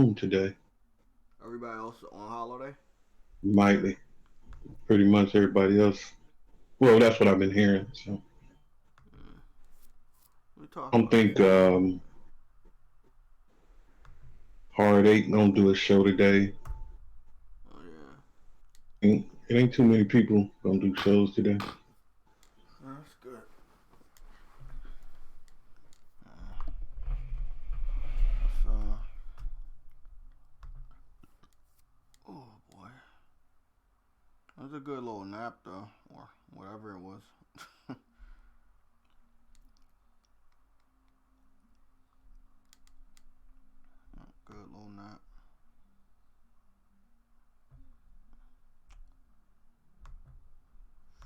home today. Everybody else on holiday? Might be. Pretty much everybody else. Well, that's what I've been hearing. So We talk I don't about think Hard Eight gonna do a show today. Oh yeah. It ain't too many people gonna do shows today. That's good. Oh boy. That was a good little nap though, or whatever it was. Good little nap.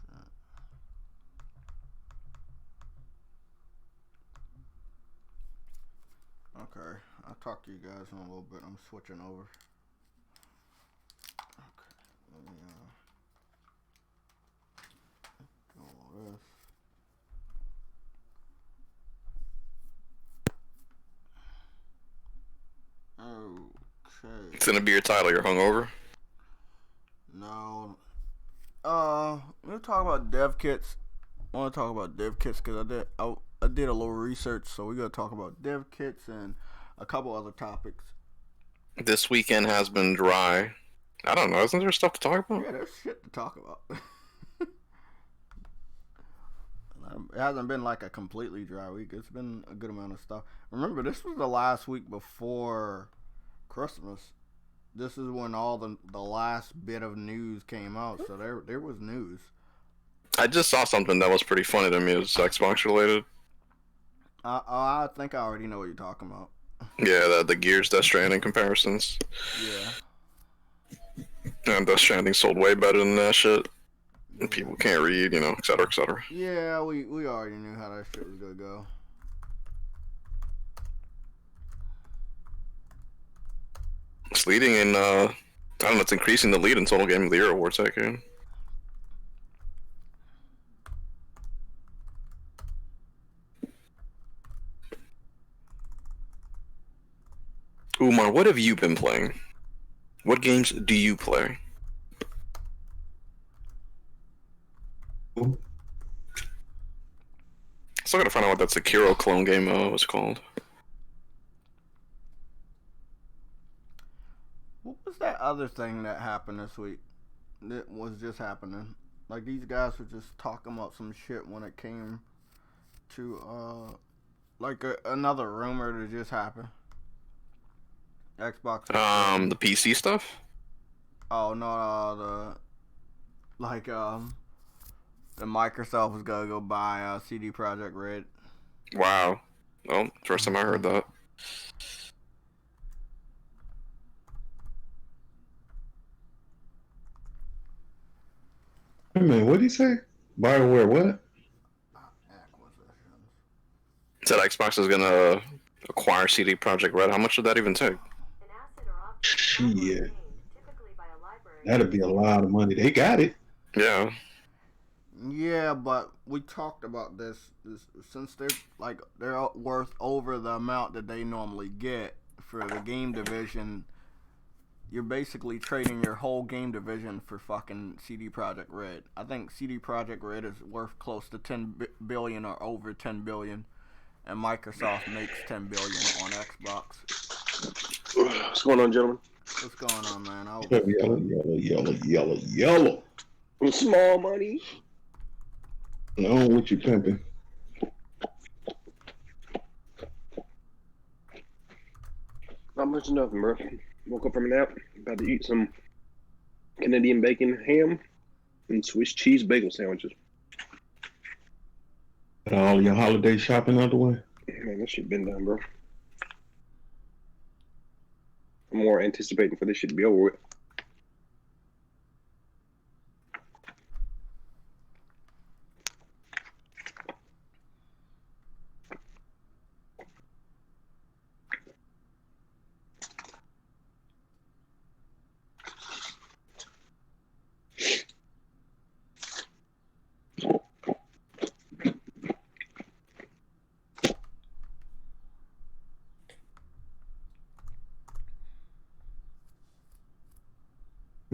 Shit. Okay, I'll talk to you guys in a little bit. I'm switching over. Okay, let me do all this. Okay. It's gonna be your title. You're hungover. No. We'll talk about dev kits. I want to talk about dev kits because I did a little research, so we're gonna talk about dev kits and a couple other topics. This weekend has been dry. I don't know. Isn't there stuff to talk about? Yeah, there's shit to talk about. It hasn't been like a completely dry week. It's been a good amount of stuff. Remember, this was the last week before Christmas. This is when all the last bit of news came out. So there was news. I just saw something that was pretty funny to me. It was Xbox related. I think I already know what you're talking about. Yeah, the Gears Death Stranding comparisons. Yeah. And Death Stranding sold way better than that shit. Yeah. And people can't read, et cetera, et cetera. Yeah, we already knew how that shit was gonna go. It's leading in, I don't know, it's increasing the lead in Total Game of the Year awards, that game. Umar, what have you been playing? What games do you play? Still gotta find out what that Sekiro clone game was called. What was that other thing that happened this week? That was just happening. Like these guys were just talking about some shit when it came to another rumor that just happened. Xbox. The PC stuff? Oh no, the Microsoft was gonna go buy CD Projekt Red. Wow. Well, first time I heard that. Hey man, what did he say? BioWare what? Acquisitions. Said Xbox is gonna acquire CD Projekt Red. How much did that even take? Shit. That'd be a lot of money. They got it. Yeah. Yeah, but we talked about this since they're worth over the amount that they normally get for the game division. You're basically trading your whole game division for fucking CD Projekt Red. I think CD Projekt Red is worth close to 10 billion or over 10 billion, and Microsoft makes 10 billion on Xbox. What's going on, gentlemen? What's going on, man? Yellow. Small money. No, what you pimping? Not much of nothing, bro. Woke up from a nap. About to eat some Canadian bacon ham and Swiss cheese bagel sandwiches. Got all your holiday shopping out the way? Man, this shit been done, bro. I'm more anticipating for this shit to be over with.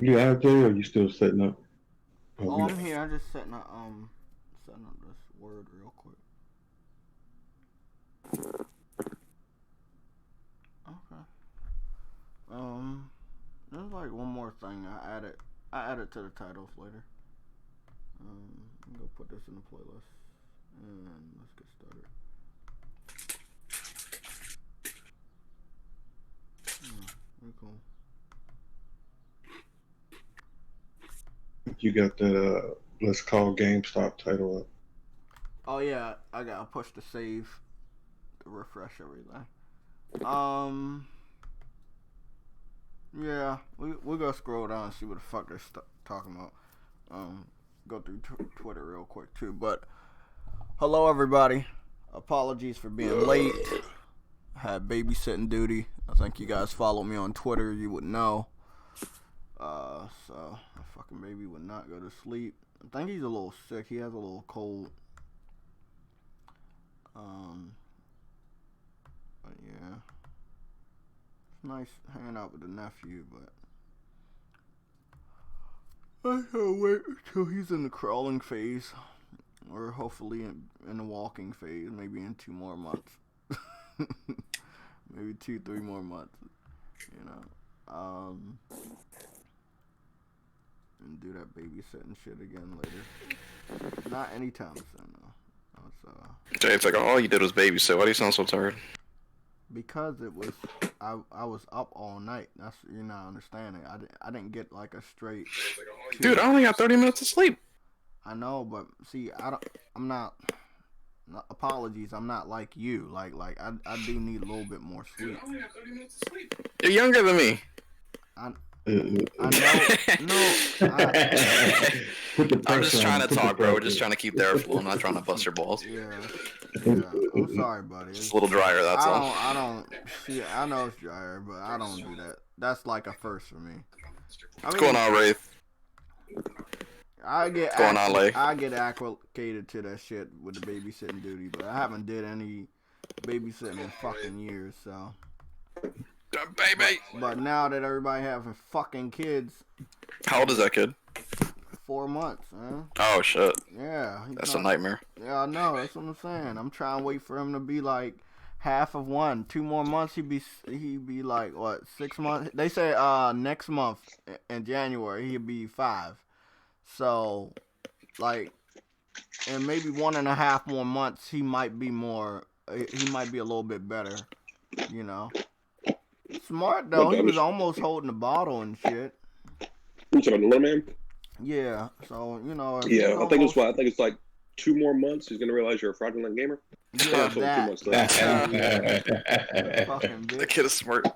You out there, or you still setting up? Oh, I'm here. I'm just setting up this word real quick. Okay. There's like one more thing I added to the titles later. I'm gonna put this in the playlist and let's get started. Very cool. You got that let's call GameStop title up. Oh yeah, I gotta push the save to refresh everything. Yeah, we're gonna scroll down and see what the fuck they're talking about. Go through Twitter real quick too. But hello everybody. Apologies for being late. Had babysitting duty. I think you guys follow me on Twitter. You would know. So my fucking baby would not go to sleep. I think he's a little sick. He has a little cold. But yeah, it's nice hanging out with the nephew, but I can't wait until he's in the crawling phase, or hopefully in the walking phase, maybe in 2 more months. Maybe 2-3 more months, you know. And do that babysitting shit again later. Not anytime soon, though. Jay, it's like all you did was babysit. Why do you sound so tired? Because it was, I was up all night. That's, you're not understanding. I didn't get like a straight. Dude, I only got 30 minutes of sleep. I know, but see, I'm not. Apologies, I'm not like you. Like I do need a little bit more sleep. You're younger than me. I know. No, I'm just trying to talk, bro. We're just trying to keep the airflow. I'm not trying to bust your balls. Yeah. I'm sorry, buddy. It's a little drier, that's all. I don't. See, I know it's drier, but I don't do that. That's like a first for me. What's going on, Wraith? I get acclimated to that shit with the babysitting duty, but I haven't did any babysitting in fucking years, so. Baby. But now that everybody having fucking kids. How old is that kid? 4 months, man. Oh shit. Yeah. That's a nightmare. Yeah, I know. That's what I'm saying. I'm trying to wait for him to be like half of one. 2 more months, he'd be like what? 6 months. They say next month in January he'll be 5. So, like, in maybe 1.5 more months, he might be a little bit better, you know. Smart though, he was almost holding the bottle and shit. You talking about the little man? Yeah, so you know. Yeah, I think it's like 2 more months. He's gonna realize you're a fraudulent gamer. Yeah, that. 2 months Fucking bitch. The kid is smart.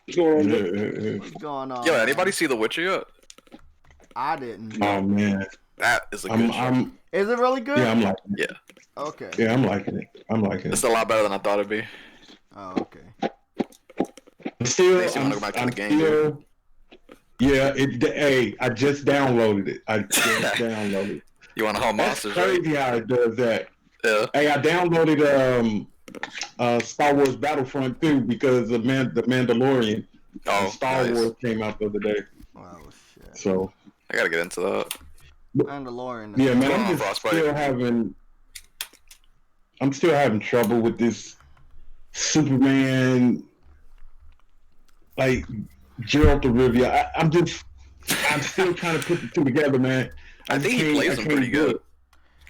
What's going on? What's going on? Yo, anybody see The Witcher yet? I didn't. Oh man, that is a good show. Is it really good? Yeah, I'm liking it. Yeah. Okay. Yeah, I'm liking it. It's a lot better than I thought it'd be. Oh, okay. Still, Makes you want to go back to the game, still, yeah, hey, I just downloaded it. Downloaded it. You want to haul That's monsters, crazy right? how it does that. Yeah. Hey, I downloaded Star Wars Battlefront 2 because the Mandalorian. Star Wars came out the other day. Oh shit. So I gotta get into that. Mandalorian. Yeah, man, I'm still having trouble with this Superman, like Geralt of Rivia. I'm still trying to put the two together, man. I think he plays them pretty good.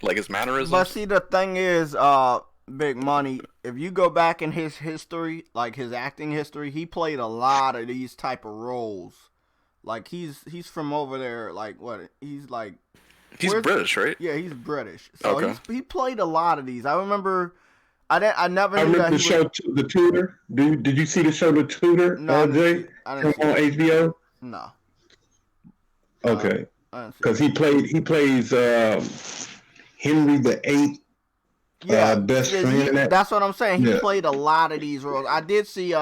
Like his mannerisms. But see, the thing is, Big Money, if you go back in his history, like his acting history, he played a lot of these type of roles. Like he's from over there, like what? He's like He's British, right? Yeah, he's British. So okay. He played a lot of these. I remember I never knew that the show The Tutor. Did you see the show The Tutor? No, Jay? I didn't see on HBO? No. Okay. Because he plays Henry VIII. Best friend. That's what I'm saying. He played a lot of these roles. I did see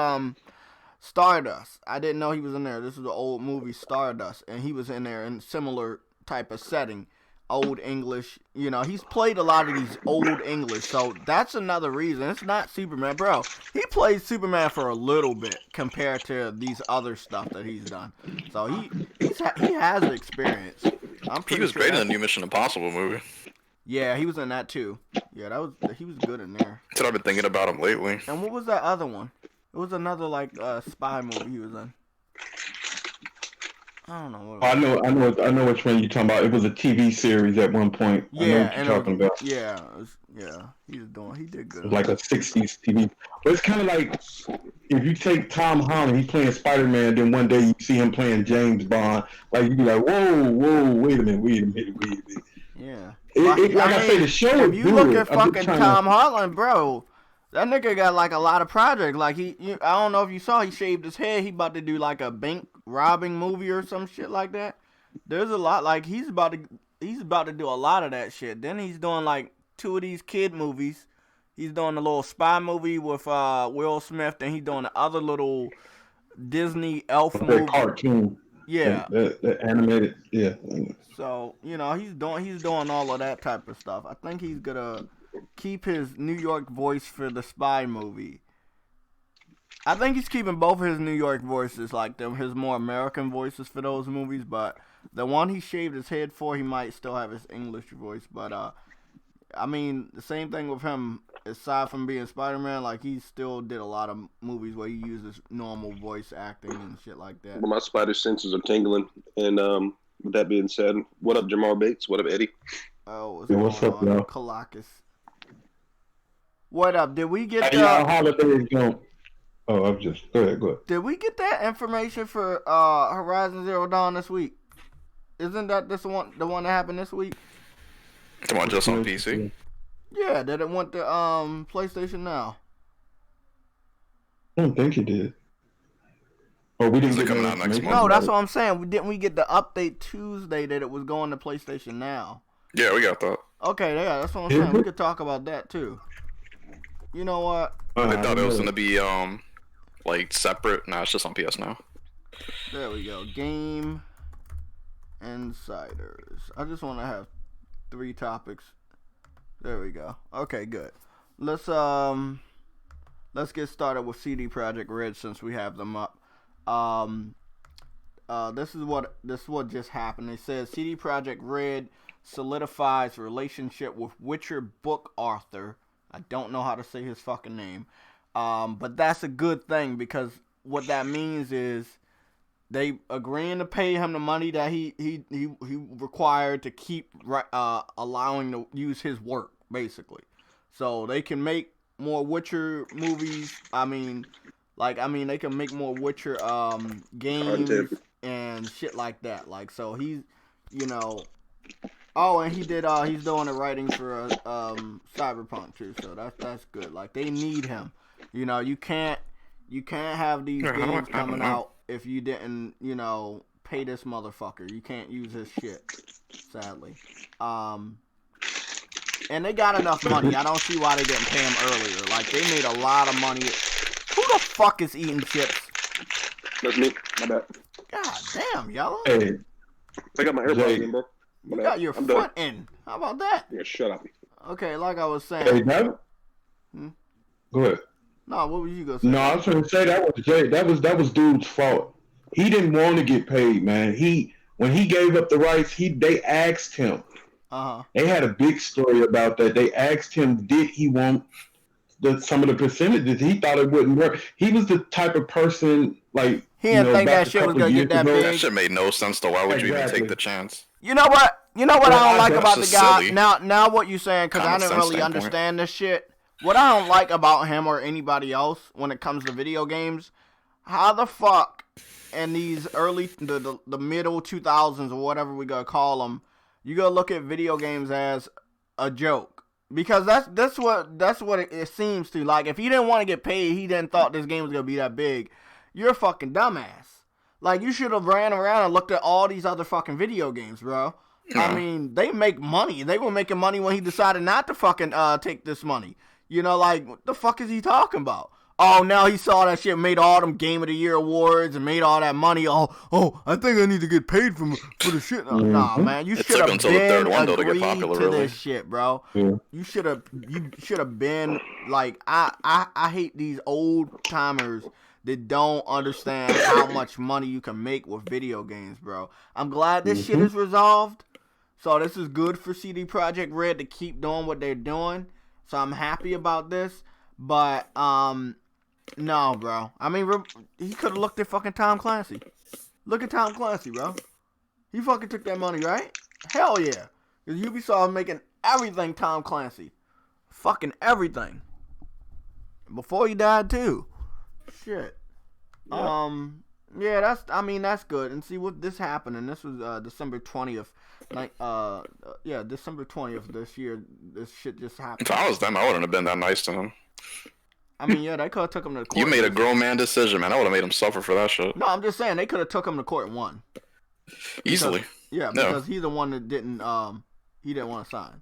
Stardust. I didn't know he was in there. This is the old movie Stardust, and he was in there in similar type of setting. old English. You know, he's played a lot of these old English, so that's another reason. It's not Superman, bro. He played Superman for a little bit compared to these other stuff that he's done. So he has experience. He was great in the new Mission Impossible movie. Yeah, he was in that too. Yeah, he was good in there. That's what I've been thinking about him lately. And what was that other one? It was another like spy movie he was in. I don't know. I know which one you're talking about. It was a TV series at one point. Yeah, I know what you're talking about. Yeah. He did good. It was like a '60s TV. But it's kind of like if you take Tom Holland, he's playing Spider-Man, then one day you see him playing James Bond. Like you be like, whoa, wait a minute. Yeah. Like I say, the show. If you look at fucking Tom Holland, bro, that nigga got like a lot of projects. Like I don't know if you saw, he shaved his head. He about to do like a bank robbing movie or some shit like that. There's a lot. Like he's about to do a lot of that shit. Then he's doing like 2 of these kid movies. He's doing a little spy movie with Will Smith. Then he's doing the other little Disney elf movie. Cartoon. Yeah. The animated. Yeah. So, you know, he's doing all of that type of stuff. I think he's gonna keep his New York voice for the spy movie. I think he's keeping both of his New York voices, like his more American voices for those movies, but the one he shaved his head for, he might still have his English voice. But I mean, the same thing with him, aside from being Spider-Man, like he still did a lot of movies where he uses normal voice acting and shit like that. Well, my spider senses are tingling, and with that being said, what up, Jamar Bates? What up, Eddie? Oh, what's up, y'all? Kalakis. What up? Did we get holidays going? Oh, I'm just go ahead. Did we get that information for Horizon Zero Dawn this week? Isn't that the one that happened this week? The one just on PC? Yeah, that it went to PlayStation Now. I don't think it did. Oh, we didn't get coming out next month. No, that's what I'm saying. Didn't we get the update Tuesday that it was going to PlayStation Now? Yeah, we got that. Okay, yeah, that's what I'm saying. We could talk about that too. You know what? I thought it was gonna be like separate. Nah, it's just on PS Now. There we go. Game Insiders. I just want to have 3 topics. There we go. Okay, good. Let's get started with CD Projekt Red since we have them up. This is what just happened. It says CD Projekt Red solidifies relationship with Witcher book author. I don't know how to say his fucking name. But that's a good thing because what that means is they agreeing to pay him the money that he required to keep allowing to use his work, basically. So they can make more Witcher movies. They can make more Witcher games and shit like that. Like, so he's, you know. Oh, and he's doing the writing for Cyberpunk too. So that's good. Like, they need him. You know, you can't have these games coming out if you didn't, you know, pay this motherfucker. You can't use his shit, sadly. And they got enough money. I don't see why they didn't pay him earlier. Like, they made a lot of money. Who the fuck is eating chips? That's me. My bad. God damn, Yellow. Hey, I got my AirPods in, bro. You got your foot in. How about that? Yeah, shut up. Okay, like I was saying. Hey, go ahead. No, what was you gonna say? No, I was trying to say that was Jay. That was dude's fault. He didn't want to get paid, man. When he gave up the rights, they asked him. They had a big story about that. They asked him, did he want some of the percentages? He thought it wouldn't work. He was the type of person like he didn't think that shit was gonna get that big. That shit made no sense though. Why would you even take the chance? You know what? I don't like about the guy. Silly. Now what you saying? Because I didn't really understand this shit. What I don't like about him or anybody else when it comes to video games, how the fuck in these early the middle 2000s or whatever we gonna call them, you gonna look at video games as a joke? Because that's what it seems to. Like, if he didn't want to get paid, he didn't thought this game was gonna be that big. You're a fucking dumbass. Like, you should have ran around and looked at all these other fucking video games, bro. Yeah. I mean, they make money. They were making money when he decided not to fucking take this money. You know, like, what the fuck is he talking about? Oh, now he saw that shit, made all them Game of the Year awards, and made all that money. Oh, I think I need to get paid for the shit. Nah, man, you should have been agreed to this shit, bro. Yeah. You should have been like, I hate these old timers that don't understand how much money you can make with video games, bro. I'm glad this shit is resolved. So this is good for CD Projekt Red to keep doing what they're doing. So I'm happy about this. But, no, bro. I mean, he could have looked at fucking Tom Clancy. Look at Tom Clancy, bro. He fucking took that money, right? Hell yeah. Because Ubisoft making everything Tom Clancy. Fucking everything. Before he died, too. Shit. Yeah, that's good. And see what this happened, and this was December 20th. December 20th this year. This shit just happened. If I was them, I wouldn't have been that nice to him. I mean, yeah, they could have took him to court. You made a grown man decision, man. I would have made him suffer for that shit. No, I'm just saying they could have took him to court and won. Easily. Because he's the one that didn't want to sign.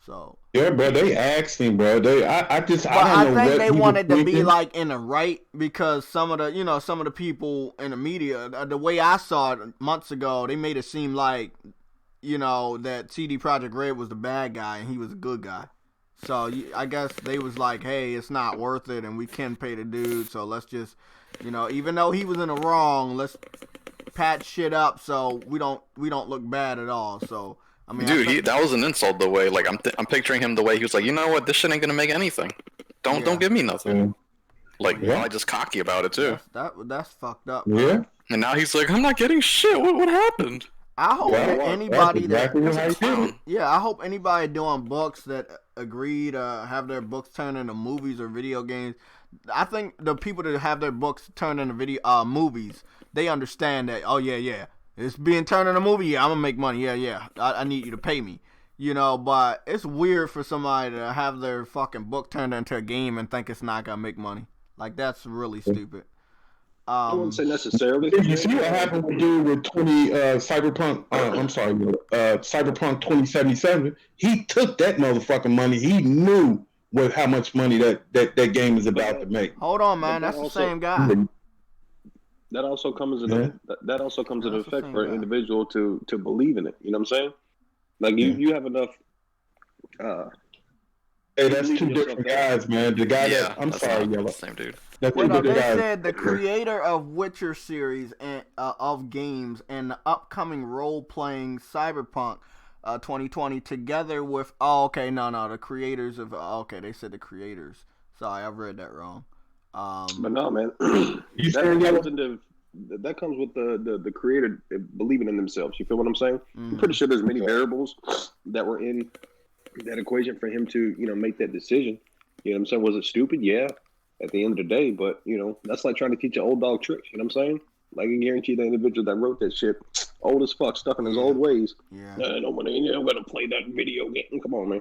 So. Yeah, bro, they asked him, bro. I think they wanted to be like in the right because some of the people in the media, the way I saw it months ago, they made it seem like, that CD Projekt Red was the bad guy and he was a good guy. So I guess they was like, hey, it's not worth it and we can pay the dude, so let's just, even though he was in the wrong, let's patch shit up so we don't look bad at all. So I mean, dude, that was an insult the way, like, I'm picturing him the way he was like, you know what, this shit ain't gonna make anything. Don't give me nothing. Like, probably just cocky about it too. That's fucked up. Yeah. And now he's like, I'm not getting shit. What happened? I hope anybody I hope anybody doing books that agree to have their books turned into movies or video games. I think the people that have their books turned into movies, they understand that. Oh yeah, it's being turned into a movie. Yeah, I'm gonna make money. Yeah. I need you to pay me. But it's weird for somebody to have their fucking book turned into a game and think it's not gonna make money. Like, that's really stupid. I wouldn't say necessarily. You see what happened with dude with Cyberpunk? Cyberpunk 2077. He took that motherfucking money. He knew how much money that game is about to make. Hold on, man. That's the same guy. That also comes in effect for an individual to believe in it. You know what I'm saying? Like you have enough. Hey, that's two different guys, man. The guy I'm sorry, Yellow. Same dude. They said the creator of Witcher series and of games and the upcoming role-playing Cyberpunk 2020 together with the creators of they said the creators. Sorry, I read that wrong. But no, man. That comes with the creator believing in themselves. You feel what I'm saying? I'm pretty sure there's many variables that were in that equation for him to, make that decision. You know what I'm saying? Was it stupid? Yeah, at the end of the day. But, that's like trying to teach an old dog tricks. You know what I'm saying? Like, I guarantee the individual that wrote that shit, old as fuck, stuck in his old ways. Yeah. I'm going to play that video game. Come on, man.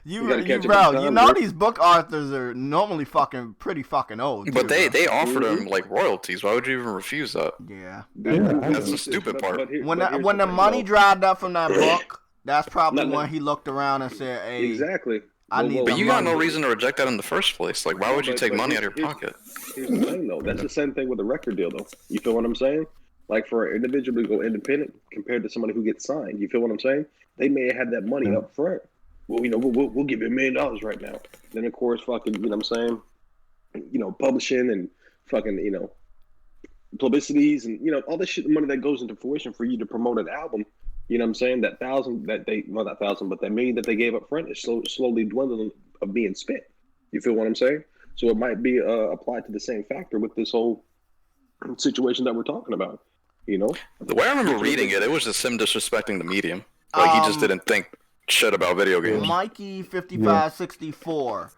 These book authors are normally pretty fucking old. But they offered him like royalties. Why would you even refuse that? Yeah. That's the stupid part. When the money dried up from that book, that's probably when he looked around and said, "Hey, exactly." But you got no reason to reject that in the first place. Like, why would you take money out of your pocket? Here's the thing, though. That's the same thing with a record deal, though. You feel what I'm saying? Like, for an individual to go independent compared to somebody who gets signed, you feel what I'm saying? They may have had that money up front. Well, we'll give you $1 million right now. Then, of course, fucking, you know what I'm saying? Publishing and fucking, publicities and, all this shit, money that goes into fruition for you to promote an album. You know what I'm saying? That $1 million that they gave up front is slowly dwindling of being spent. You feel what I'm saying? So it might be applied to the same factor with this whole situation that we're talking about. The way I remember reading it was just him disrespecting the medium. Like, he just didn't think shit about video games. Mikey 5564.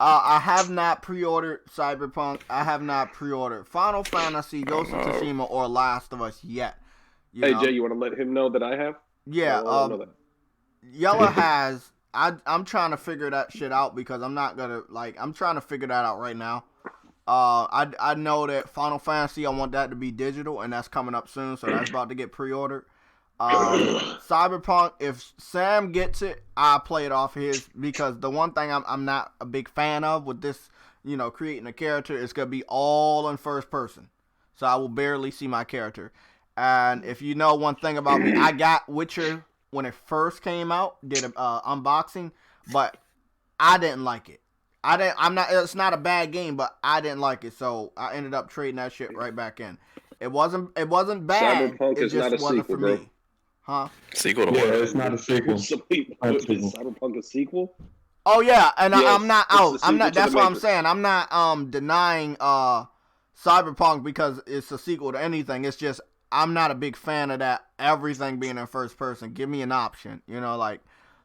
I have not pre-ordered Cyberpunk. I have not pre-ordered Final Fantasy, Ghost of Tsushima, or Last of Us yet. Hey, Jay, you want to let him know that I have? Yeah. Yella has. I'm trying to figure that shit out because I'm not gonna I'm trying to figure that out right now. I know that Final Fantasy, I want that to be digital, and that's coming up soon, so that's about to get pre-ordered. Cyberpunk, if Sam gets it, I'll play it off his, because the one thing I'm not a big fan of with this creating a character, it's gonna be all in first person, so I will barely see my character. And if you know one thing about me, I got Witcher when it first came out, did a unboxing, but I didn't like it. It's not a bad game, but I didn't like it, so I ended up trading that shit right back in. It wasn't bad. Cyberpunk is not a sequel, for bro. me. Huh? Sequel to Yeah, what? it's not a sequel. Is Cyberpunk a sequel? Oh yeah, and Yes, I'm not out. I'm not. That's what I'm Matrix. saying. I'm not denying Cyberpunk because it's a sequel to anything. It's just I'm not a big fan of that everything being in first person. Give me an option,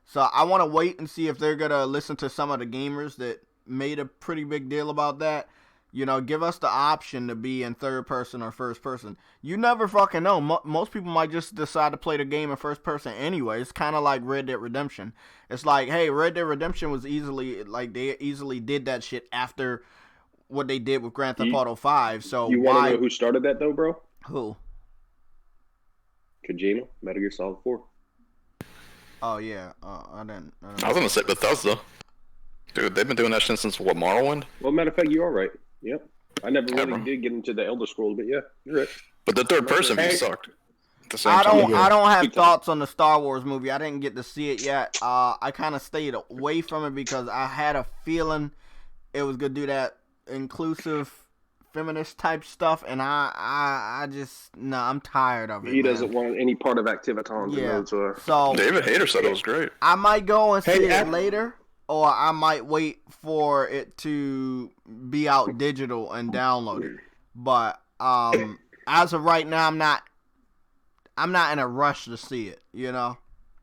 So I want to wait and see if they're gonna listen to some of the gamers that made a pretty big deal about that. Give us the option to be in third person or first person. You never fucking know. Most people might just decide to play the game in first person anyway. It's kind of like Red Dead Redemption. It's like, hey, Red Dead Redemption was they easily did that shit after what they did with Grand Theft Auto 5. So you want to know who started that though, bro? Who? Kojima, Metal Gear Solid 4. Oh yeah, I didn't. I was gonna say Bethesda. Dude, they've been doing that shit since what, Morrowind? Well, matter of fact, you're all right. Yep. I never really did get into the Elder Scrolls, but yeah, you're right. But the third person view sucked. I don't have thoughts on the Star Wars movie. I didn't get to see it yet. I kind of stayed away from it because I had a feeling it was gonna do that inclusive feminist type stuff, and I just I'm tired of it. He doesn't want any part of Activision. Yeah. So David Hayter said it was great. I might go and see it later, or I might wait for it to be out digital and download it. But as of right now, I'm not in a rush to see it, And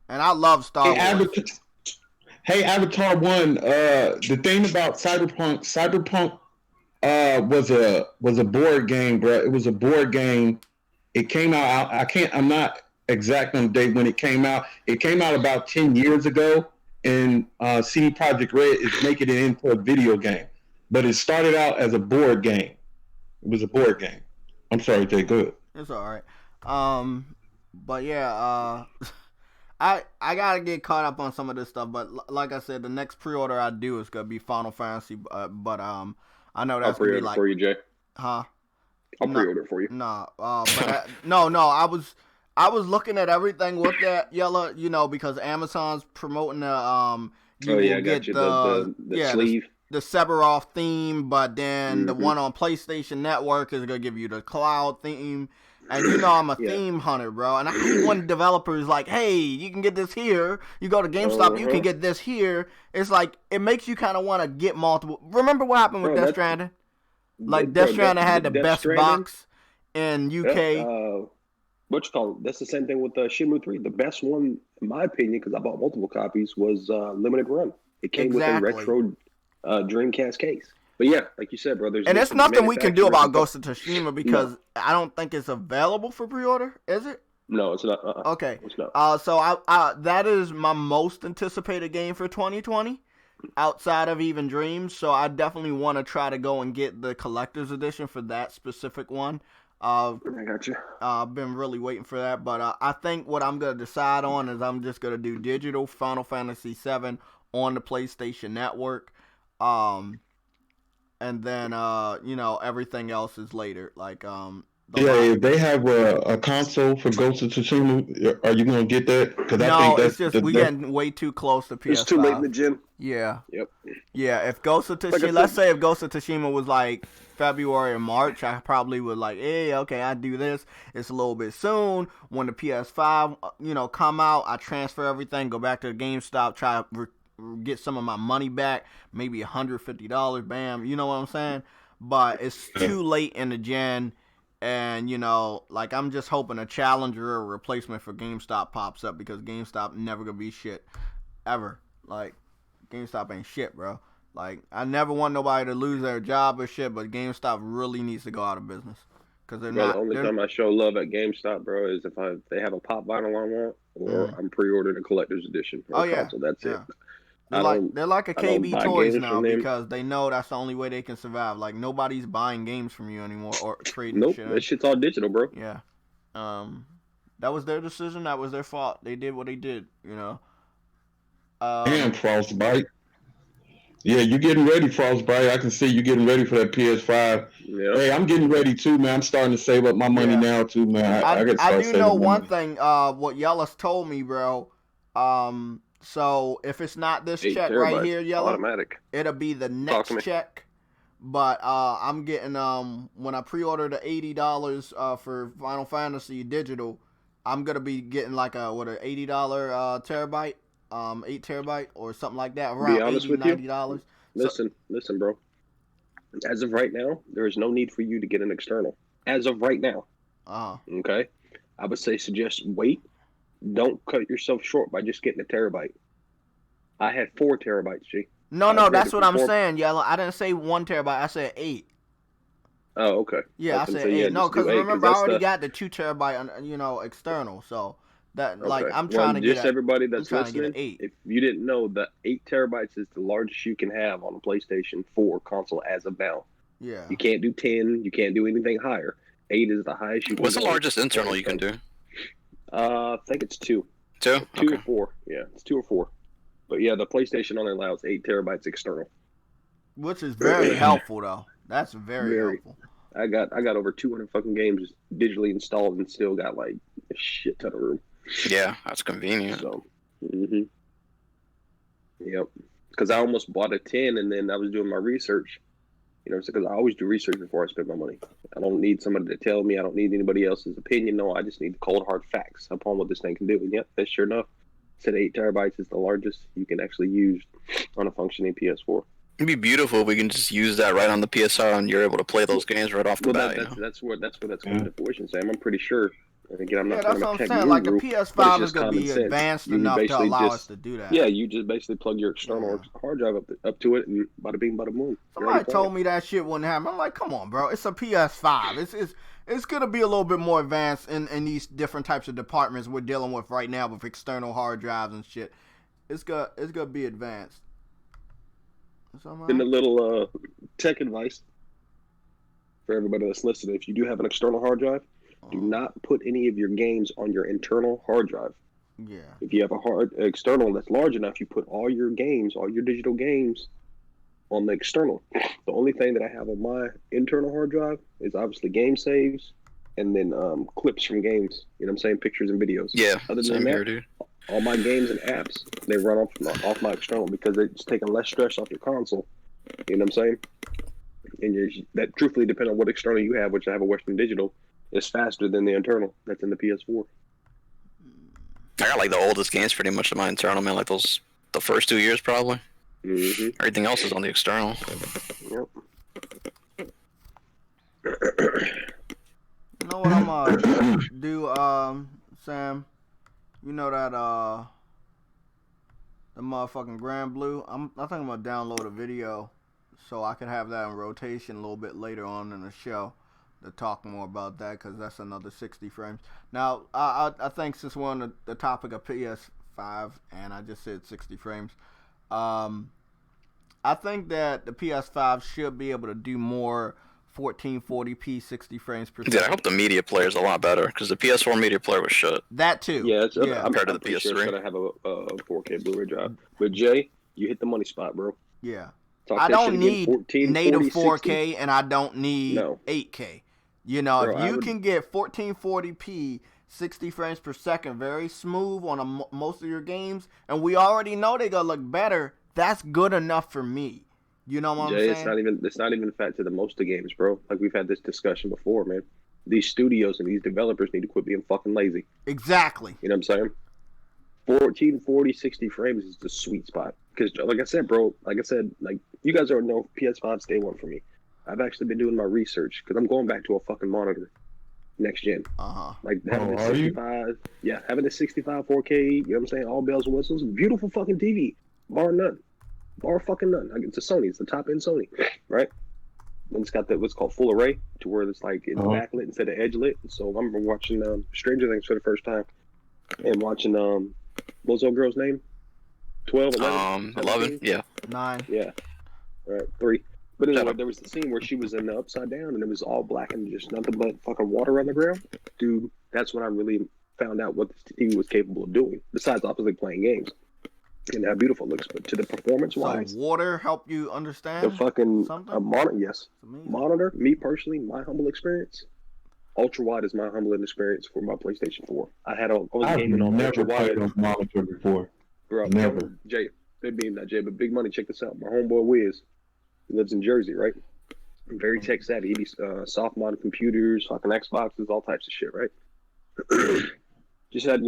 I love Star Wars. Avatar 1, the thing about Cyberpunk was a board game, bro. It was a board game. It came out, I'm not exact on the date when it came out. It came out about 10 years ago, and CD Projekt Red is making it into a video game. But it started out as a board game. It was a board game. I'm sorry, Jay, go ahead. It's all right. But yeah, I gotta get caught up on some of this stuff. But like I said, the next pre-order I do is gonna be Final Fantasy. But I know that's gonna be like for you, Jay. Huh? I'll pre-order it for you. No, no. I was looking at everything with that yellow, because Amazon's promoting the get the sleeve. The Sephiroth theme, but then the one on PlayStation Network is gonna give you the cloud theme. And I'm a theme hunter, bro. And I hate when developers like, hey, you can get this here. You go to GameStop, you can get this here. It's like, it makes you kind of want to get multiple. Remember what happened with Death Stranding? Like, Death Stranding had the best box in UK. That's the same thing with Shenmue 3. The best one, in my opinion, because I bought multiple copies, was Limited Run. It came with a retro Dreamcast case. But yeah, like you said, bro, there's nothing we can do about Ghost of Tsushima because I don't think it's available for pre-order, is it? No, it's not. Okay. It's not. So I that is my most anticipated game for 2020 outside of even Dreams. So I definitely want to try to go and get the collector's edition for that specific one. I got you. I've been really waiting for that, but I think what I'm going to decide on is I'm just going to do digital Final Fantasy VII on the PlayStation Network. And then, everything else is later. Like, if they have a console for Ghost of Tsushima, are you gonna get that? Because I think that's it's just we getting way too close to PS5. It's too late in the gym. Yeah. Yep. Yeah. If Ghost of Tsushima, let's say if Ghost of Tsushima was like February or March, I probably would like, hey, okay, I do this. It's a little bit soon. When the PS5, come out, I transfer everything, go back to the GameStop, try to get some of my money back, maybe $150, bam, you know what I'm saying? But it's too late in the gen, and I'm just hoping a challenger or replacement for GameStop pops up, because GameStop never gonna be shit ever. Like, GameStop ain't shit, bro. Like, I never want nobody to lose their job or shit, but GameStop really needs to go out of business, because they're not. The only time I show love at GameStop, bro, is if they have a pop vinyl I want, or I'm pre-ordering a collector's edition. Console. That's it. They're like a KB Toys now, because they know that's the only way they can survive. Like, nobody's buying games from you anymore or trading shit. Nope, that shit's all digital, bro. Yeah. That was their decision. That was their fault. They did what they did, Damn, Frostbite. Yeah, you're getting ready, Frostbite. I can see you getting ready for that PS5. Yeah. Hey, I'm getting ready too, man. I'm starting to save up my money now too, man. I got to start saving. I do know one thing. What Yella's told me, bro. So if it's not this check right here, Yella, automatic, it'll be the next check. But I'm getting when I pre-order the $80 for Final Fantasy digital, I'm gonna be getting like a $80 terabyte, 8 terabyte or something like that, around $80-$90. Listen, bro. As of right now, there is no need for you to get an external. As of right now. Okay? I would suggest wait. Don't cut yourself short by just getting a terabyte. I had 4 terabytes, G. No, that's what I'm saying, Yellow. I didn't say 1 terabyte. I said 8. Oh, okay. Yeah, I said 8. No, because remember, I already got the 2 terabyte, external. So that, I'm trying to get everybody that's listening. If you didn't know, the 8 terabytes is the largest you can have on a PlayStation 4 console as of now. Yeah. You can't do 10. You can't do anything higher. 8 is the highest you can. What's the largest internal you can do? I think it's 2. 2? 2 or 4. Yeah, it's 2 or 4. But yeah, the PlayStation only allows 8 terabytes external. Which is very helpful, though. That's very helpful. I got over 200 fucking games digitally installed and still got like a shit ton of room. Yeah, that's convenient. So, yep. Because I almost bought a 10 and then I was doing my research. Because I always do research before I spend my money. I don't need somebody to tell me. I don't need anybody else's opinion. No, I just need the cold hard facts upon what this thing can do. And yep, that's sure enough. Said 8 terabytes is the largest you can actually use on a functioning PS4. It'd be beautiful if we can just use that right on the PSR and you're able to play those games right off the bat. That's where that's coming to fruition, Sam. I'm pretty sure. And again, I'm not that's what I'm saying. Like the PS5 is going to be advanced enough to allow us to do that. Yeah, you just basically plug your external hard drive up to it, and bada bing, bada boom. Somebody told me that shit wouldn't happen. I'm like, come on, bro. It's a PS5. It's going to be a little bit more advanced in these different types of departments we're dealing with right now with external hard drives and shit. It's gonna be advanced. And a little tech advice for everybody that's listening: if you do have an external hard drive, do not put any of your games on your internal hard drive. Yeah. If you have a external that's large enough, you put all your digital games on the external. The only thing that I have on my internal hard drive is obviously game saves and then clips from games. You know what I'm saying? Pictures and videos. Yeah. Other than that, dude. All my games and apps, they run off my external because it's taking less stress off your console. You know what I'm saying? And that truthfully, depending on what external you have, which I have a Western Digital, is faster than the internal that's in the PS4. I got like the oldest games pretty much in my internal, man. Like the first 2 years probably. Mm-hmm. Everything else is on the external. Yep. You know what I'm gonna do, Sam? You know that the motherfucking Grand Blue. I think I'm gonna download a video so I can have that in rotation a little bit later on in the show to talk more about that, because that's another 60 frames. Now, I think since we're on the topic of PS5 and I just said 60 frames, I think that the PS5 should be able to do more 1440p 60 frames per second. Yeah, I hope the media player is a lot better, because the PS4 media player was shit. That too. Yeah, compared to the PS3. Sure it's gonna have a 4K Blu-ray drive. But Jay, you hit the money spot, bro. Yeah. I don't need native 4K and I don't need 8K. You know, bro, if you can get 1440p 60 frames per second very smooth on most of your games, and we already know they're gonna look better, that's good enough for me. You know what I'm saying? It's not even the fact to the most of games, bro. Like, we've had this discussion before, man. These studios and these developers need to quit being fucking lazy. Exactly. You know what I'm saying? 1440 60 frames is the sweet spot. Because, like I said, bro, like you guys already know PS5's day one for me. I've actually been doing my research because I'm going back to a fucking monitor next gen. Like having a 65, having a 65 4K. You know what I'm saying? All bells and whistles, beautiful fucking TV, bar none, bar fucking none. Like, it's a Sony, it's the top end Sony, right? And it's got what's called full array, to where it's like it's backlit instead of edge lit. So I remember watching Stranger Things for the first time, and watching what was that girl's name? 12, 11, 11, yeah, 9, yeah, all right, 3. But anyway, there was the scene where she was in the upside down and it was all black and just nothing but fucking water on the ground. Dude, that's when I really found out what this TV was capable of doing, besides obviously playing games. and how beautiful it looks. But to the performance wise, so water help you understand the fucking something? yes, monitor. Me personally, my humble experience. Ultra wide is my humbling experience for my PlayStation 4. I was gaming on ultra wide. I've never played on monitor before. Bro, never. Jay, not Jay, but Big Money. Check this out. My homeboy Wiz, he lives in Jersey, right? Very tech savvy. He be soft mod computers, fucking Xboxes, all types of shit, right? Just had,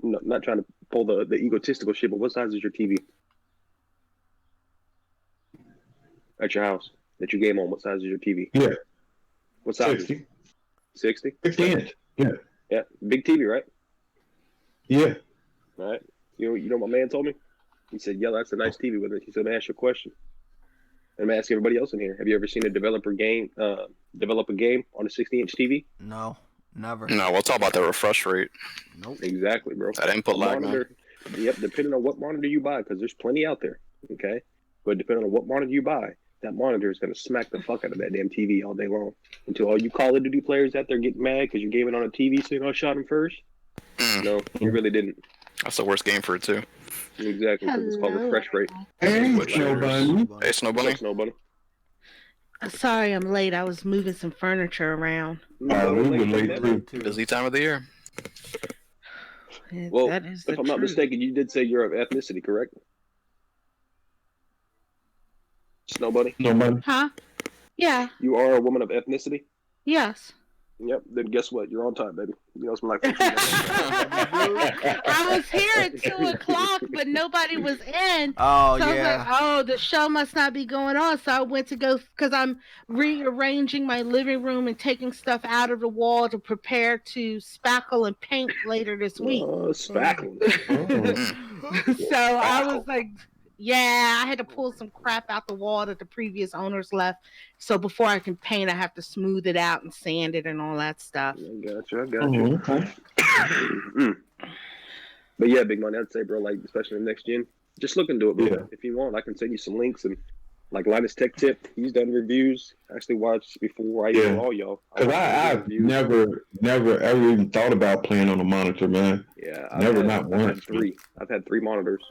not trying to pull the egotistical shit, but what size is your TV at your house that you game on? What size is your TV? Yeah. What size? 60. 60? 60 inch. Yeah. Yeah. Big TV, right? Yeah. All right. You know what my man told me? He said, "Yeah, that's a nice TV with it." He said, "Let me ask you a question. And I'm gonna ask everybody else in here. Have you ever seen a develop a game on a 60-inch TV? No, never. No, we'll talk about the refresh rate. Nope. Exactly, bro. That input lag, man. Yep, depending on what monitor you buy, because there's plenty out there, okay? But depending on what monitor you buy, that monitor is going to smack the fuck out of that damn TV all day long. Until all you Call of Duty players out there get mad because you're gaming on a TV saying, "I shot him first." No, you really didn't. That's the worst game for it, too. Exactly, because it's called refresh rate. Hey, Snow Bunny. Hey, Snow Bunny. Snow Bunny. Sorry, I'm late. I was moving some furniture around. We were late too. Busy time of the year. Well, That is the if I'm not truth. mistaken, you did say you're of ethnicity, correct? Snow Bunny? Snow Bunny. Huh? Yeah. You are a woman of ethnicity? Yes. Yep. Then guess what? You're on time, baby. You know, it's like I was here at 2 o'clock, but nobody was in. Oh, so yeah. I was like, oh, the show must not be going on. So I went to go, because I'm rearranging my living room and taking stuff out of the wall to prepare to spackle and paint later this week. Spackling. So I was like, yeah, I had to pull some crap out the wall that the previous owners left. So before I can paint, I have to smooth it out and sand it and all that stuff. I got you. Okay. But yeah, Big Money, I'd say, bro, like, especially in next gen, just look into it, bro. Yeah. If you want, I can send you some links. And like Linus Tech Tip, he's done reviews. I actually watched before I even all y'all. Because I've never ever even thought about playing on a monitor, man. Yeah. Not once. I've had 3 monitors.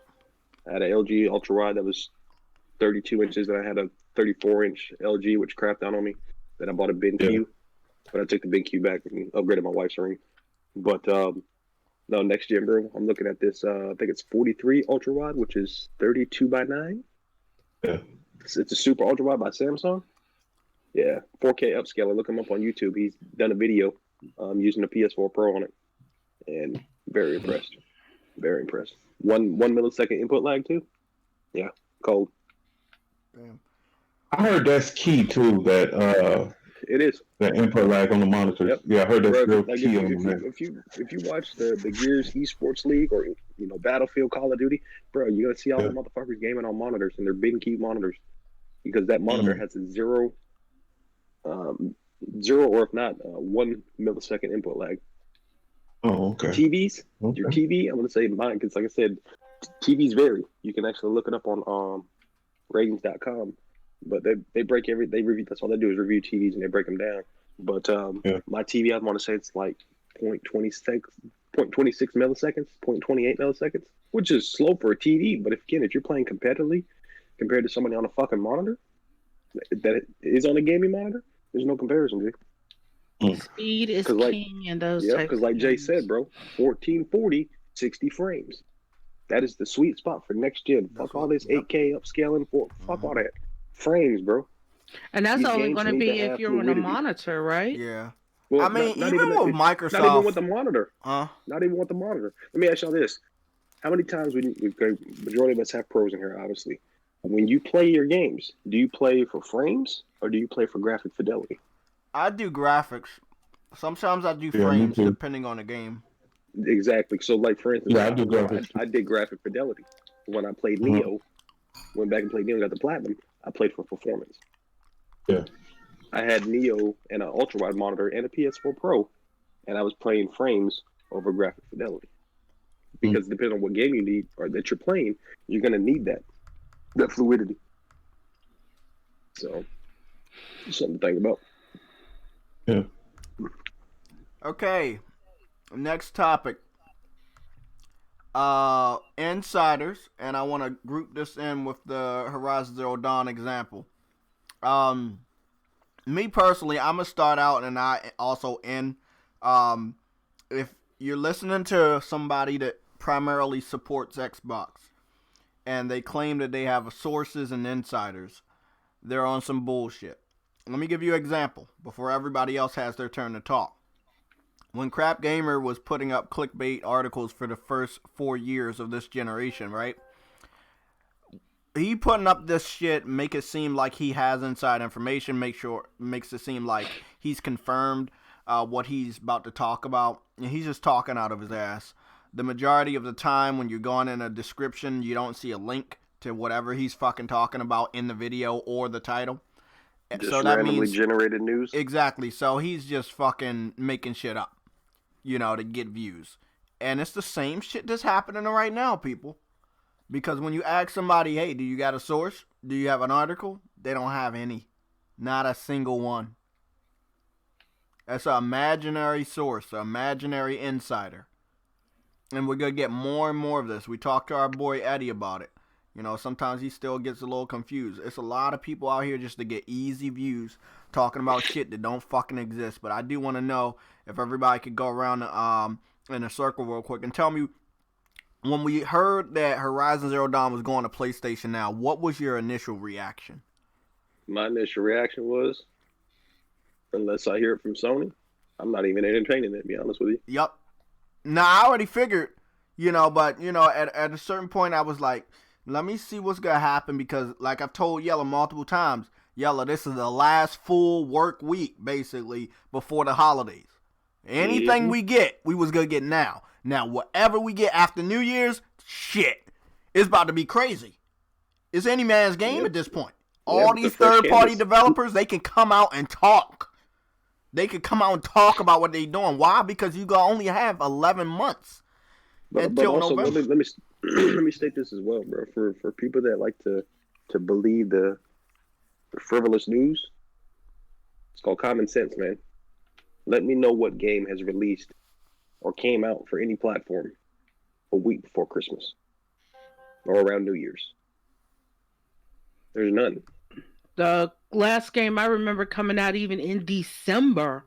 I had an LG ultra wide that was 32 inches, and I had a 34-inch LG, which crapped out on me. Then I bought a BenQ, but I took the BenQ back and upgraded my wife's ring. But no, next gen, bro, I'm looking at this. I think it's 43 ultra wide, which is 32:9. Yeah, it's a super ultra wide by Samsung. Yeah, 4K upscaler. Look him up on YouTube. He's done a video using the PS4 Pro on it, and very impressed. Very impressed. 1 millisecond input lag too. Yeah, cold. Damn. I heard that's key too. That it is. The input lag on the monitor. Yep. Yeah, I heard that's real like key on the if you watch the Gears Esports League or Battlefield, Call of Duty, bro, you're gonna see all the motherfuckers gaming on monitors, and they're BenQ monitors, because that monitor has a zero or if not 1 millisecond input lag. Oh, okay. TVs, your TV, I'm gonna say mine, because like I said, TVs vary. You can actually look it up on ratings.com, but they review. That's all they do is review TVs, and they break them down. But my TV, I want to say it's like 0.26 milliseconds, 0.28 milliseconds, which is slow for a TV. But if you're playing competitively compared to somebody on a fucking monitor that is on a gaming monitor, there's no comparison, dude. Speed is king in those types. Because like Jay said, bro, 1440, 60 frames. That is the sweet spot for next gen. Fuck all this 8K upscaling. Fuck all that. Frames, bro. And that's only going to be if you're on a monitor, right? Yeah. Well, I mean, not even with Microsoft. Not even with the monitor. Not even with the monitor. Let me ask y'all this. How many times majority of us have pros in here, obviously. When you play your games, do you play for frames or do you play for graphic fidelity? I do graphics. Sometimes I do frames depending on the game. Exactly. So, like, for instance, I do graphics. I did graphic fidelity. When I played Neo, went back and played Neo, got the platinum, I played for performance. Yeah. I had Neo and an ultra-wide monitor and a PS4 Pro, and I was playing frames over graphic fidelity. Because depending on what game you need or that you're playing, you're going to need that fluidity. So, something to think about. Yeah. Okay. Next topic. Insiders, and I want to group this in with the Horizon Zero Dawn example. Me personally, I'm gonna start out, and I also end. If you're listening to somebody that primarily supports Xbox, and they claim that they have sources and insiders, they're on some bullshit. Let me give you an example before everybody else has their turn to talk. When Crap Gamer was putting up clickbait articles for the first 4 years of this generation, right? He putting up this shit, make it seem like he has inside information, makes it seem like he's confirmed what he's about to talk about. And he's just talking out of his ass. The majority of the time when you're going in a description, you don't see a link to whatever he's fucking talking about in the video or the title. Just so that randomly means, generated news? Exactly. So he's just fucking making shit up, to get views. And it's the same shit that's happening right now, people. Because when you ask somebody, hey, do you got a source? Do you have an article? They don't have any. Not a single one. That's an imaginary source, an imaginary insider. And we're going to get more and more of this. We talked to our boy Eddie about it. Sometimes he still gets a little confused. It's a lot of people out here just to get easy views talking about shit that don't fucking exist. But I do want to know if everybody could go around in a circle real quick and tell me, when we heard that Horizon Zero Dawn was going to PlayStation Now, what was your initial reaction? My initial reaction was, unless I hear it from Sony, I'm not even entertaining it, to be honest with you. Yep. Now, I already figured, but, at a certain point, I was like, let me see what's going to happen, because, like I've told Yella multiple times, Yella, this is the last full work week, basically, before the holidays. Anything we get, we was going to get now. Now, whatever we get after New Year's, shit, it's about to be crazy. It's any man's game at this point. All these third-party developers, they can come out and talk. They can come out and talk about what they're doing. Why? Because you only have 11 months until also, November. Let me state this as well, bro. For people that like to believe the frivolous news, it's called common sense, man. Let me know what game has released or came out for any platform a week before Christmas or around New Year's. There's none. The last game I remember coming out even in December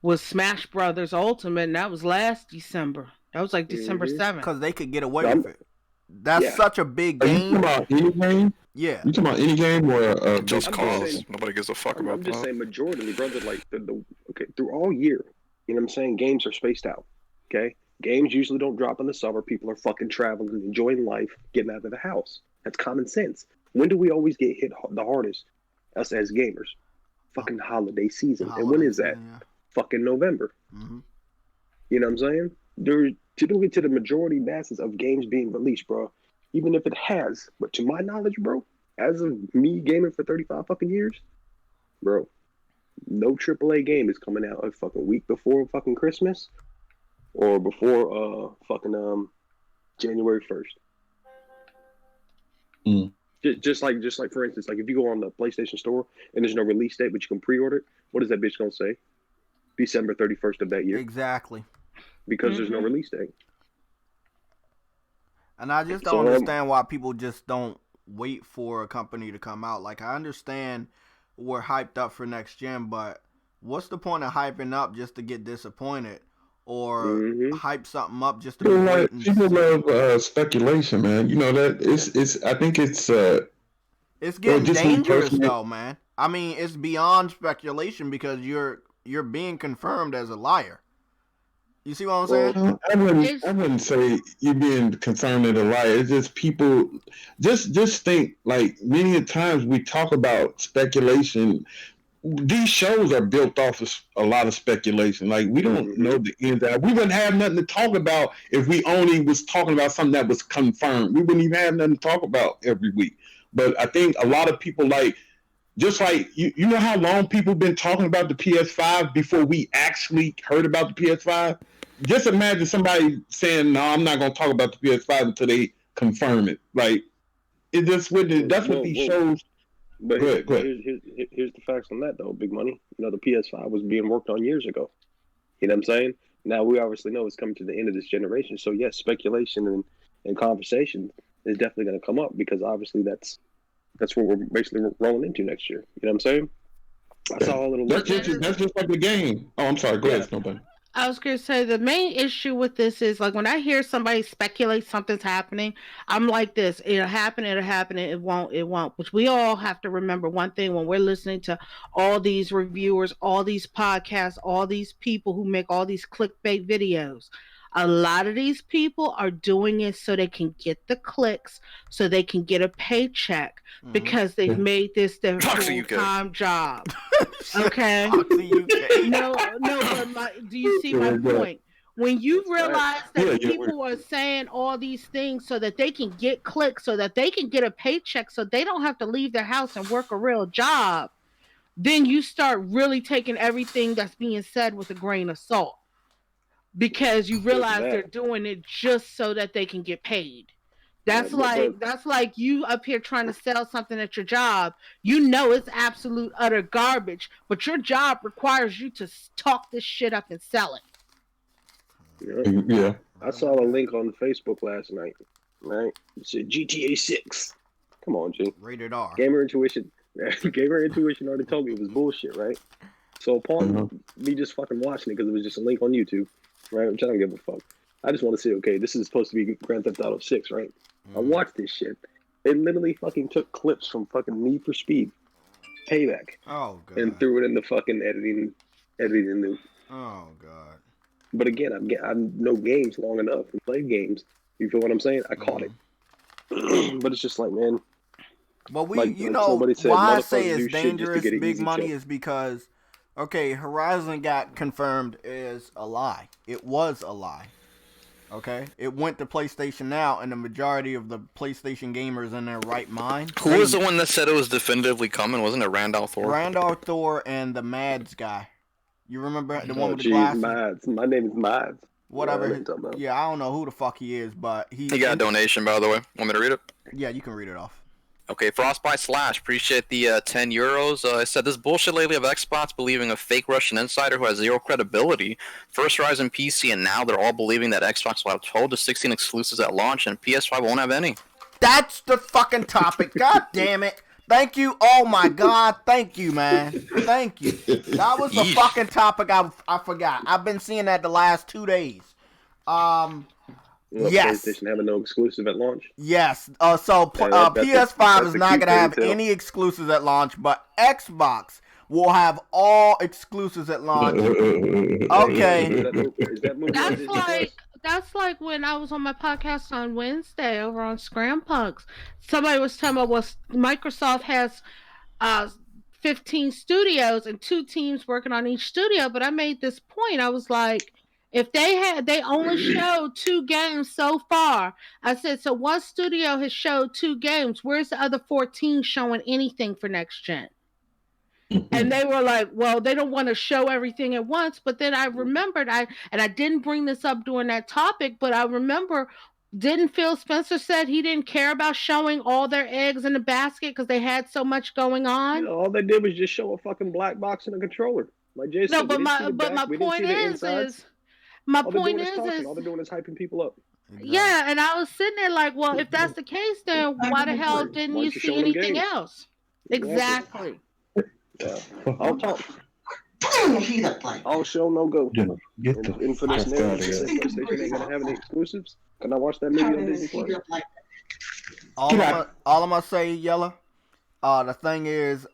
was Smash Brothers Ultimate, and that was last December. That was like December 7th. Because they could get away with it. That's such a big game. Are you talking about any game? Yeah. You talking about any game or Just Cause? Nobody gives a fuck about I'm just that. saying majority, brother, like through all year, games are spaced out. Okay? Games usually don't drop in the summer. People are fucking traveling, enjoying life, getting out of the house. That's common sense. When do we always get hit the hardest? Us as gamers. Fucking holiday season. And when is that? Yeah. Fucking November. Mm-hmm. You know what I'm saying? To get to the majority masses of games being released, bro, even if it has, but to my knowledge, bro, as of me gaming for 35 fucking years, bro, no AAA game is coming out a fucking week before fucking Christmas or before January 1st. Mm. Just like for instance, like if you go on the PlayStation Store and there's no release date, but you can pre-order it, what is that bitch gonna say? December 31st of that year. Exactly. Because there's no release date. And I just don't understand why people just don't wait for a company to come out. Like, I understand we're hyped up for next gen, but what's the point of hyping up just to get disappointed? Or hype something up just to be waiting? People love speculation, man. That it's. I think it's getting dangerous though, man. I mean, it's beyond speculation because you're being confirmed as a liar. You see what I'm saying? I wouldn't say you're being confirmed as a liar. It's just people just think, like, many times we talk about speculation. These shows are built off of a lot of speculation. Like, we don't know the ins and outs. We wouldn't have nothing to talk about if we only was talking about something that was confirmed. We wouldn't even have nothing to talk about every week. But I think a lot of people, like, just like, you know how long people been talking about the PS5 before we actually heard about the PS5? Just imagine somebody saying, no, I'm not going to talk about the PS5 until they confirm it. Like, it just that's what these shows... But go ahead. Here's the facts on that, though, Big Money. The PS5 was being worked on years ago. You know what I'm saying? Now we obviously know it's coming to the end of this generation. So yes, speculation and conversation is definitely going to come up because obviously that's what we're basically rolling into next year. You know what I'm saying? I saw a little. That's just like the game. Oh, I'm sorry. Go ahead, Snowball. I was going to say the main issue with this is like when I hear somebody speculate something's happening, I'm like this: it'll happen, it won't. But we all have to remember one thing when we're listening to all these reviewers, all these podcasts, all these people who make all these clickbait videos. A lot of these people are doing it so they can get the clicks, so they can get a paycheck because they've made this their full-time job. Okay? No, but do you see my point? When you realize that people are saying all these things so that they can get clicks, so that they can get a paycheck, so they don't have to leave their house and work a real job, then you start really taking everything that's being said with a grain of salt. Because you realize they're doing it just so that they can get paid. That's like you up here trying to sell something at your job. You know it's absolute utter garbage, but your job requires you to talk this shit up and sell it. Yeah. I saw a link on Facebook last night. Right? It said GTA 6. Come on, G. Rated R. Gamer Intuition already told me it was bullshit, right? So upon me just fucking watching it because it was just a link on YouTube. Right, which I don't give a fuck. I just want to say, okay, this is supposed to be Grand Theft Auto 6, right? I watched this shit. It literally fucking took clips from fucking Need for Speed, Payback, and threw it in the fucking editing loop. Oh god. But again, I know games long enough and play games. You feel what I'm saying? I caught it. But it's just like, man. Well, why I say it's dangerous, big money is because. Okay, Horizon got confirmed as a lie. It was a lie. Okay? It went to PlayStation Now, and the majority of the PlayStation gamers in their right mind. Who was the one that said it was definitively coming? Wasn't it Randolph Thor? Randolph Thor and the Mads guy. You remember the one with the glasses? Mads. My name is Mads. Whatever. Yeah, I don't know who the fuck he is, but he got a donation, by the way. Want me to read it? Yeah, you can read it off. Okay, Frostbite Slash, appreciate the 10 euros. I said, this bullshit lately of Xbox believing a fake Russian insider who has zero credibility. First Horizon PC, and now they're all believing that Xbox will have 12 to 16 exclusives at launch, and PS5 won't have any. That's the fucking topic. God damn it. Thank you. Oh my god. Thank you, man. Thank you. That was the fucking topic I forgot. I've been seeing that the last 2 days. Yes. PlayStation having no exclusive at launch? Yes. PS5 is not going to have any exclusives at launch, but Xbox will have all exclusives at launch. Okay. That's like when I was on my podcast on Wednesday over on Scrampunks. Somebody was talking about Microsoft has 15 studios and 2 teams working on each studio, but I made this point. I was like, if they only showed 2 games so far. I said, so one studio has showed 2 games. Where's the other 14 showing anything for next gen? And they were like, well, they don't want to show everything at once. But then I remembered, I didn't bring this up during that topic, but I remember, didn't Phil Spencer said he didn't care about showing all their eggs in the basket because they had so much going on? You know, all they did was just show a fucking black box and a controller. Like Jay said, my point is all they're doing is hyping people up. Yeah, and I was sitting there like, well, if that's the case, then why the hell didn't you see anything else? Exactly. Yeah. I'll talk. All show, no go. And for this narrative, PlayStation ain't gonna have any exclusives. Can I watch that movie on Disney Plus? All I'm gonna say, Yella. The thing is,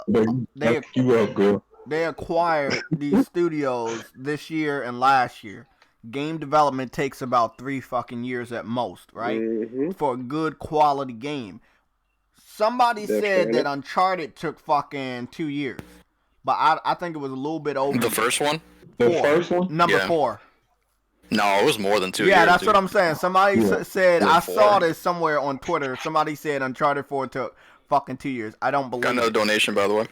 they acquired these studios this year and last year. Game development takes about 3 fucking years at most, right? Mm-hmm. For a good quality game. Somebody said that Uncharted took fucking 2 years. But I think it was a little bit over. The first one? The first one? Number 4. No, it was more than 2 years. Yeah, that's what I'm saying. Somebody said, I saw this somewhere on Twitter. Somebody said Uncharted 4 took fucking 2 years. I don't believe it. Got another donation, by the way.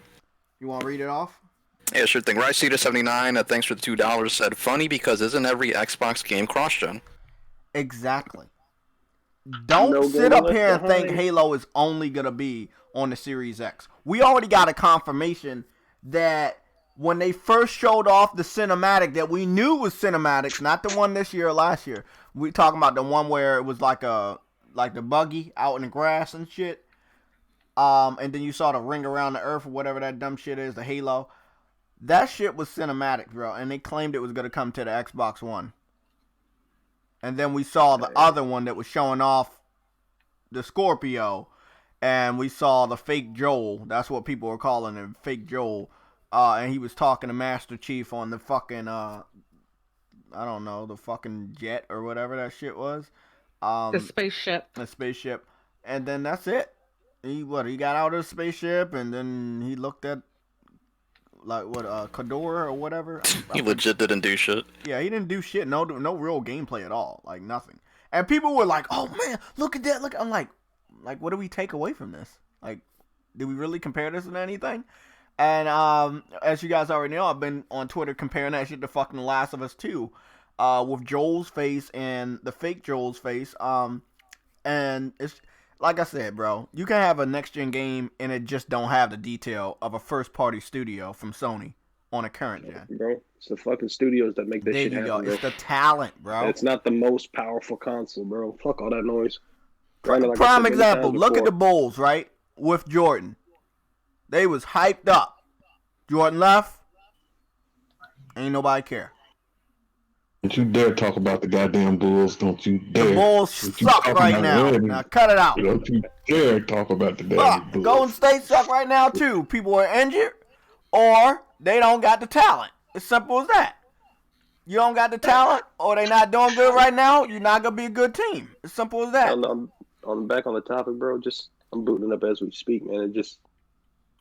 You want to read it off? Yeah, sure thing. Rice79, thanks for the $2, said, funny because isn't every Xbox game cross-gen? Exactly. Don't sit up here and think Halo is only going to be on the Series X. We already got a confirmation that when they first showed off the cinematic that we knew was cinematics, not the one this year or last year. We talking about the one where it was like the buggy out in the grass and shit. And then you saw the ring around the earth or whatever that dumb shit is, the halo. That shit was cinematic, bro, and they claimed it was gonna come to the Xbox One. And then we saw the other one that was showing off the Scorpio, and we saw the fake Joel. That's what people were calling him, fake Joel. And he was talking to Master Chief on the fucking, I don't know, the fucking jet or whatever that shit was. The spaceship. The spaceship. And then that's it. He got out of the spaceship, and then he looked at, Kador or whatever. He legit didn't do shit. Yeah, he didn't do shit. No real gameplay at all. Like, nothing. And people were like, oh, man, look at that. Look. I'm like, what do we take away from this? Like, did we really compare this to anything? And as you guys already know, I've been on Twitter comparing that shit to fucking The Last of Us 2 with Joel's face and the fake Joel's face. And it's like I said, bro, you can have a next-gen game and it just don't have the detail of a first-party studio from Sony on a current gen. Bro, it's the fucking studios that make this shit happen. There you go. It's the talent, bro. It's not the most powerful console, bro. Fuck all that noise. Prime example, look at the Bulls, right? With Jordan. They was hyped up. Jordan left. Ain't nobody care. Don't you dare talk about the goddamn Bulls. Don't you dare. The Bulls suck right now. Now cut it out. Don't you dare talk about the damn Bulls. Golden State suck right now too. People are injured or they don't got the talent. It's simple as that. You don't got the talent or they not doing good right now, you're not going to be a good team. It's simple as that. I'm back on the topic, bro. I'm booting it up as we speak, man.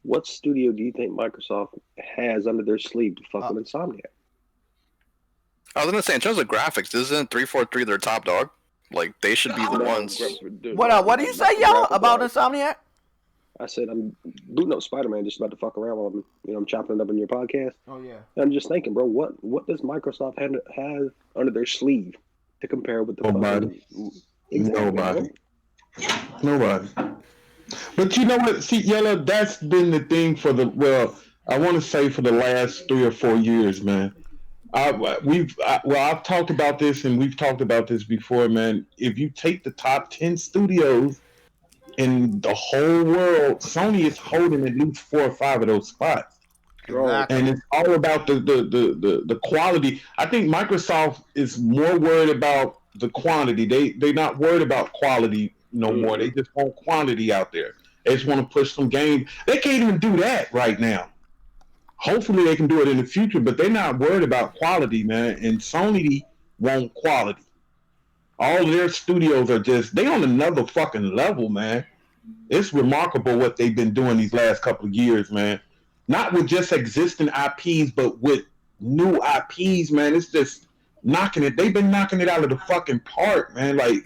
What studio do you think Microsoft has under their sleeve to fuck with Insomniac? I was gonna say, in terms of graphics, isn't 343 their top dog? Like, they should be the ones. What do you say, y'all, about Insomniac? I said I'm booting up Spider-Man just about to fuck around while I'm chopping it up in your podcast. Oh yeah. And I'm just thinking, bro, what does Microsoft have under their sleeve to compare with the Nobody. Nobody. But you know what? See, Yellow, that's been the thing I want to say for the last 3 or 4 years, man. I've talked about this, and we've talked about this before, man. If you take the top 10 studios in the whole world, Sony is holding at least 4 or 5 of those spots. Exactly. And it's all about the quality. I think Microsoft is more worried about the quantity. They're not worried about quality no more. They just want quantity out there. They just want to push some games. They can't even do that right now. Hopefully they can do it in the future, but they're not worried about quality, man. And Sony want quality. All of their studios are they on another fucking level, man. It's remarkable what they've been doing these last couple of years, man. Not with just existing IPs, but with new IPs, man. It's just knocking it. They've been knocking it out of the fucking park, man. Like,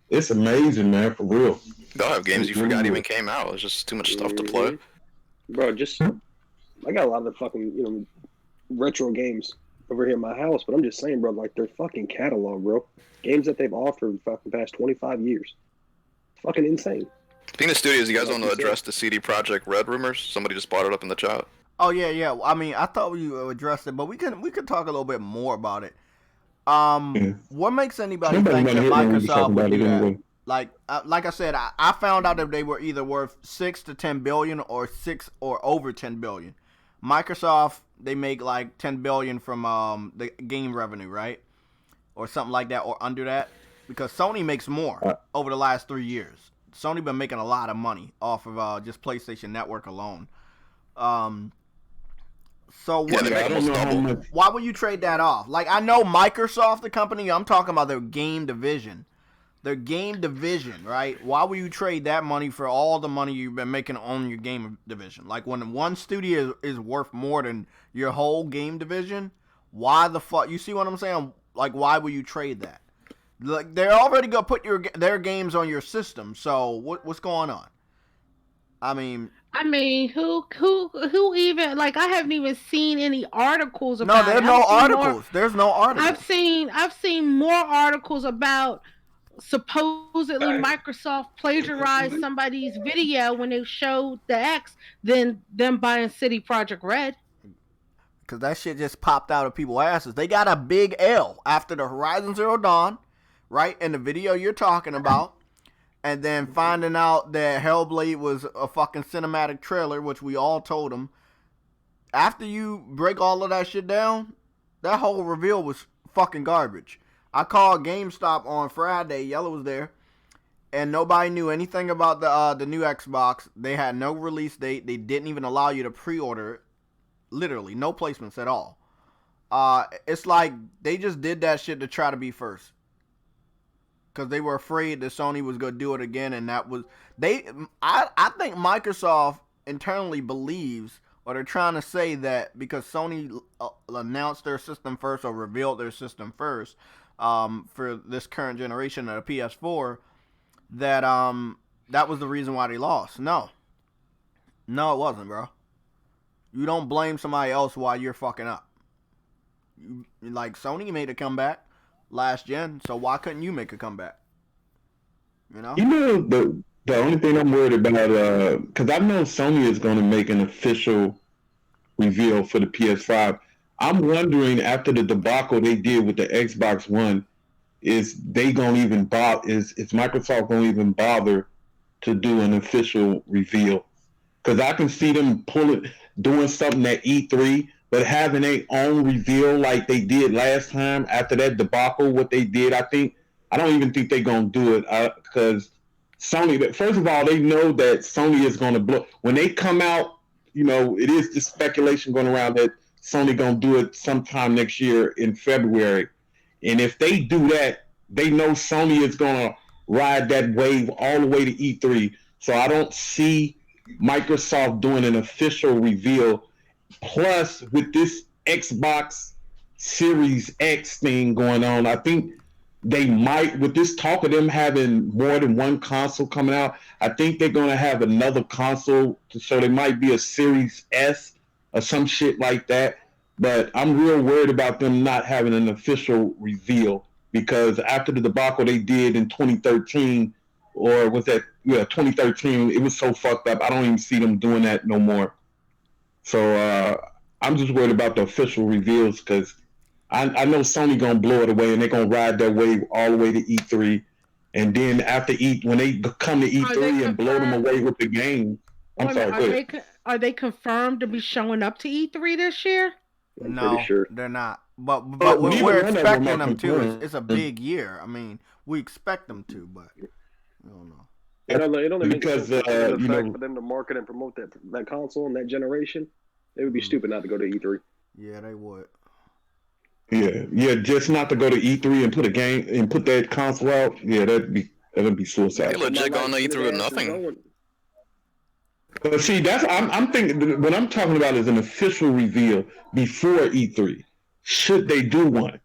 it's amazing, man, for real. They'll have games you forgot even came out. It's just too much stuff to play. Bro, I got a lot of the fucking, retro games over here in my house, but I'm just saying, bro, like, their fucking catalog, bro. Games that they've offered for fucking past 25 years. Fucking insane. Speaking of studios, you guys want to address the CD Projekt Red rumors? Somebody just brought it up in the chat. Oh, yeah. I mean, I thought we addressed it, but we could talk a little bit more about it. What makes anybody think that Microsoft would do that? Like I said, I found out that they were either worth 6 to 10 billion or over 10 billion. Microsoft, they make like 10 billion from the game revenue, right? Or something like that, or under that. Because Sony makes more over the last 3 years. Sony been making a lot of money off of just PlayStation Network alone. So why would you trade that off? Like, I know Microsoft, the company, I'm talking about their game division. Their game division, right? Why would you trade that money for all the money you've been making on your game division? Like, when one studio is worth more than your whole game division, why the fuck? You see what I'm saying? Like, why would you trade that? Like, they're already gonna put their games on your system. So what's going on? I mean, who even, like, I haven't even seen any articles about. No, there's no articles. There's no articles. I've seen more articles about supposedly Microsoft plagiarized somebody's video when they showed the X than them buying CD Projekt Red. because that shit just popped out of people's asses. They got a big L after the Horizon Zero Dawn, right? In the video you're talking about. And then finding out that Hellblade was a fucking cinematic trailer, which we all told them. After you break all of that shit down, that whole reveal was fucking garbage. I called GameStop on Friday. Yellow was there. And nobody knew anything about the new Xbox. They had no release date. They didn't even allow you to pre-order it. Literally, no placements at all. It's like they just did that shit to try to be first. Because they were afraid that Sony was going to do it again, and that was... I think Microsoft internally believes, or they're trying to say that because Sony announced their system first or revealed their system first for this current generation of the PS4, that that was the reason why they lost. No, it wasn't, bro. You don't blame somebody else while you're fucking up. Like, Sony made a comeback last gen, so why couldn't you make a comeback? You know? The only thing I'm worried about, because I know Sony is going to make an official reveal for the PS5. I'm wondering, after the debacle they did with the Xbox One, is Microsoft going to even bother to do an official reveal? Because I can see them doing something at E3, but having their own reveal like they did last time after that debacle, what they did, I don't even think they're going to do it because Sony, first of all, they know that Sony is going to blow. When they come out, it is this speculation going around that Sony going to do it sometime next year in February. And if they do that, they know Sony is going to ride that wave all the way to E3. So I don't see Microsoft doing an official reveal. Plus, with this Xbox Series X thing going on, I think they might, with this talk of them having more than one console coming out, I think they're going to have another console. So there might be a Series S or some shit like that. But I'm real worried about them not having an official reveal because after the debacle they did in 2013, or was that 2013? It was so fucked up. I don't even see them doing that no more. So I'm just worried about the official reveals because I know Sony gonna blow it away and they're gonna ride that wave all the way to E3, and then after when they come to E3 and blow them away with the game. Are they confirmed to be showing up to E3 this year? I'm pretty sure they're not. But we're expecting them to. It's a big year. I mean, we expect them to, but I don't know. It only makes sense for them to market and promote that console and that generation. They would be stupid not to go to E3. Yeah, they would. Yeah, just not to go to E3 and put a game and put that console out. Yeah, that'd be suicide. They legit going to E3 with nothing. But see, I'm thinking what I'm talking about is an official reveal before E3. Should they do one?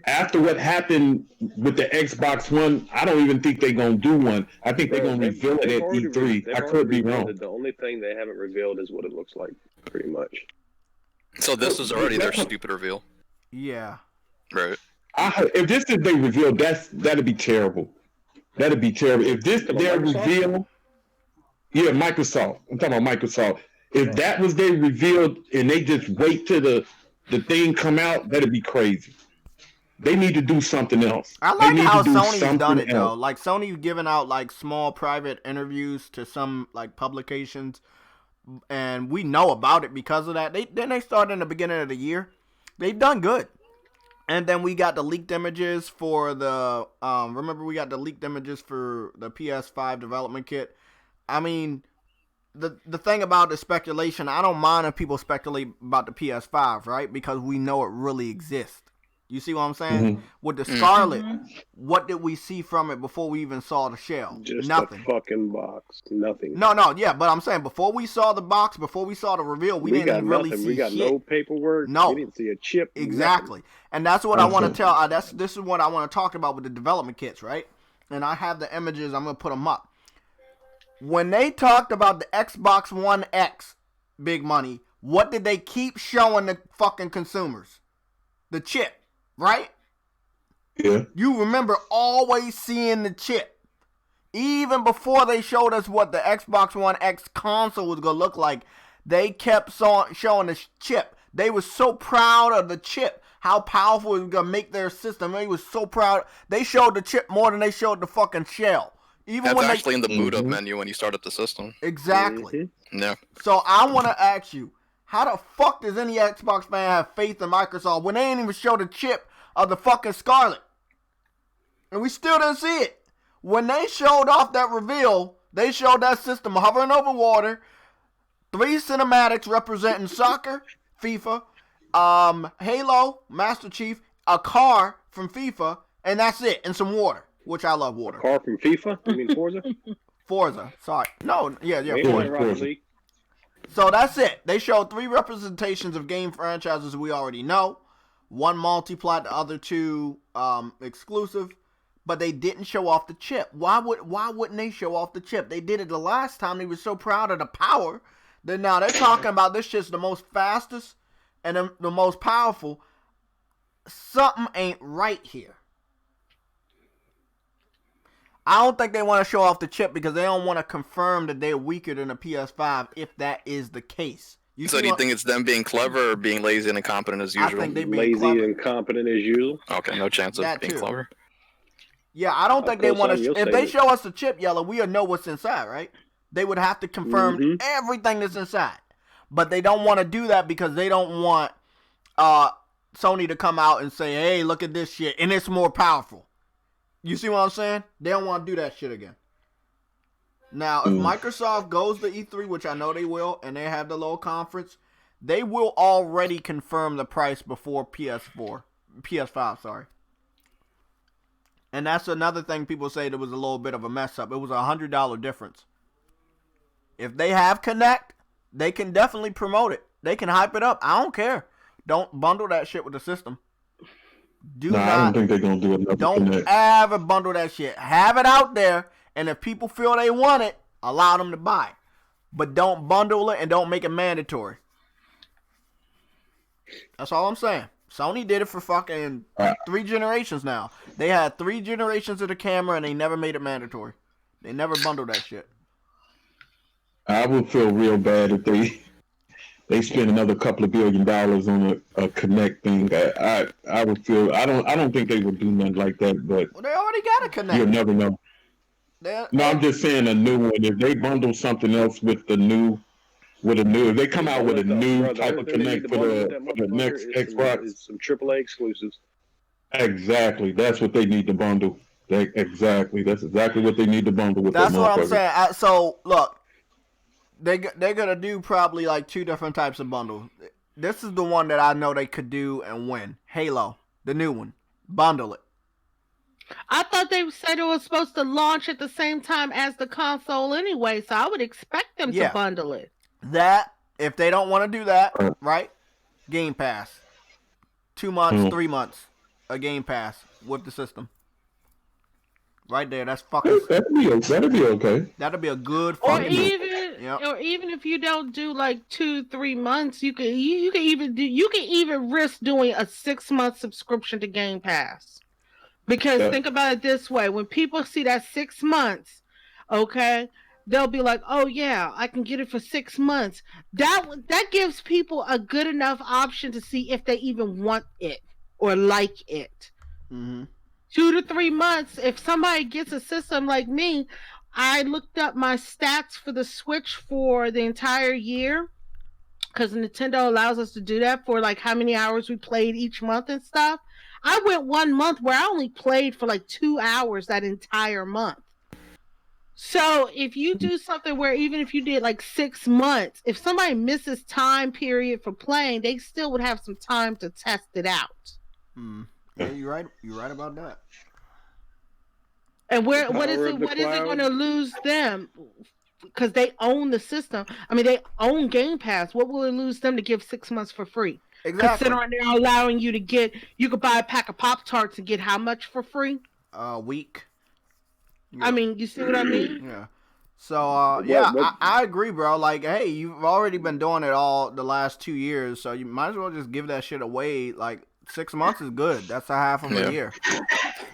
After what happened with the Xbox One, I don't even think they're going to do one. I think they're going to reveal it at E3. I could be wrong. The only thing they haven't revealed is what it looks like, pretty much. So this is already their stupid reveal. Yeah. Right. If this is their reveal, that'd be terrible. That'd be terrible. If this their reveal, yeah, Microsoft. I'm talking about Microsoft. If that was their reveal and they just wait till the thing come out, that'd be crazy. They need to do something else. I like how Sony's done it though. Like Sony's giving out like small private interviews to some like publications, and we know about it because of that. They started in the beginning of the year. They've done good. And then we got the leaked images for the remember we got the leaked images for the PS5 development kit. I mean, the thing about the speculation, I don't mind if people speculate about the PS5, right? Because we know it really exists. You see what I'm saying? Mm-hmm. With the Scarlet, what did we see from it before we even saw the shell? Just nothing. A fucking box. Nothing. No, yeah, but I'm saying before we saw the box, before we saw the reveal, we didn't really see shit. We got no paperwork. No. We didn't see a chip. Exactly. Nothing. And that's what I want to tell. This is what I want to talk about with the development kits, right? And I have the images. I'm going to put them up. When they talked about the Xbox One X, big money, what did they keep showing the fucking consumers? The chip. Right? Yeah. You remember always seeing the chip. Even before they showed us what the Xbox One X console was going to look like, they kept showing the chip. They were so proud of the chip, how powerful it was gonna make their system. They was so proud. They showed the chip more than they showed the fucking shell. Even That's when actually in the boot up menu when you start up the system. Exactly. Yeah. So I want to ask you, how the fuck does any Xbox fan have faith in Microsoft when they ain't even show the chip of the fucking Scarlet? And we still didn't see it. When they showed off that reveal, they showed that system hovering over water, 3 cinematics representing soccer, FIFA, Halo, Master Chief, a car from FIFA, and that's it, and some water, which I love water. A car from FIFA? You mean Forza? Forza, sorry. No, yeah, Forza. So that's it. They showed 3 representations of game franchises we already know. 1 multi-plat, the other 2 exclusive. But they didn't show off the chip. Why wouldn't they show off the chip? They did it the last time. They were so proud of the power. Then now they're talking about this shit's the most fastest and the most powerful. Something ain't right here. I don't think they want to show off the chip because they don't want to confirm that they're weaker than a PS5 if that is the case. So do you think it's them being clever or being lazy and incompetent as usual? I think they being lazy clever. and incompetent as usual. Okay, no chance of That being too. clever. Yeah, I don't think they want to. If they statement. show us the chip, Yellow, we'll know what's inside, right? They would have to confirm everything that's inside. But they don't want to do that because they don't want Sony to come out and say, hey, look at this shit, and it's more powerful. You see what I'm saying? They don't want to do that shit again. Now, if Microsoft goes to E3, which I know they will, and they have the little conference, they will already confirm the price before PS5, sorry. And that's another thing people say that was a little bit of a mess up. It was a $100 difference. If they have Connect, they can definitely promote it. They can hype it up. I don't care. Don't bundle that shit with the system. I don't think they're going to do it. Don't ever bundle that shit. Have it out there, and if people feel they want it, allow them to buy it. But don't bundle it and don't make it mandatory. That's all I'm saying. Sony did it for fucking 3 generations now. They had 3 generations of the camera and they never made it mandatory. They never bundled that shit. I would feel real bad if they spend another couple of $1 billion on a Connect thing. I would feel I don't think they would do nothing like that. But Well, they already got a Connect. you'll never know. No, I'm just saying a new one. If they bundle something else with the new. If they come out with a new type of Connect for the next Xbox, some AAA exclusives. Exactly, that's what they need to bundle. That's exactly what they need to bundle with. That's what I'm saying. So look, they're gonna do probably like 2 different types of bundles. This is the one that I know they could do and win. Halo, the new one, bundle it. I thought they said it was supposed to launch at the same time as the console anyway, so I would expect them to bundle it. That, if they don't want to do that, right? Game Pass. 2 months, 3 months, a Game Pass with the system. Right there, that's fucking. That'd be okay. That'd be a good fucking. Or even if you don't do like 2-3 months, you can even risk doing a 6-month subscription to Game Pass. Because think about it this way: when people see that 6 months, okay. They'll be like, oh, yeah, I can get it for 6 months. That gives people a good enough option to see if they even want it or like it. 2 to 3 months, if somebody gets a system like me, I looked up my stats for the Switch for the entire year because Nintendo allows us to do that for like how many hours we played each month and stuff. I went 1 month where I only played for like 2 hours that entire month. So if you do something where even if you did like 6 months, if somebody misses time period for playing, they still would have some time to test it out. Yeah, you're right. You're right about that. And what is it going to lose them? Because they own the system. I mean, they own Game Pass. What will it lose them to give 6 months for free? Exactly. Considering they're allowing you could buy a pack of Pop-Tarts and get how much for free? A week. I mean, you see what I mean? Yeah. So, I agree, bro. Like, hey, you've already been doing it all the last 2 years, so you might as well just give that shit away. Like, 6 months is good. That's a half of a year.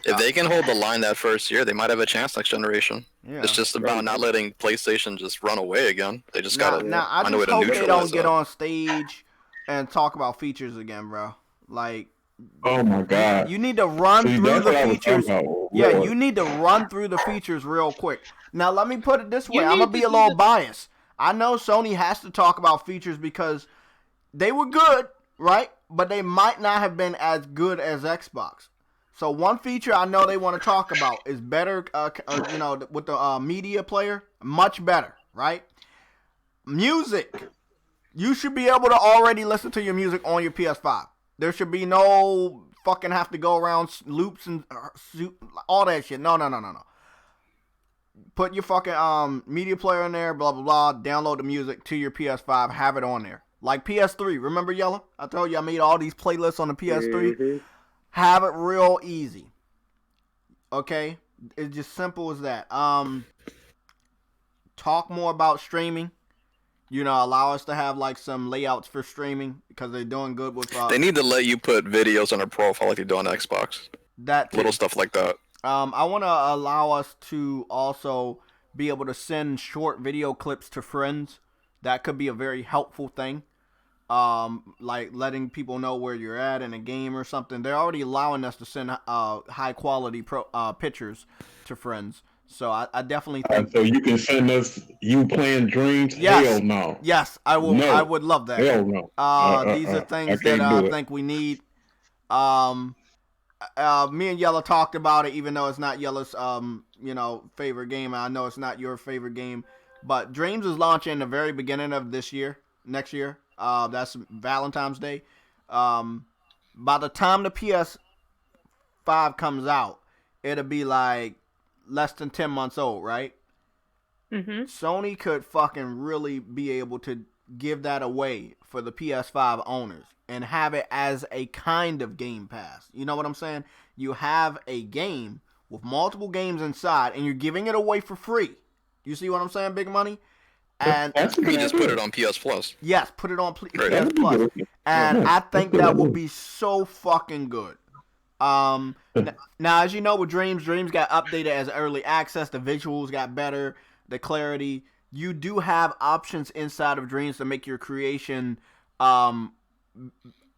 If they can hold the line that first year, they might have a chance next generation. Yeah. It's just about not letting PlayStation just run away again. They just gotta I find a way just to hope neutralize they don't that. get on stage and talk about features again, bro. Like, oh my god, you need to run through the features. Yeah, you need to run through the features real quick. Now, let me put it this way. I'm gonna be a to little biased. I know Sony has to talk about features because they were good, right? But they might not have been as good as Xbox. So one feature I know they want to talk about is better, with the media player, much better, right? Music. You should be able to already listen to your music on your PS5. There should be no fucking have to go around loops and all that shit. No. Put your fucking media player in there, blah, blah, blah. Download the music to your PS5. Have it on there. Like PS3. Remember, Yellow? I told you I made all these playlists on the PS3. Mm-hmm. Have it real easy. Okay? It's just simple as that. Talk more about streaming. Allow us to have like some layouts for streaming because they're doing good with. They need to let you put videos on their profile like they do on Xbox. That too. Little stuff like that. I want to allow us to also be able to send short video clips to friends. That could be a very helpful thing. Like letting people know where you're at in a game or something. They're already allowing us to send high quality pictures to friends. So I definitely think. So you can send us you playing Dreams? Yes. Hell no. Yes, I will. No. I would love that. Hell no. These are things that I think we need. Me and Yellow talked about it, even though it's not Yellow's favorite game. I know it's not your favorite game, but Dreams is launching the very beginning of next year. That's Valentine's Day. By the time the PS5 comes out, it'll be like less than 10 months old, right? Mm-hmm. Sony could fucking really be able to give that away for the PS5 owners and have it as a kind of Game Pass. You know what I'm saying? You have a game with multiple games inside and you're giving it away for free. You see what I'm saying, Big Money? And you just put it on PS Plus. Yes, put it on PS Plus. And I think that will be so fucking good. Now, as you know, with Dreams got updated as early access. The visuals got better, the clarity. You do have options inside of Dreams to make your creation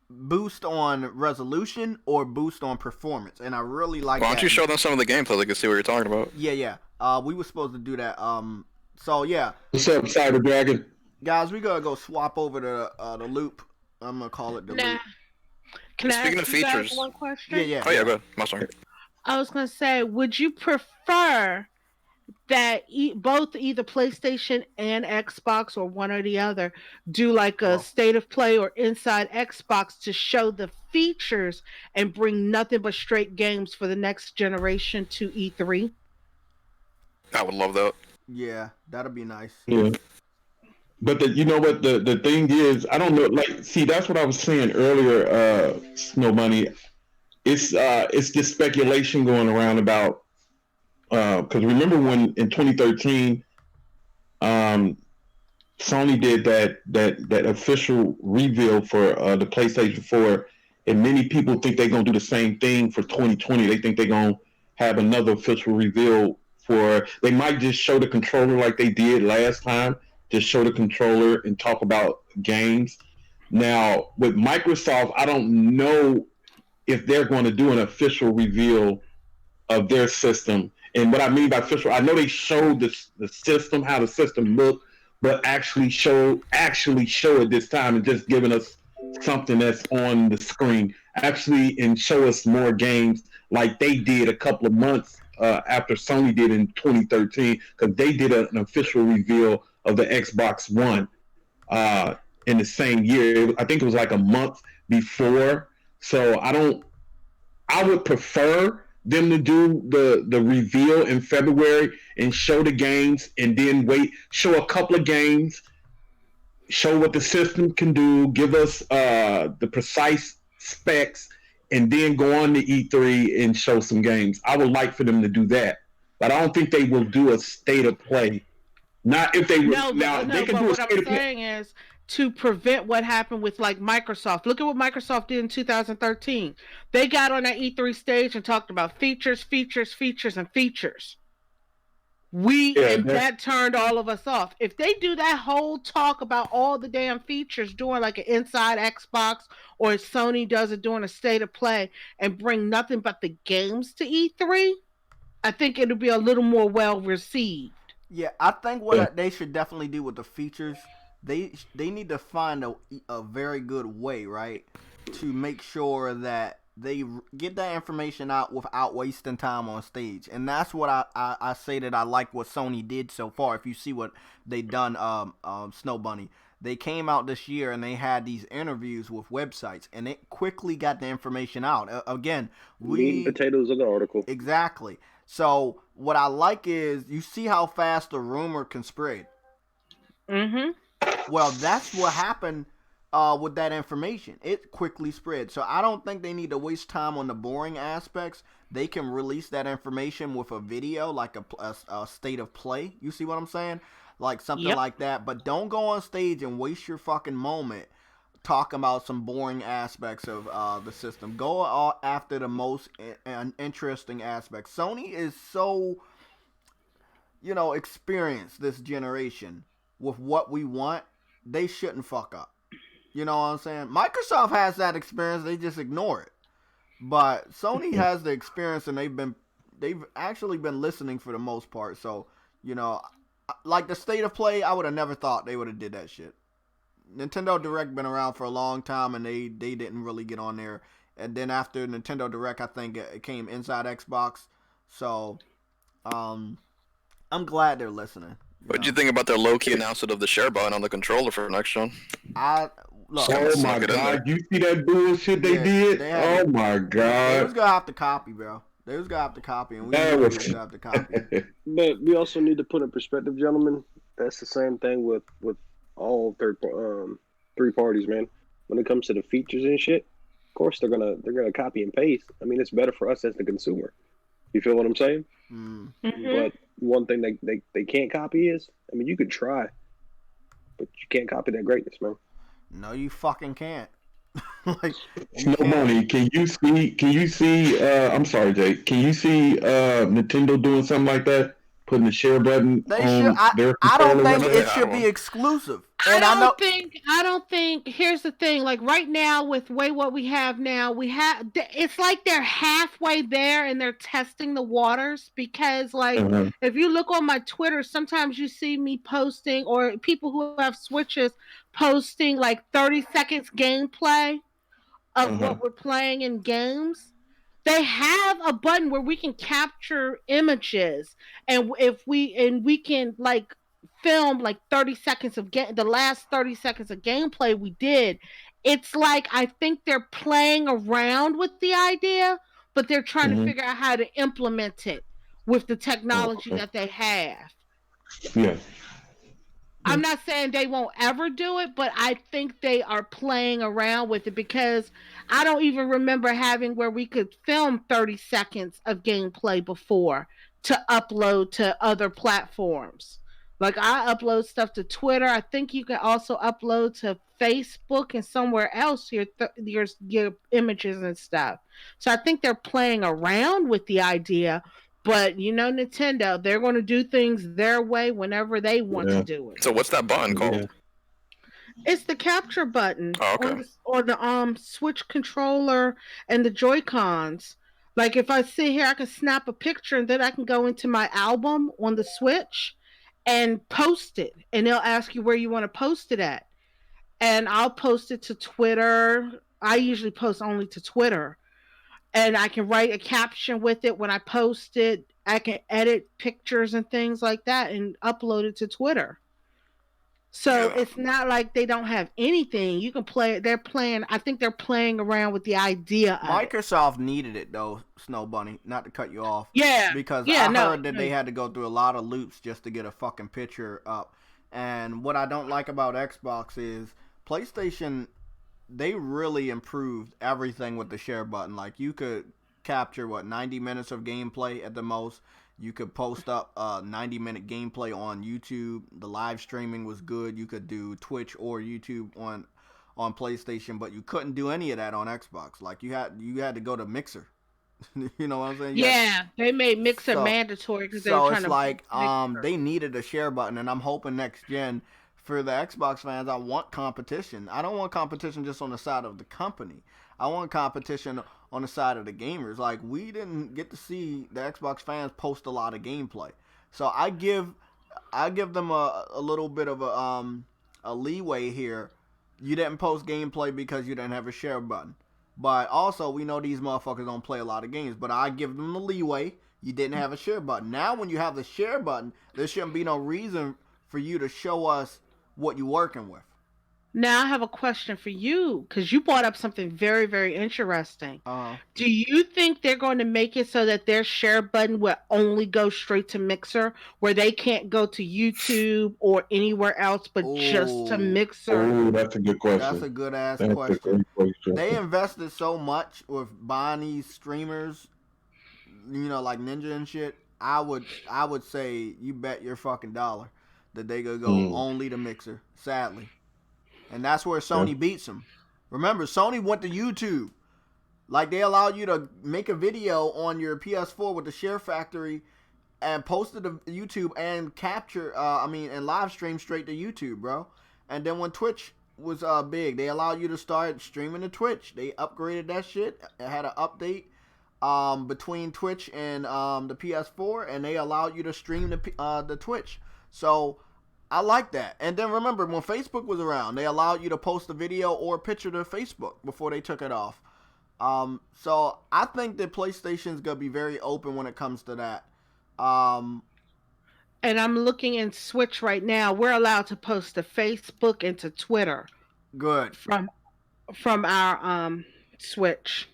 boost on resolution or boost on performance, and I really like that. Why don't you show them some of the gameplay so they can see what you're talking about? Yeah. We were supposed to do that. So yeah. What's up, Cyber Dragon? Guys, we gotta go swap over to the loop. I'm gonna call it the loop. Can I Speaking ask of you features, guys one question? Yeah. Oh yeah, go ahead. My sorry. I was gonna say, would you prefer that both either PlayStation and Xbox or one or the other do like a state of play or inside Xbox to show the features and bring nothing but straight games for the next generation to E3? I would love that. Yeah, that'd be nice. Yeah. But you know what the thing is, I don't know. Like, see, that's what I was saying earlier. Snow Money, it's this speculation going around about because remember when in 2013, Sony did that official reveal for the PlayStation 4, and many people think they're gonna do the same thing for 2020. They think they're gonna have another official reveal for. They might just show the controller like they did last time. Just show the controller and talk about games. Now, with Microsoft, I don't know if they're going to do an official reveal of their system. And what I mean by official, I know they showed the system, how the system looked, but actually show it this time and just giving us something that's on the screen. Actually, and show us more games like they did a couple of months after Sony did in 2013, because they did an official reveal of the Xbox One in the same year. I think it was like a month before. So I would prefer them to do the reveal in February and show the games and then show a couple of games, show what the system can do, give us the precise specs, and then go on to E3 and show some games. I would like for them to do that. But I don't think they will do a state of play. Not if they they can do a state of play. What I'm saying is to prevent what happened with like Microsoft. Look at what Microsoft did in 2013. They got on that E3 stage and talked about features, and features. That turned all of us off. If they do that whole talk about all the damn features during like an Inside Xbox, or if Sony does it during a State of Play, and bring nothing but the games to E3, I think it'll be a little more well received. Yeah, I think what they should definitely do with the features, they need to find a very good way, right, to make sure that they get that information out without wasting time on stage. And that's what I say that I like what Sony did so far. If you see what they done, Snow Bunny, they came out this year and they had these interviews with websites, and it quickly got the information out. Again, meat and potatoes of the article. Exactly. So what I like is you see how fast a rumor can spread. Mm-hmm. Well, that's what happened with that information. It quickly spread. So I don't think they need to waste time on the boring aspects. They can release that information with a video, like a state of play. You see what I'm saying? Like something like that. But don't go on stage and waste your fucking moment talking about some boring aspects of the system. Go after the most interesting aspects. Sony is so, experienced this generation with what we want. They shouldn't fuck up. You know what I'm saying? Microsoft has that experience. They just ignore it. But Sony has the experience, and they've actually been listening for the most part. So, like the State of Play, I would have never thought they would have did that shit. Nintendo Direct been around for a long time, and they didn't really get on there. And then after Nintendo Direct, I think it came Inside Xbox. So, I'm glad they're listening. What do you think about their low-key announcement of the share button on the controller for next gen? Oh my god, you see that bullshit they did? Oh my god. They was gonna have to copy, bro. They was gonna have to copy, and we was gonna have to copy. But we also need to put in perspective, gentlemen. That's the same thing with all three parties, man. When it comes to the features and shit, of course they're gonna copy and paste. I mean, it's better for us as the consumer. You feel what I'm saying? Mm-hmm. But one thing they can't copy is, I mean, you could try, but you can't copy that greatness, man. No, you fucking can't. No money. Can you see? I'm sorry, Jake. Can you see Nintendo doing something like that? Putting the share button on their controller? I don't think it should be exclusive. I don't think. Here's the thing. Like right now, with what we have now, it's like they're halfway there and they're testing the waters. Because if you look on my Twitter, sometimes you see me posting, or people who have Switches posting like 30 seconds gameplay of what we're playing in games. They have a button where we can capture images, and we can like film like 30 seconds of the last 30 seconds of gameplay we did. It's like I think they're playing around with the idea, but they're trying to figure out how to implement it with the technology that they have. Yeah. I'm not saying they won't ever do it, but I think they are playing around with it, because I don't even remember having where we could film 30 seconds of gameplay before to upload to other platforms. Like I upload stuff to Twitter. I think you can also upload to Facebook and somewhere else your images and stuff. So I think they're playing around with the idea. But Nintendo, they're going to do things their way whenever they want to do it. So what's that button called? Yeah. It's the capture button on the Switch controller and the Joy-Cons. Like if I sit here, I can snap a picture and then I can go into my album on the Switch and post it. And they'll ask you where you want to post it at. And I'll post it to Twitter. I usually post only to Twitter. And I can write a caption with it when I post it. I can edit pictures and things like that and upload it to Twitter. So it's not like they don't have anything. You can play it. I think they're playing around with the idea of Microsoft needed it, though, Snow Bunny, not to cut you off. Yeah. Because I heard that they had to go through a lot of loops just to get a fucking picture up. And what I don't like about Xbox is PlayStation, they really improved everything with the share button. Like you could capture 90 minutes of gameplay at the most. You could post up 90-minute gameplay on YouTube. The live streaming was good. You could do Twitch or YouTube on PlayStation, but you couldn't do any of that on Xbox. Like you had to go to Mixer. You know what I'm saying? Yeah, they made Mixer mandatory because they were trying it's to. like they needed a share button, and I'm hoping next gen for the Xbox fans, I want competition. I don't want competition just on the side of the company. I want competition on the side of the gamers. Like, we didn't get to see the Xbox fans post a lot of gameplay, so I give them a little bit of a leeway here. You didn't post gameplay because you didn't have a share button. But also, we know these motherfuckers don't play a lot of games. But I give them the leeway. You didn't have a share button. Now, when you have the share button, there shouldn't be no reason for you to show us what you're working with. Now I have a question for you, because you brought up something very, very interesting. Do you think they're going to make it so that their share button will only go straight to Mixer, where they can't go to YouTube or anywhere else but just to Mixer? Oh, that's a good question. That's a good ass question. They invested so much with buying these streamers, like Ninja and shit. I would say you bet your fucking dollar that they gonna go only to Mixer, sadly. And that's where Sony beats them. Remember, Sony went to YouTube. Like, they allowed you to make a video on your PS4 with the Share Factory and post it to YouTube and capture, and live stream straight to YouTube, bro. And then when Twitch was big, they allowed you to start streaming to Twitch. They upgraded that shit. It had an update between Twitch and the PS4, and they allowed you to stream the Twitch. So I like that. And then remember, when Facebook was around, they allowed you to post a video or a picture to Facebook before they took it off. So I think that PlayStation's going to be very open when it comes to that. And I'm looking in Switch right now. We're allowed to post to Facebook and to Twitter. Good. From our Switch.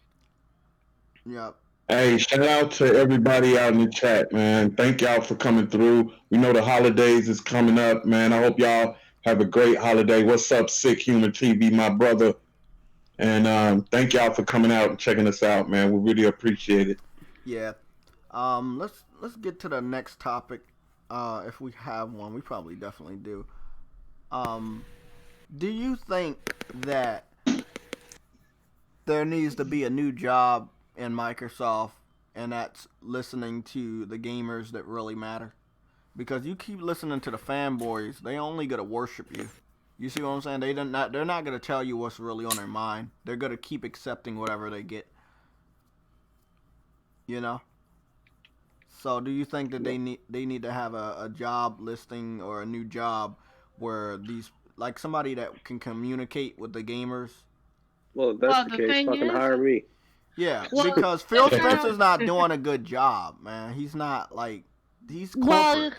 Yep. Hey, shout out to everybody out in the chat, man. Thank y'all for coming through. We know the holidays is coming up, man. I hope y'all have a great holiday. What's up, Sick Human TV, my brother? And thank y'all for coming out and checking us out, man. We really appreciate it. Yeah. Let's get to the next topic. If we have one, we probably definitely do. Do you think that there needs to be a new job in Microsoft, and that's listening to the gamers that really matter? Because you keep listening to the fanboys, they only gonna worship you. You see what I'm saying? They're not gonna tell you what's really on their mind. They're gonna keep accepting whatever they get. You know? So do you think that they need to have a job listing or a new job where these, like, somebody that can communicate with the gamers? Well, if that's the case, fucking hire me. Yeah, because Phil Spencer's not doing a good job, man. He's not, like, he's corporate. Well,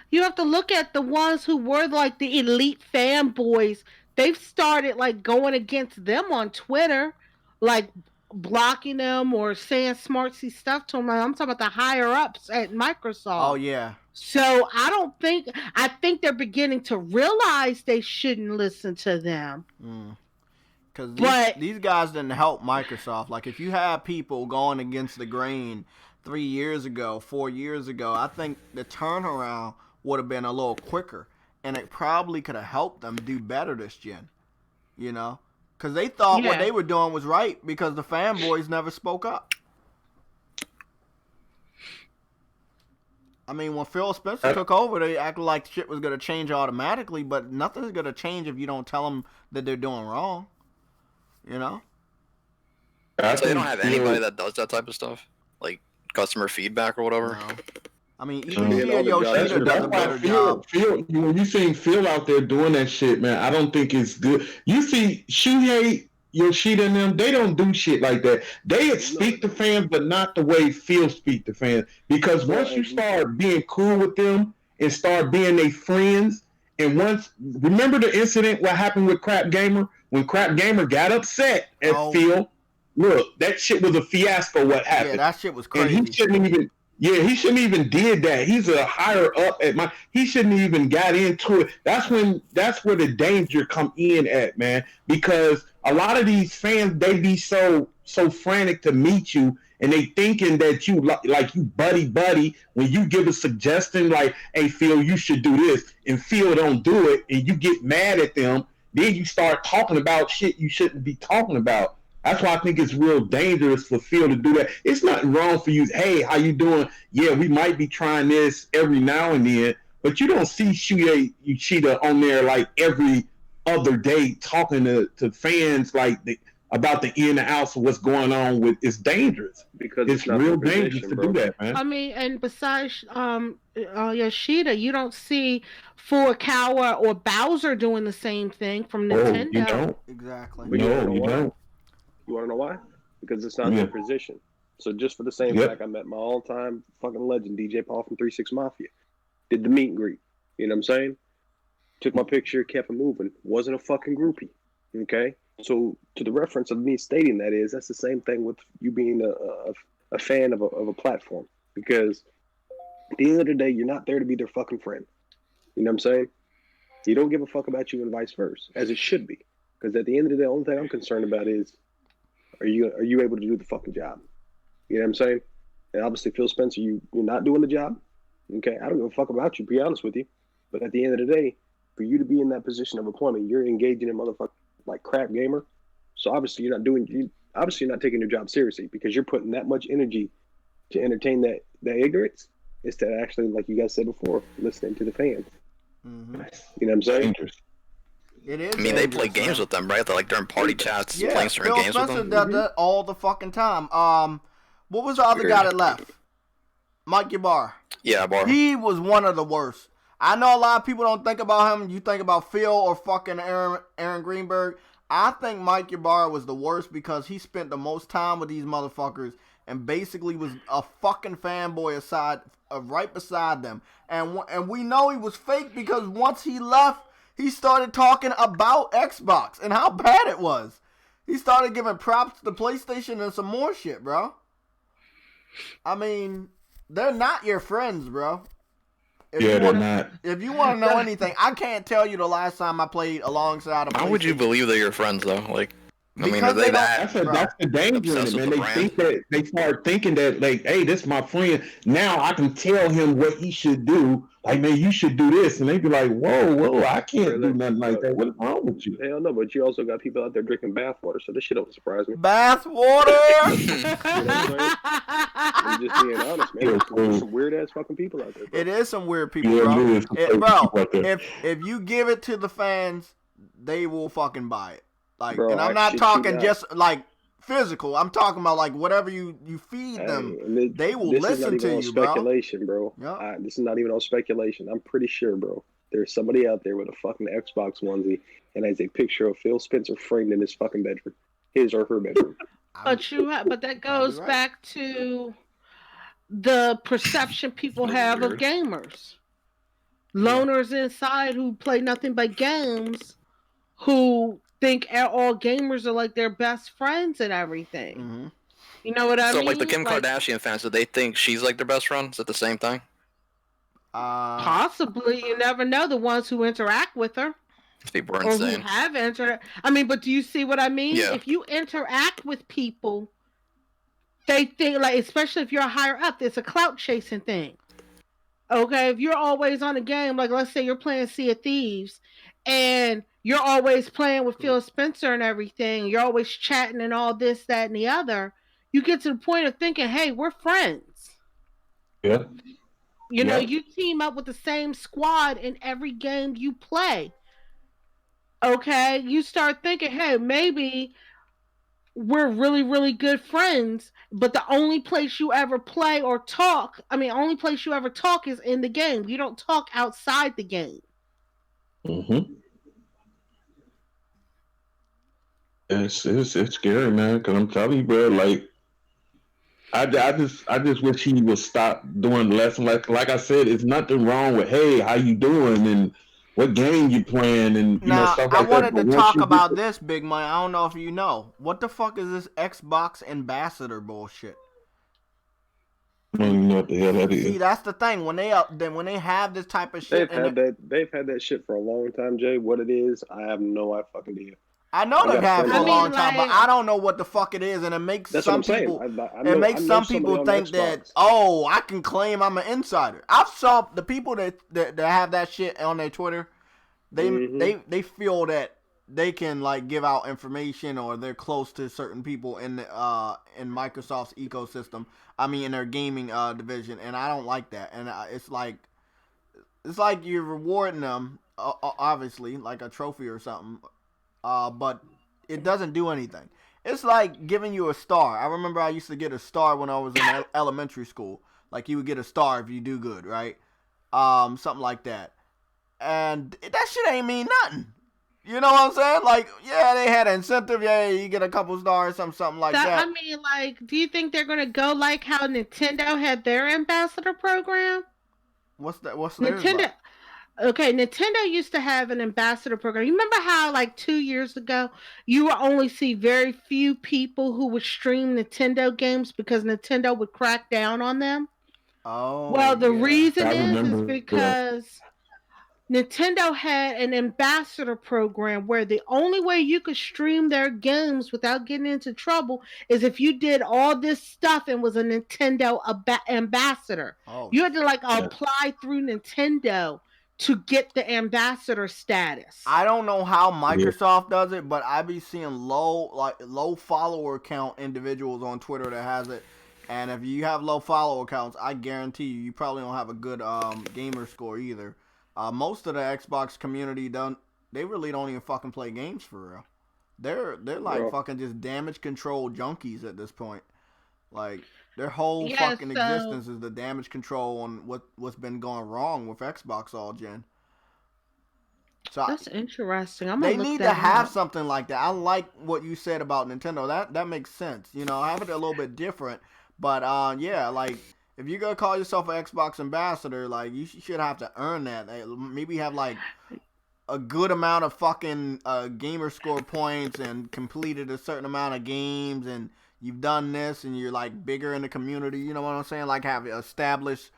you have to look at the ones who were, like, the elite fanboys. They've started, like, going against them on Twitter, like, blocking them or saying smartsy stuff to them. I'm talking about the higher ups at Microsoft. Oh, yeah. So I think they're beginning to realize they shouldn't listen to them. Because these guys didn't help Microsoft. Like, if you had people going against the grain 3 years ago, 4 years ago, I think the turnaround would have been a little quicker. And it probably could have helped them do better this gen. You know? Because they thought what they were doing was right because the fanboys never spoke up. I mean, when Phil Spencer took over, they acted like shit was going to change automatically, but nothing's going to change if you don't tell them that they're doing wrong. You know? So they don't have anybody that does that type of stuff? Like customer feedback or whatever? No. I mean, even Yoshida does a better job. When you see Phil out there doing that shit, man, I don't think it's good. You see Shuhei, Yoshida and them, they don't do shit like that. They speak to fans, but not the way Phil speak to fans. Because once you start being cool with them and start being their friends, and remember the incident what happened with Crap Gamer? When Crap Gamer got upset at Phil, look, that shit was a fiasco what happened. Yeah, that shit was crazy. And he shouldn't even did that. He's a higher up he shouldn't even got into it. That's where the danger come in at, man. Because a lot of these fans, they be so frantic to meet you, and they thinking that you like you buddy when you give a suggestion like, hey Phil, you should do this, and Phil don't do it, and you get mad at them. Then you start talking about shit you shouldn't be talking about. That's why I think it's real dangerous for Phil to do that. It's nothing wrong for you. Hey, how you doing? Yeah, we might be trying this every now and then, but you don't see Uchida on there like every other day talking to fans like about the in and outs of what's going on with. It's dangerous because it's real dangerous to do that, man. I mean, and besides Yoshida, you don't see Furukawa or Bowser doing the same thing from Nintendo. You don't. Exactly. But You don't. You want to know why? Because it's not Yeah. their position. So just for the same fact, I met my all-time fucking legend, DJ Paul from 3-6 Mafia. Did the meet and greet. You know what I'm saying? Took my picture, kept it moving. Wasn't a fucking groupie. Okay? So to the reference of me stating that's the same thing with you being a fan of a platform. Because at the end of the day, you're not there to be their fucking friend. You know what I'm saying? You don't give a fuck about you and vice versa, as it should be. Because at the end of the day, the only thing I'm concerned about is, are you able to do the fucking job? You know what I'm saying? And obviously, Phil Spencer, you're not doing the job. Okay, I don't give a fuck about you, to be honest with you. But at the end of the day, for you to be in that position of employment, you're engaging in motherfucking like crap gamer. So obviously, you're not taking your job seriously because you're putting that much energy to entertain that ignorance instead of actually, like you guys said before, listening to the fans. Mm-hmm. You know what I'm saying? It is. I mean, they play games with them, right? They're like during party chats, playing certain games with them. Does that all the fucking time. What was the other guy that left? Mike Ybarra. Yeah, Bar. He was one of the worst. I know a lot of people don't think about him. You think about Phil or fucking Aaron Greenberg. I think Mike Ybarra was the worst because he spent the most time with these motherfuckers and basically was a fucking fanboy right beside them. And we know he was fake because once he left, he started talking about Xbox and how bad it was. He started giving props to the PlayStation and some more shit, bro. I mean, they're not your friends, bro. They're not. If you want to know anything, I can't tell you the last time I played alongside a PlayStation. How would you believe they're your friends, though? Like, I mean, Because are they That's the danger in it, man. They start thinking that, like, hey, this is my friend. Now I can tell him what he should do. Like, man, you should do this. And they be like, whoa, I can't do nothing like that. What's wrong with you? Hell no, but you also got people out there drinking bathwater, so this shit don't surprise me. Bathwater! You know what I'm just being honest, man. There's some weird-ass fucking people out there, bro. It is some weird people, bro. If you give it to the fans, they will fucking buy it. Like, bro, and I'm not talking just like physical. I'm talking about like whatever you feed them, they will listen to you, bro. Speculation, bro. Yep. This is not even on speculation. I'm pretty sure, bro. There's somebody out there with a fucking Xbox onesie and has a picture of Phil Spencer framed in his fucking bedroom, his or her bedroom. But that goes back to the perception people have of gamers. Loners inside who play nothing but games, who think all gamers are like their best friends and everything. Mm-hmm. You know what I mean? So, like the Kim Kardashian fans, do they think she's like their best friend? Is it the same thing? Possibly. You never know. The ones who interact with her. People are or insane. who have I mean, but do you see what I mean? Yeah. If you interact with people, they think, like, especially if you're higher up, it's a clout chasing thing. Okay? If you're always on a game, like let's say you're playing Sea of Thieves, and you're always playing with Phil Spencer and everything, you're always chatting and all this, that, and the other, you get to the point of thinking, hey, we're friends. Yeah. You know, you team up with the same squad in every game you play. Okay? You start thinking, hey, maybe we're really, really good friends, but the only place you ever play or talk, only place you ever talk is in the game. You don't talk outside the game. Mm-hmm. It's scary, man. Because I'm telling you, bro, like, I just wish he would stop doing less. Like I said, it's nothing wrong with, hey, how you doing and what game you playing and now, stuff like that. I wanted to talk about this, Big Money. I don't know if you know. What the fuck is this Xbox ambassador bullshit? I don't even know what the hell that is. See, that's the thing. When they have this type of shit, they've had that shit for a long time, Jay. What it is, I have no fucking idea. I know they've had it for a long time, but I don't know what the fuck it is, and it makes some people think that, oh, I can claim I'm an insider. I've saw the people that have that shit on their Twitter. They feel that they can like give out information, or they're close to certain people in Microsoft's ecosystem. I mean, in their gaming division, and I don't like that. And it's like you're rewarding them, obviously, like a trophy or something, but it doesn't do anything. It's like giving you a star. I remember I used to get a star when I was in elementary school. Like, you would get a star if you do good, right? Something like that. And that shit ain't mean nothing. You know what I'm saying? Like, yeah, they had an incentive. Yeah, you get a couple stars, something like that. I mean, like, do you think they're gonna go like how Nintendo had their ambassador program? What's that? What's theirs Nintendo? like? Okay, Nintendo used to have an ambassador program. You remember how, like, 2 years ago, you would only see very few people who would stream Nintendo games because Nintendo would crack down on them? Oh, Well, the yeah. reason I is remember that. because Nintendo had an ambassador program where the only way you could stream their games without getting into trouble is if you did all this stuff and was a Nintendo ambassador. Oh, You had to like apply through Nintendo to get the ambassador status. I don't know how Microsoft does it, but I be seeing low follower count individuals on Twitter that has it. And if you have low follower counts, I guarantee you probably don't have a good gamer score either. Most of the Xbox community they really don't even fucking play games for real. They're like fucking just damage control junkies at this point. Like, their whole fucking existence is the damage control on what's been going wrong with Xbox all gen. So that's interesting. They need to have something like that. I like what you said about Nintendo. That makes sense. You know, have it a little bit different. But yeah, like, if you're gonna call yourself an Xbox ambassador, like, you should have to earn that. Maybe have like a good amount of fucking gamer score points and completed a certain amount of games, and you've done this, and you're like bigger in the community. You know what I'm saying? Like, have established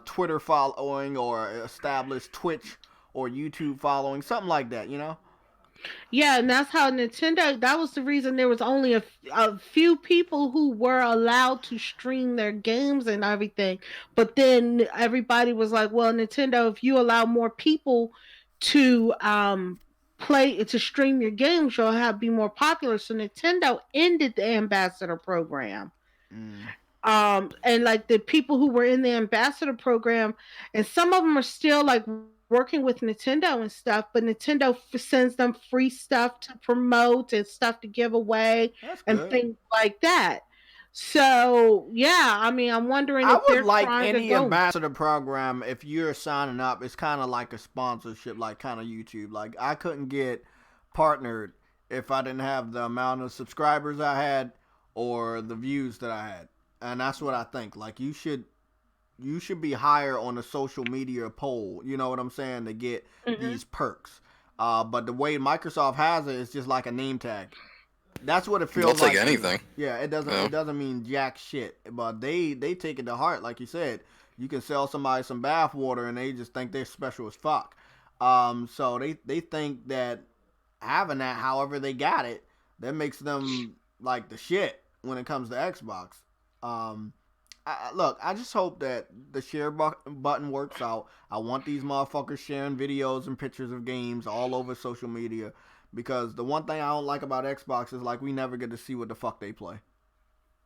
Twitter following, or established Twitch or YouTube following, something like that. You know? Yeah, and that's how Nintendo, that was the reason there was only a few people who were allowed to stream their games and everything. But then everybody was like, well, Nintendo, if you allow more people to stream your games, you'll be more popular. So Nintendo ended the ambassador program. And like the people who were in the ambassador program, and some of them are still like working with Nintendo and stuff, but Nintendo sends them free stuff to promote and stuff to give away and things like that. So yeah, I mean, I'm wondering if they're like trying any to go. ambassador program. If you're signing up, it's kind of like a sponsorship, like kind of YouTube. Like, I couldn't get partnered if I didn't have the amount of subscribers I had or the views that I had, and that's what I think. Like, you should be higher on the social media poll, you know what I'm saying, to get these perks. But the way Microsoft has it, it's just like a name tag. That's what it feels like. They'll take anything. Yeah, it doesn't mean jack shit. But they take it to heart, like you said. You can sell somebody some bath water and they just think they're special as fuck. So they think that having that, however they got it, that makes them like the shit when it comes to Xbox. Look, I just hope that the share button works out. I want these motherfuckers sharing videos and pictures of games all over social media, because the one thing I don't like about Xbox is, like, we never get to see what the fuck they play.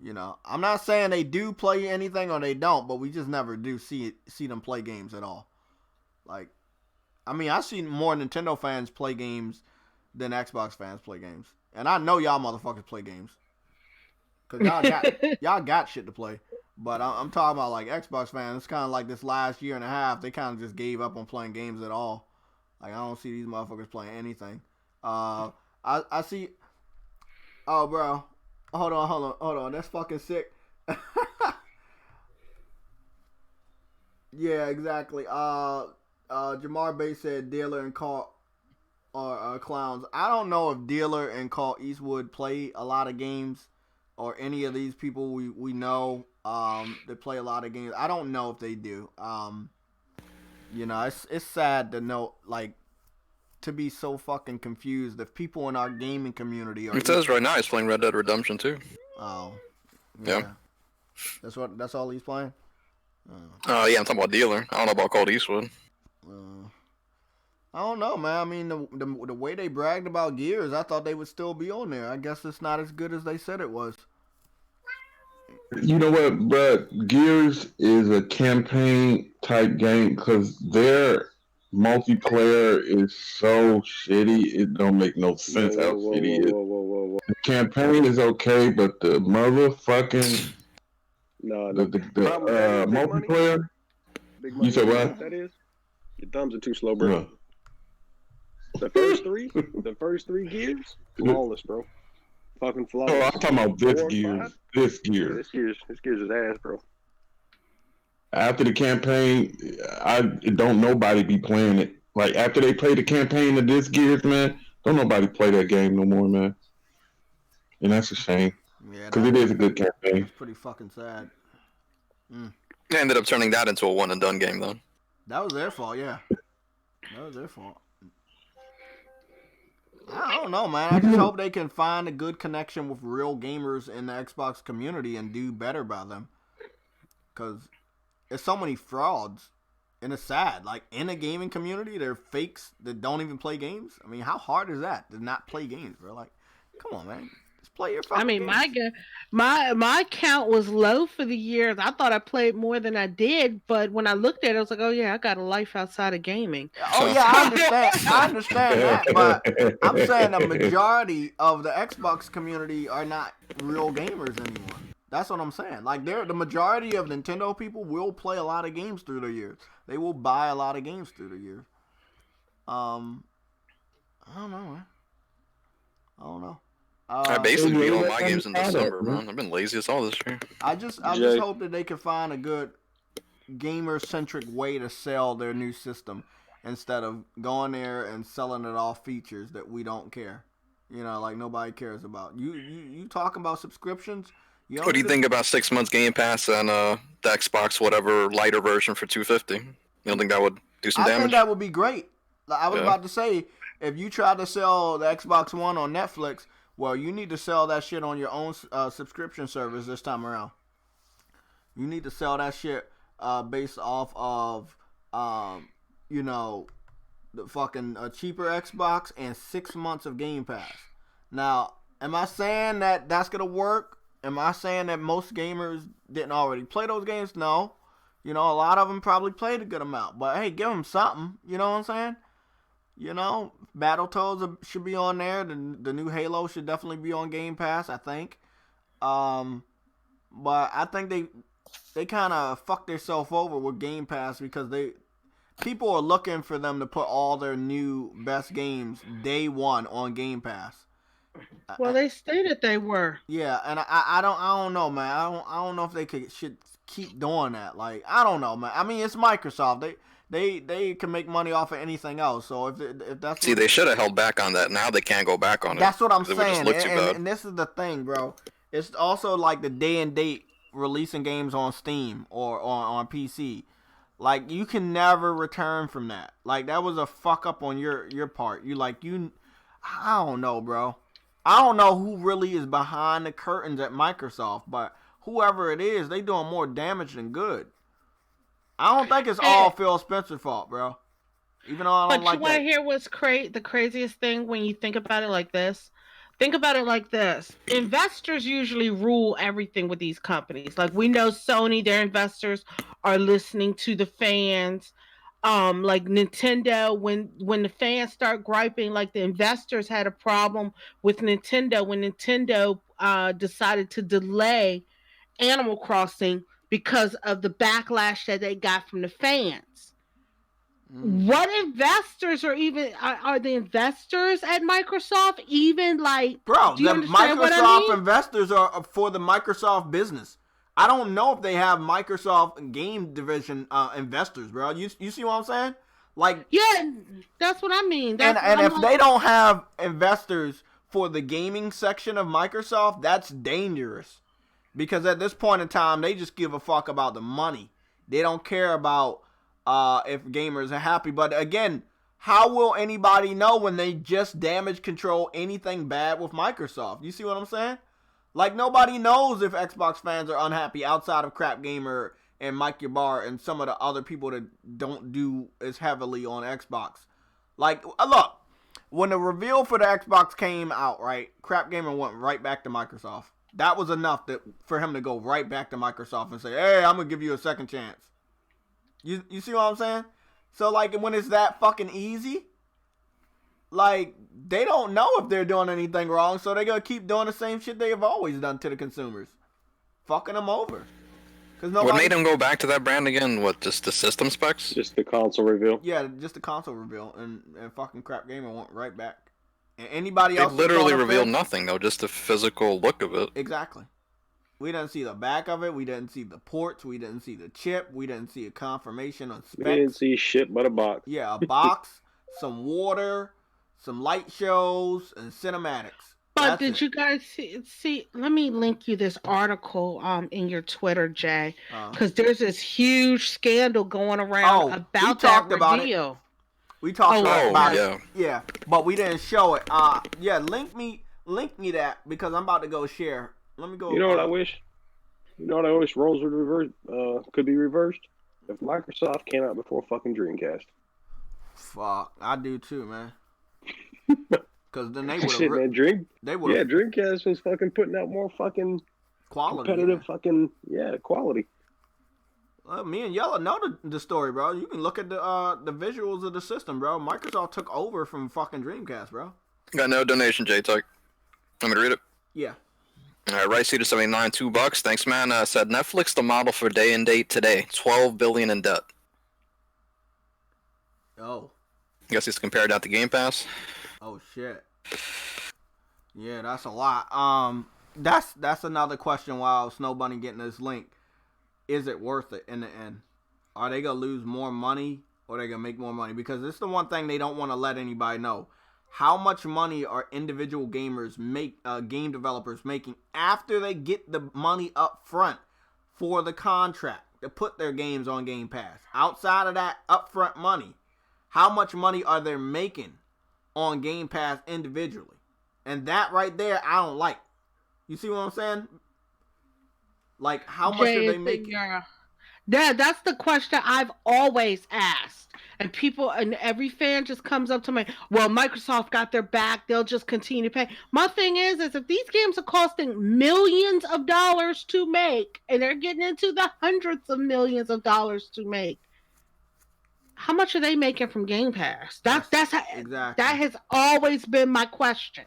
You know, I'm not saying they do play anything or they don't, but we just never do see them play games at all. Like, I mean, I've seen more Nintendo fans play games than Xbox fans play games, and I know y'all motherfuckers play games, cause y'all got shit to play. But I'm talking about, like, Xbox fans. It's kind of like this last year and a half, they kind of just gave up on playing games at all. Like, I don't see these motherfuckers playing anything. I see. Oh, bro. Hold on. That's fucking sick. Yeah, exactly. Jamar Bay said Dealer and Call are clowns. I don't know if Dealer and Call Eastwood play a lot of games, or any of these people we know that play a lot of games. I don't know if they do. You know, it's sad to know, like, to be so fucking confused if people in our gaming community are. It says right now he's playing Red Dead Redemption 2. Oh. Yeah. That's all he's playing? Yeah, I'm talking about Dealer. I don't know about Cold Eastwood. I don't know, man. I mean, the way they bragged about Gears, I thought they would still be on there. I guess it's not as good as they said it was. You know what, but Gears is a campaign type game because their multiplayer is so shitty. It don't make no sense how shitty it is. The campaign is okay, but the motherfucking the multiplayer. Big money. You said what? That is. Your thumbs are too slow, bro. The first three Gears, flawless, bro. Fucking flawless. Oh, I'm talking about this Gears. This Gears is ass, bro. After the campaign, don't nobody be playing it. Like after they play the campaign of this Gears, man, don't nobody play that game no more, man. And that's a shame. Yeah, because it is a good campaign. It's pretty fucking sad. They ended up turning that into a one and done game, though. That was their fault, yeah. That was their fault. I don't know, man. I just hope they can find a good connection with real gamers in the Xbox community and do better by them. Because there's so many frauds, and it's sad. Like, in the gaming community, there are fakes that don't even play games. I mean, how hard is that to not play games, bro? Like, come on, man. Just play your fucking games. My count was low for the years. I thought I played more than I did, but when I looked at it, I was like, oh, yeah, I got a life outside of gaming. Oh, yeah, I understand that, but I'm saying the majority of the Xbox community are not real gamers anymore. That's what I'm saying. Like, the majority of Nintendo people will play a lot of games through the years. They will buy a lot of games through the years. I don't know, man. I don't know. I basically beat all my games in December, man. I've been lazy as all this year. I just hope that they can find a good gamer-centric way to sell their new system instead of going there and selling it all features that we don't care. You know, like nobody cares about. You talking about subscriptions? What do you think about 6 months Game Pass and the Xbox whatever lighter version for $250? You don't think that would do some damage? I think that would be great. I was about to say, if you try to sell the Xbox One on Netflix, well, you need to sell that shit on your own subscription service this time around. You need to sell that shit based off of, the fucking cheaper Xbox and 6 months of Game Pass. Now, am I saying that that's going to work? Am I saying that most gamers didn't already play those games? No. You know, a lot of them probably played a good amount. But, hey, give them something. You know what I'm saying? You know, Battletoads should be on there. The new Halo should definitely be on Game Pass, I think. But I think they kind of fucked themselves over with Game Pass because people are looking for them to put all their new best games day one on Game Pass. Well, they stated they were. Yeah, and I don't know, man. I don't know if they should keep doing that. Like, I don't know, man. I mean, it's Microsoft. They can make money off of anything else. So if that's they should have held back on that. Now they can't go back on it. That's what I'm saying. And this is the thing, bro. It's also like the day and date releasing games on Steam or on PC. Like, you can never return from that. Like, that was a fuck up on your part. I don't know, bro. I don't know who really is behind the curtains at Microsoft, but whoever it is, they doing more damage than good. I don't think it's all Phil Spencer's fault, bro. Even though I don't like that. But you want to hear what's the craziest thing when you think about it like this? Think about it like this. Investors usually rule everything with these companies. Like, we know Sony, their investors are listening to the fans. Like Nintendo, when the fans start griping, like the investors had a problem with Nintendo when Nintendo decided to delay Animal Crossing because of the backlash that they got from the fans. What investors are the investors at Microsoft even like? Bro, do you the understand Microsoft what I mean? investors are for the Microsoft business. I don't know if they have Microsoft game division investors, bro. You see what I'm saying? Like, yeah, that's what I mean. And if they don't have investors for the gaming section of Microsoft, that's dangerous. Because at this point in time, they just give a fuck about the money. They don't care about if gamers are happy. But again, how will anybody know when they just damage control anything bad with Microsoft? You see what I'm saying? Like, nobody knows if Xbox fans are unhappy outside of Crap Gamer and Mike Yabar and some of the other people that don't do as heavily on Xbox. Like, look, when the reveal for the Xbox came out, right, Crap Gamer went right back to Microsoft. That was enough for him to go right back to Microsoft and say, hey, I'm going to give you a second chance. You see what I'm saying? So, like, when it's that fucking easy, like, they don't know if they're doing anything wrong, so they're going to keep doing the same shit they have always done to the consumers. Fucking them over. What made him go back to that brand again? What, just the system specs? Just the console reveal. Yeah, just the console reveal, and fucking Crap Gamer went right back. And anybody They else? They literally revealed nothing though, just the physical look of it. Exactly. We didn't see the back of it. We didn't see the ports. We didn't see the chip. We didn't see a confirmation on specs. We didn't see shit but a box. Yeah, a box, some water, some light shows, and cinematics. But did you guys see? Let me link you this article in your Twitter, Jay, because there's this huge scandal going around about that reveal. We talked about it. Yeah, but we didn't show it. Yeah, link me that because I'm about to go share. Let me go. You know what I wish? You know what I wish roles would reverse? Could be reversed if Microsoft came out before fucking Dreamcast. Fuck, I do too, man. Because then they would have. Dreamcast was fucking putting out more fucking quality, competitive fucking quality. Me and Yella know the story, bro. You can look at the visuals of the system, bro. Microsoft took over from fucking Dreamcast, bro. Got no donation, JayTech. Want me to read it? Yeah. All right, Rice Cedar 79, $2. Thanks, man. Said Netflix the model for day and date today. $12 billion in debt. Oh. I guess he's compared that to Game Pass. Oh shit. Yeah, that's a lot. That's another question while Snow Bunny getting this link. Is it worth it in the end? Are they gonna lose more money or are they gonna make more money? Because it's the one thing they don't want to let anybody know. How much money are individual game developers making after they get the money up front for the contract to put their games on Game Pass? Outside of that upfront money, how much money are they making on Game Pass individually? And that right there, I don't like. You see what I'm saying? Like, how much are they making? That's the question I've always asked. And people, and every fan just comes up to me, well, Microsoft got their back. They'll just continue to pay. My thing is if these games are costing millions of dollars to make, and they're getting into the hundreds of millions of dollars to make, how much are they making from Game Pass? That's how, exactly. That has always been my question.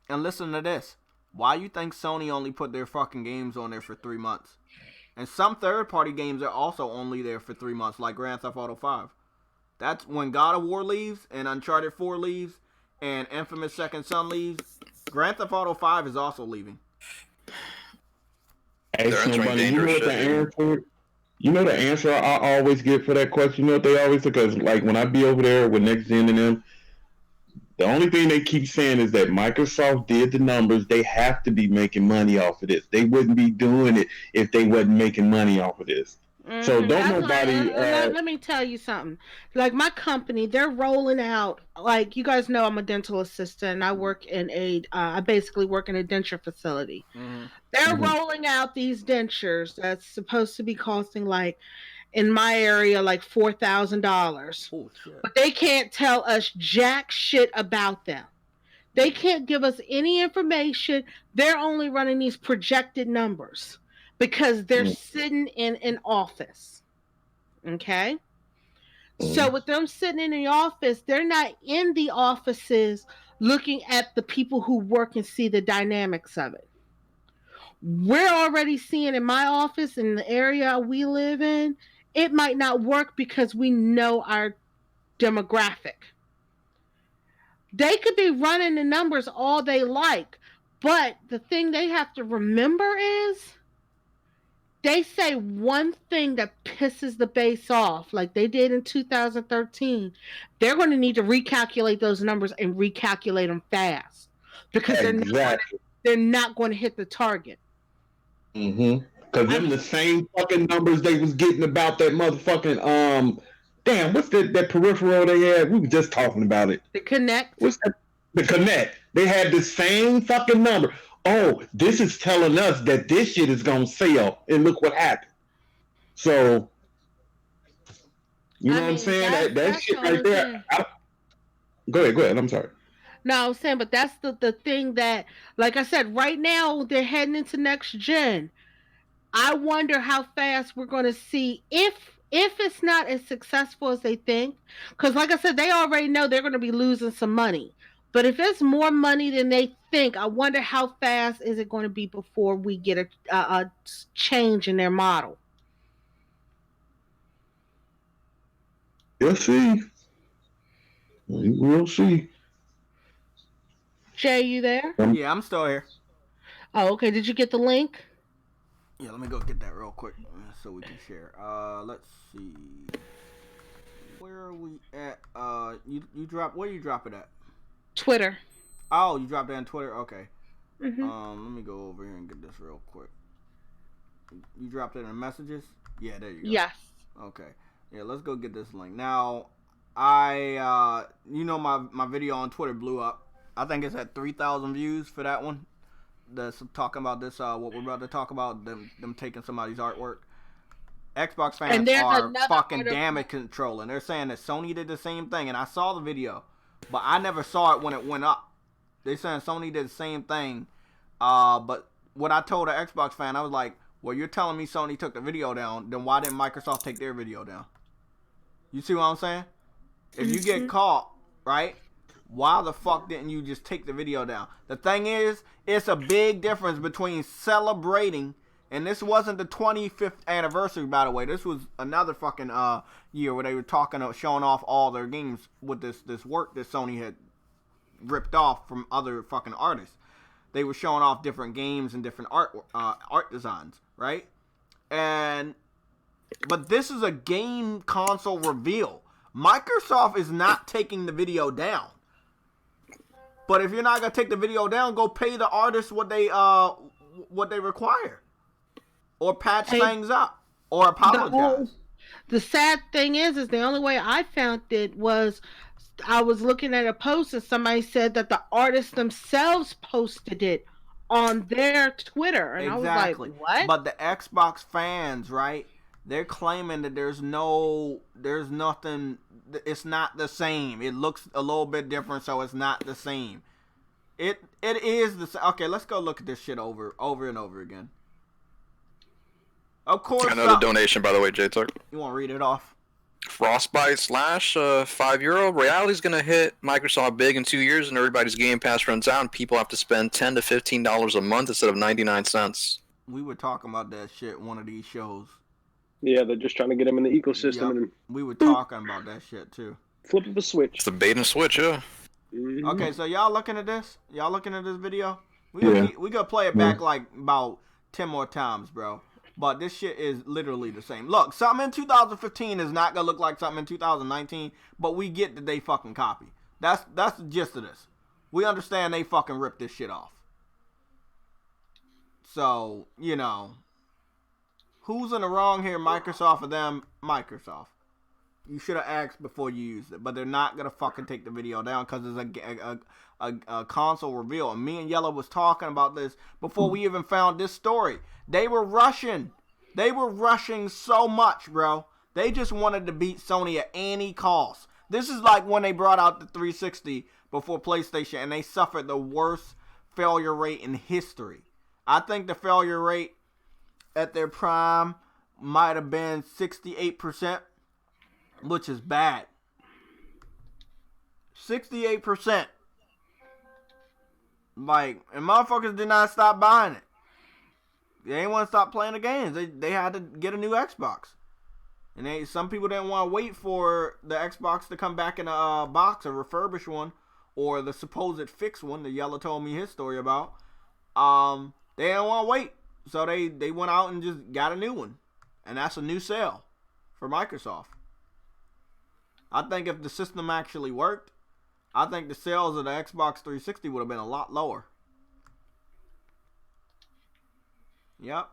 And listen to this. Why you think Sony only put their fucking games on there for 3 months? And some third-party games are also only there for 3 months, like Grand Theft Auto 5. That's when God of War leaves, and Uncharted 4 leaves, and Infamous Second Son leaves. Grand Theft Auto 5 is also leaving. Hey, somebody, you know the answer I always get for that question? You know what they always say? Because, like, when I be over there with Next Gen and them, the only thing they keep saying is that Microsoft did the numbers. They have to be making money off of this. They wouldn't be doing it if they wasn't making money off of this. Mm-hmm. So let me tell you something. Like my company, they're rolling out. Like you guys know, I'm a dental assistant. And I work in I basically work in a denture facility. Mm-hmm. They're rolling out these dentures that's supposed to be costing like, in my area, like $4,000. But they can't tell us jack shit about them. They can't give us any information. They're only running these projected numbers because they're sitting in an office. Okay? So with them sitting in the office, they're not in the offices looking at the people who work and see the dynamics of it. We're already seeing in my office, in the area we live in, it might not work because we know our demographic. They could be running the numbers all they like, but the thing they have to remember is they say one thing that pisses the base off, like they did in 2013. They're going to need to recalculate those numbers and recalculate them fast because they're not going to hit the target. Mm-hmm. Because them the same fucking numbers they was getting about that motherfucking, damn, what's that peripheral they had? We were just talking about it. The Kinect. What's that? The Kinect. They had the same fucking number. Oh, this is telling us that this shit is going to sell. And look what happened. So, you know what I'm saying? That shit right there. Go ahead. I'm sorry. No, I'm saying, but that's the thing that, like I said, right now they're heading into next gen. I wonder how fast we're going to see if it's not as successful as they think. Because, like I said, they already know they're going to be losing some money. But if it's more money than they think, I wonder how fast is it going to be before we get a change in their model. We'll see. We'll see. Jay, you there? Yeah, I'm still here. Oh, okay. Did you get the link? Yeah, let me go get that real quick so we can share. Let's see. Where are we at? You drop. Where you drop it at? Twitter. Oh, you dropped it on Twitter. Okay. Mm-hmm. Let me go over here and get this real quick. You dropped it in messages. Yeah, there you go. Yes. Okay. Yeah, let's go get this link. Now, my video on Twitter blew up. I think it's at 3,000 views for that one. That's talking about this, what we're about to talk about, them taking somebody's artwork. Xbox fans are fucking damage controlling. They're saying that Sony did the same thing, and I saw the video, but I never saw it when it went up. They're saying Sony did the same thing, but what I told an Xbox fan, I was like, well, you're telling me Sony took the video down, then why didn't Microsoft take their video down? You see what I'm saying? If you get caught, right, why the fuck didn't you just take the video down? The thing is, it's a big difference between celebrating, and this wasn't the 25th anniversary, by the way. This was another fucking year where they were showing off all their games with this work that Sony had ripped off from other fucking artists. They were showing off different games and different art designs, right? But this is a game console reveal. Microsoft is not taking the video down. But if you're not gonna take the video down, go pay the artists what they require, or patch things up, or apologize. The sad thing is the only way I found it was I was looking at a post and somebody said that the artists themselves posted it on their Twitter, and exactly. I was like, what? But the Xbox fans, right? They're claiming that there's nothing. It's not the same. It looks a little bit different, so it's not the same. It is the same. Okay, let's go look at this shit over and over again. Of course. I know the donation, by the way, JayTech. You want to read it off? Frostbite / €5. Reality's gonna hit Microsoft big in 2 years, and everybody's Game Pass runs out, and people have to spend $10 to $15 a month instead of 99 cents. We were talking about that shit one of these shows. Yeah, they're just trying to get them in the ecosystem. Yep. We were talking about that shit too. Flip of a switch. It's a bait and switch, yeah. Mm-hmm. Okay, so y'all looking at this? Y'all looking at this video? We gonna play it back like about 10 more times, bro. But this shit is literally the same. Look, something in 2015 is not gonna look like something in 2019, but we get that they fucking copy. That's the gist of this. We understand they fucking ripped this shit off. So, who's in the wrong here, Microsoft or them? Microsoft. You should have asked before you used it, but they're not gonna fucking take the video down because it's a console reveal. And me and Yellow was talking about this before we even found this story. They were rushing. They were rushing so much, bro. They just wanted to beat Sony at any cost. This is like when they brought out the 360 before PlayStation, and they suffered the worst failure rate in history. I think the failure rate at their prime might have been 68%, which is bad. 68%. Like, and motherfuckers did not stop buying it. They didn't want to stop playing the games. They had to get a new Xbox. And some people didn't want to wait for the Xbox to come back in a box, a refurbished one, or the supposed fixed one that Yellow told me his story about. They didn't want to wait. So they went out and just got a new one. And that's a new sale for Microsoft. I think if the system actually worked, I think the sales of the Xbox 360 would have been a lot lower. Yep.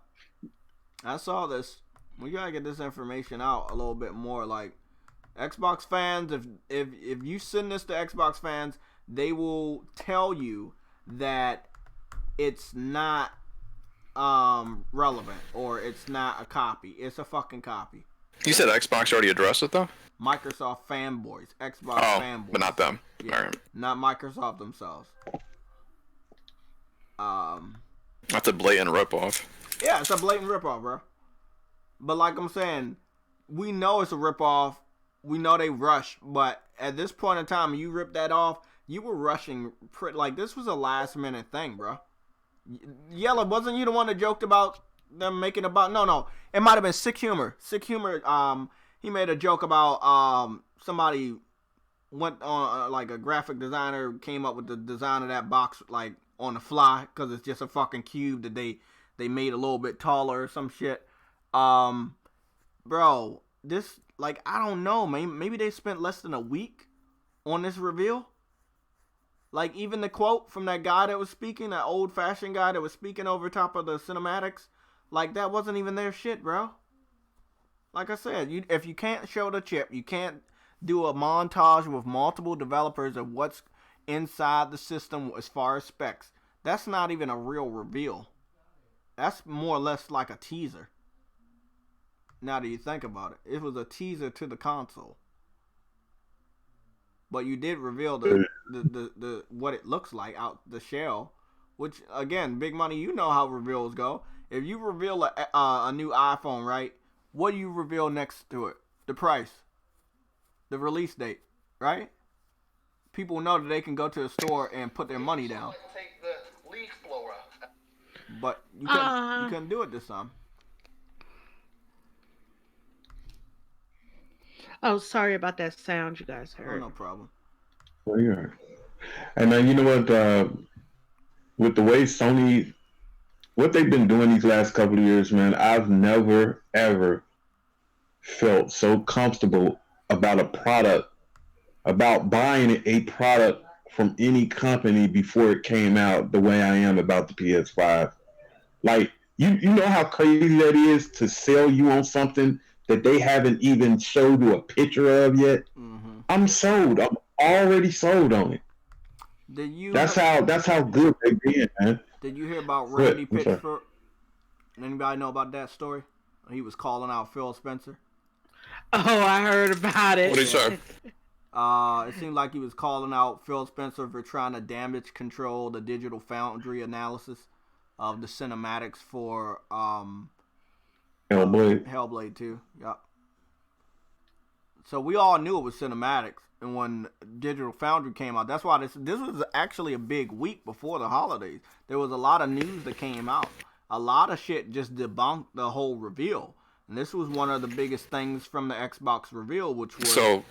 I saw this. We gotta get this information out a little bit more. Like, Xbox fans, if you send this to Xbox fans, they will tell you that it's not relevant or it's not a copy. It's a fucking copy. You said Xbox already addressed it, though? Microsoft fanboys. Xbox fanboys. But not them. Yeah, right. Not Microsoft themselves. That's a blatant ripoff. Yeah, it's a blatant ripoff, bro. But like I'm saying, we know it's a ripoff. We know they rushed, but at this point in time, you rip that off, you were rushing. Like, this was a last minute thing, bro. Yella, wasn't you the one that joked about them making about? No, it might have been Sick Humor. Sick Humor. He made a joke about somebody went on like a graphic designer came up with the design of that box like on the fly because it's just a fucking cube that they made a little bit taller or some shit. Bro, this, like, I don't know, man. Maybe they spent less than a week on this reveal. Like, even the quote from that guy that was speaking, that old-fashioned guy that was speaking over top of the cinematics, like, that wasn't even their shit, bro. Like I said, if you can't show the chip, you can't do a montage with multiple developers of what's inside the system as far as specs. That's not even a real reveal. That's more or less like a teaser. Now that you think about it, it was a teaser to the console. But you did reveal the what it looks like out the shell, which again, Big Money, you know how reveals go. If you reveal a new iPhone, right? What do you reveal next to it? The price, the release date, right? People know that they can go to the store and put their money down. Take the leaf blower. But you couldn't do it this time. Oh, sorry about that sound you guys heard. Oh, no problem. Well, yeah. And you know what? With the way Sony, what they've been doing these last couple of years, man, I've never, ever felt so comfortable about a product, about buying a product from any company before it came out the way I am about the PS5. Like, you know how crazy that is to sell you on something that they haven't even showed you a picture of yet. Mm-hmm. I'm sold. I'm already sold on it. That's how good they been, man. Did you hear about Randy Pitchford? Anybody know about that story? He was calling out Phil Spencer. Oh, I heard about it. What did he say? It seemed like he was calling out Phil Spencer for trying to damage control the Digital Foundry analysis of the cinematics for Hellblade 2. Yep. So we all knew it was cinematics, and when Digital Foundry came out, that's why this was actually a big week before the holidays. There was a lot of news that came out. A lot of shit just debunked the whole reveal, and this was one of the biggest things from the Xbox reveal, which was yeah.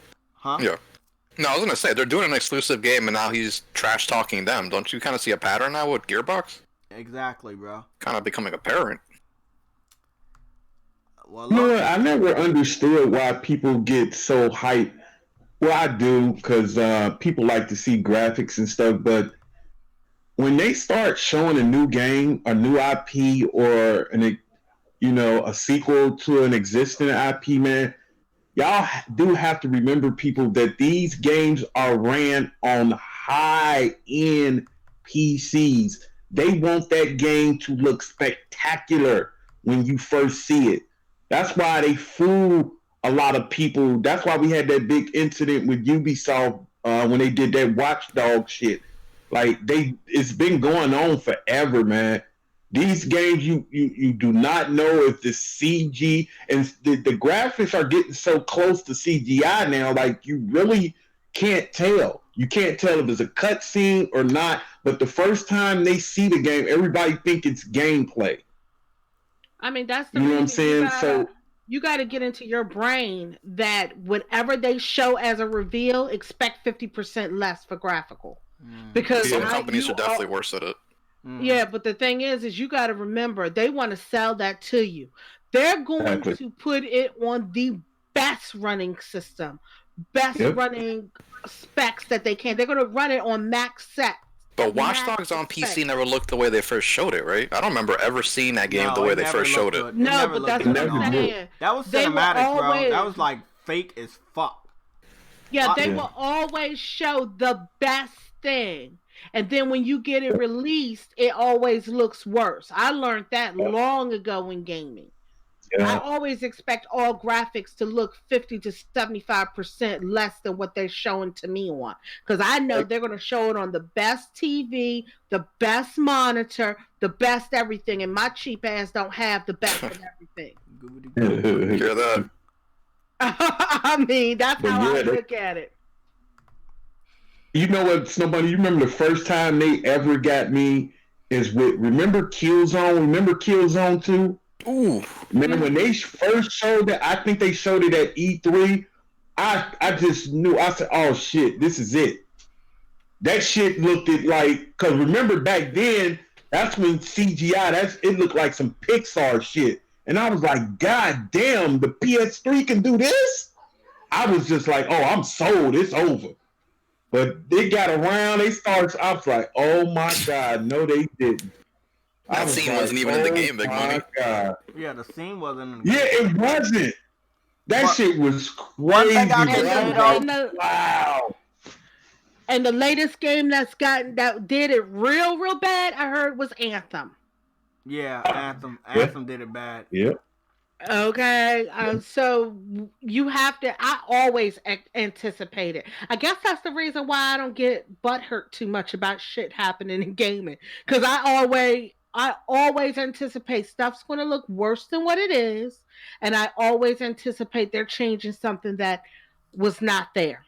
No, I was gonna say they're doing an exclusive game, and now he's trash talking them. Don't you kind of see a pattern now with Gearbox? Exactly, bro. Kind of becoming apparent. Well, no, I never understood why people get so hyped. Well, I do, because people like to see graphics and stuff, but when they start showing a new game, a new IP, or a sequel to an existing IP, man, y'all do have to remember, people, that these games are ran on high-end PCs. They want that game to look spectacular when you first see it. That's why they fool a lot of people. That's why we had that big incident with Ubisoft when they did that Watch Dogs shit. Like, it's been going on forever, man. These games, you do not know if the CG and the graphics are getting so close to CGI now. Like, you really can't tell. You can't tell if it's a cutscene or not. But the first time they see the game, everybody think it's gameplay. I mean, that's the you know what I'm saying. You got to get into your brain that whatever they show as a reveal, expect 50% less for graphical. Because some companies are definitely worse at it. Yeah, but the thing is you got to remember, they want to sell that to you. They're going to put it on the best running system, running specs that they can. They're going to run it on max set. But Watch Dogs on PC never looked the way they first showed it, right? I don't remember ever seeing that game the way they first showed it. No, but that's what I'm saying. That was cinematic, bro. That was like fake as fuck. Yeah, they will always show the best thing. And then when you get it released, it always looks worse. I learned that long ago in gaming. I always expect all graphics to look 50 to 75% less than what they're showing to me on. Because I know they're going to show it on the best TV, the best monitor, the best everything. And my cheap ass don't have the best of everything. Hear that? I mean, that's how I look at it. You know what, Snowbunny? You remember the first time they ever got me is with, remember Killzone? Remember Killzone 2? Ooh. Man, when they first showed it, I think they showed it at E3. I just knew. I said, "Oh shit, this is it." That shit looked like, because remember back then, that's when CGI. It looked like some Pixar shit, and I was like, "God damn, the PS3 can do this." I was just like, "Oh, I'm sold. It's over." But they got around. They started. I was like, "Oh my god, no, they didn't." That scene wasn't even in the game, Big Money. God. Yeah, the scene wasn't in the game. Yeah, it wasn't. That shit was crazy. Wow. And the latest game that did it real bad, I heard, was Anthem. Yeah, Anthem. Anthem did it bad. Yep. Okay, so you have to. I always anticipate it. I guess that's the reason why I don't get butthurt too much about shit happening in gaming, because I always anticipate stuff's going to look worse than what it is, and I always anticipate they're changing something that was not there.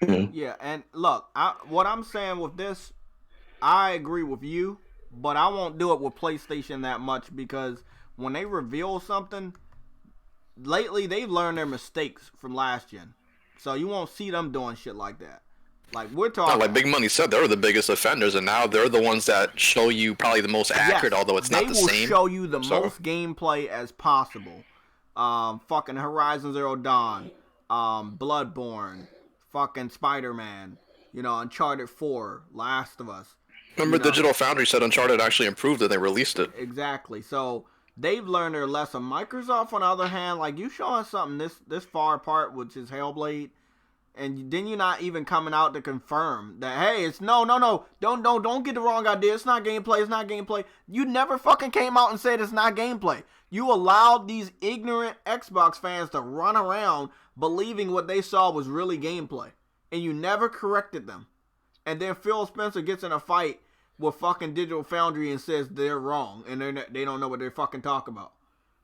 Yeah, and look, what I'm saying with this, I agree with you, but I won't do it with PlayStation that much, because when they reveal something, lately they've learned their mistakes from last gen, so you won't see them doing shit like that. Like we're talking, like Big Money said, they were the biggest offenders, and now they're the ones that show you probably the most accurate, although it's not the same. They will show you the most gameplay as possible. Fucking Horizon Zero Dawn, Bloodborne, fucking Spider-Man, Uncharted 4, Last of Us. Remember, Digital Foundry said Uncharted actually improved and they released it. Exactly. So they've learned their lesson. Microsoft, on the other hand, like you showing something this far apart, which is Hellblade. And then you're not even coming out to confirm that, hey, it's no, don't get the wrong idea. It's not gameplay. You never fucking came out and said it's not gameplay. You allowed these ignorant Xbox fans to run around believing what they saw was really gameplay. And you never corrected them. And then Phil Spencer gets in a fight with fucking Digital Foundry and says they're wrong. And they don't know what they're fucking talking about.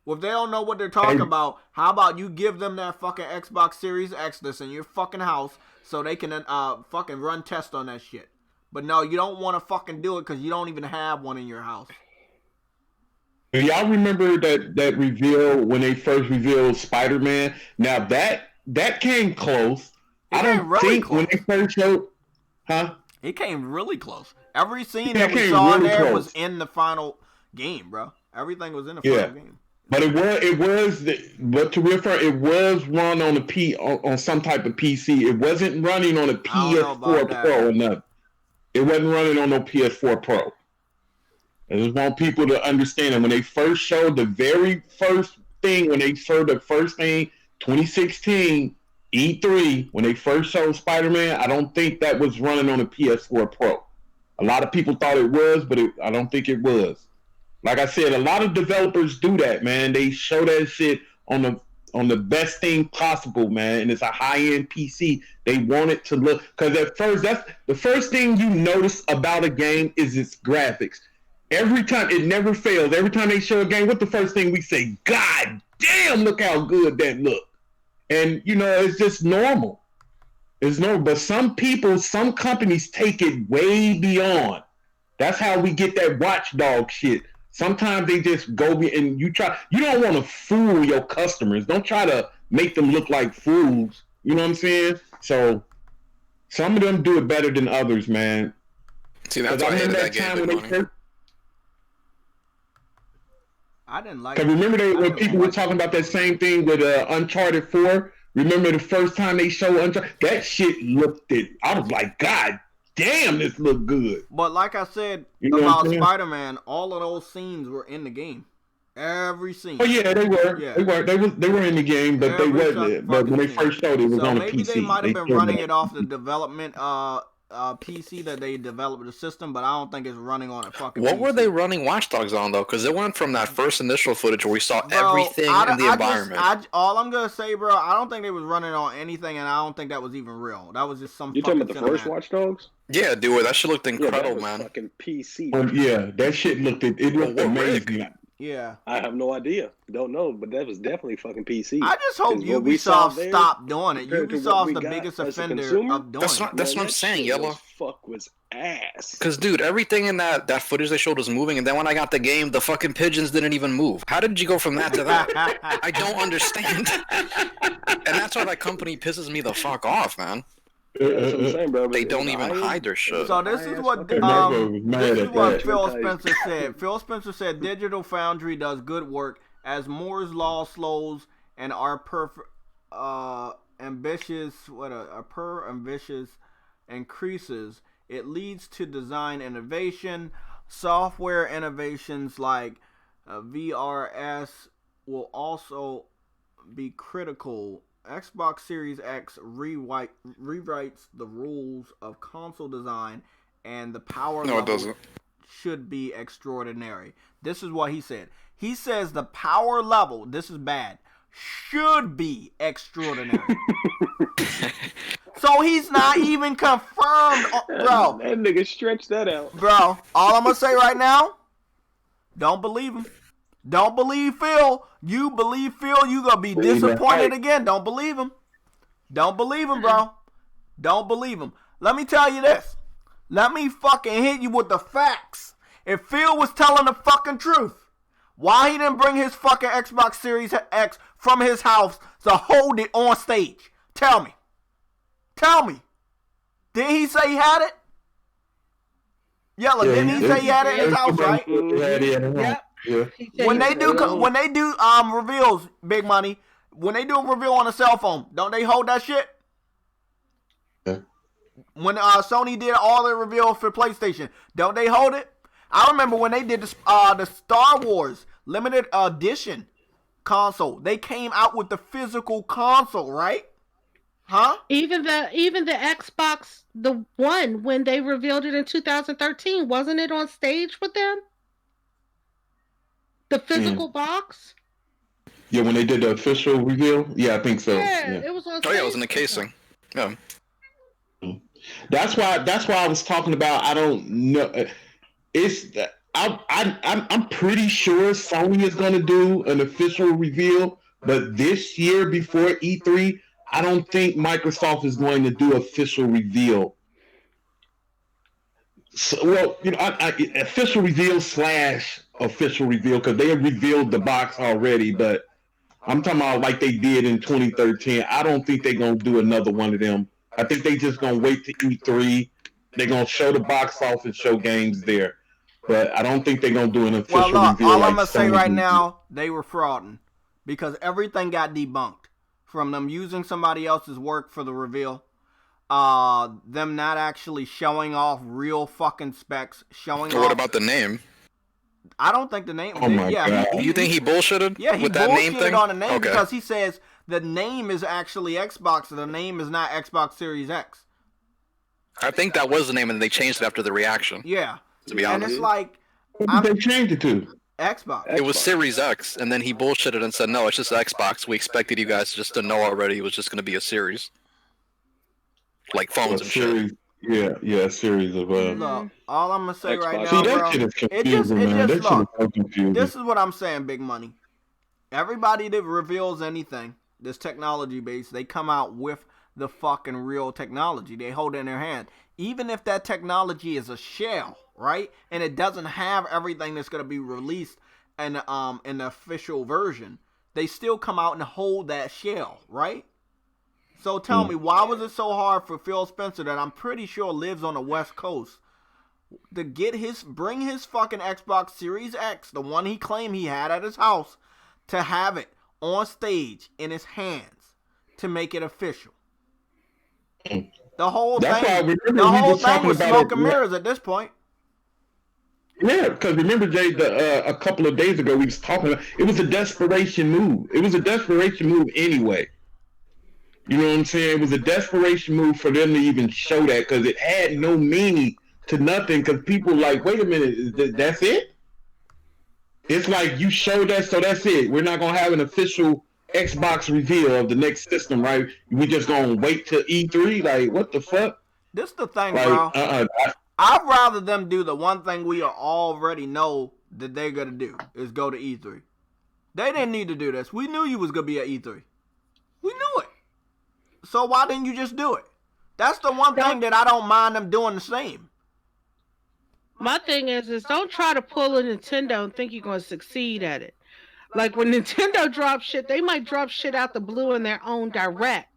Well, if they don't know what they're talking about, how about you give them that fucking Xbox Series X that's in your fucking house so they can fucking run tests on that shit. But no, you don't want to fucking do it because you don't even have one in your house. Do y'all remember that reveal when they first revealed Spider-Man? Now that came close. I don't think when they first showed, It came really close. Every scene that we saw really there was in the final game, bro. Everything was in the final game. But but to refer, it was run on on some type of PC. It wasn't running on a PS4 Pro or nothing. It wasn't running on no PS4 Pro. I just want people to understand that when they first showed the very first thing, 2016 E3, when they first showed Spider-Man, I don't think that was running on a PS4 Pro. A lot of people thought it was, but I don't think it was. Like I said, a lot of developers do that, man. They show that shit on the best thing possible, man. And it's a high-end PC. They want it to look, because at first, that's the first thing you notice about a game is its graphics. Every time, it never fails. Every time they show a game, what's the first thing we say? God damn, look how good that look. And, it's just normal. It's normal. But some companies take it way beyond. That's how we get that watchdog shit. Sometimes they just go and you don't want to fool your customers. Don't try to make them look like fools. You know what I'm saying? So some of them do it better than others, man. See, that's why I hated that game. I didn't like. Because remember when people were talking about that same thing with Uncharted 4? Remember the first time they showed Uncharted? That shit looked it. I was like, God damn, this look good. But like I said about Spider-Man, all of those scenes were in the game. Every scene. Oh yeah, they were. Yeah. They were in the game, but they wasn't. But when they first showed it, was on the PC. Maybe they might have been running it off the development PC that they developed the system, but I don't think it's running on a fucking. What PC. were they running Watch Dogs on though? Because it went from that first initial footage where we saw everything in the environment. All I'm gonna say, bro, I don't think they was running on anything, and I don't think that was even real. That was just some. You talking about the first Watch Dogs? Yeah, dude, that shit looked incredible, that was man. Fucking PC. Yeah, that shit looked amazing. Yeah. I have no idea. Don't know, but that was definitely fucking PC. I just hope Ubisoft stopped doing it. Ubisoft's the biggest offender of doing it. That's what I'm saying, Yellow. Fuck was ass. Because, dude, everything in that footage they showed was moving, and then when I got the game, the fucking pigeons didn't even move. How did you go from that to that? I don't understand. And that's why that company pisses me the fuck off, man. That's what I'm saying, bro. They don't even hide their shit. So this is what Phil Spencer said. Phil Spencer said Digital Foundry does good work as Moore's law slows and our ambitious increases. It leads to design innovation, software innovations like VRS will also be critical. Xbox Series X rewrites the rules of console design, and the power level should be extraordinary. This is what he said. He says the power level, this is bad, should be extraordinary. So he's not even confirmed, bro. That nigga stretched that out. Bro, all I'm going to say right now, don't believe him. Don't believe Phil. You believe Phil, you gonna be disappointed again. Don't believe him. Don't believe him, bro. Don't believe him. Let me tell you this. Let me fucking hit you with the facts. If Phil was telling the fucking truth, why he didn't bring his fucking Xbox Series X from his house to hold it on stage? Tell me. Tell me. Didn't he say he had it? Didn't he say he had it in his house, right? Yeah. Yeah. When they do reveals, Big Money, when they do a reveal on a cell phone, don't they hold that shit? Yeah. When Sony did all their reveals for PlayStation, don't they hold it? I remember when they did the Star Wars limited edition console. They came out with the physical console, right? Huh? Even the Xbox, the one when they revealed it in 2013, wasn't it on stage with them? The physical box? Yeah, when they did the official reveal? Yeah, I think so. Yeah. It was on stage. Oh yeah, it was in the casing. Yeah. That's why I was talking about, I don't know. I'm pretty sure Sony is gonna do an official reveal, but this year before E3, I don't think Microsoft is going to do official reveal. So, well, official reveal / official reveal, because they have revealed the box already, but I'm talking about like they did in 2013. I don't think they're going to do another one of them. I think they just going to wait to E3. They're going to show the box off and show games there. But I don't think they're going to do an official reveal. All I'm going to say right now, they were frauding. Because everything got debunked. From them using somebody else's work for the reveal. Them not actually showing off real fucking specs. What about the name? I don't think the name. Oh my God. You think he bullshitted? Yeah, he with that name thing? on the name because he says the name is actually Xbox and the name is not Xbox Series X. I think that was the name and they changed it after the reaction. Yeah. To be honest. And it's like... What did they change it to? Xbox. It was Series X, and then he bullshitted and said, no, it's just Xbox. We expected you guys just to know already it was just going to be a series. Like phones and series, shit. Yeah, a series of... Look, all I'm going to say Xbox. right now, See, that bro, shit is confusing, man. That shit is so confusing. This is what I'm saying, Big Money. Everybody that reveals anything that's technology-based, they come out with the fucking real technology. They hold it in their hand. Even if that technology is a shell, right? And it doesn't have everything that's going to be released in the official version, they still come out and hold that shell, right? So tell me, why was it so hard for Phil Spencer, that I'm pretty sure lives on the West Coast, to bring his fucking Xbox Series X, the one he claimed he had at his house, to have it on stage in his hands to make it official? The whole thing was smoke and mirrors at this point. Yeah, because remember, Jay, a couple of days ago we was talking about, it was a desperation move. It was a desperation move anyway. You know what I'm saying? It was a desperation move for them to even show that because it had no meaning to nothing. Because people like, wait a minute, that's it? It's like you showed that, so that's it. We're not gonna have an official Xbox reveal of the next system, right? We just gonna wait till E3. Like, what the fuck? This the thing, Like, bro. I'd rather them do the one thing we already know that they're gonna do is go to E3. They didn't need to do this. We knew you was gonna be at E3. We knew it. So why didn't you just do it? That's the one thing that I don't mind them doing the same. My thing is don't try to pull a Nintendo and think you're going to succeed at it. Like when Nintendo drops shit, they might drop shit out the blue in their own direct.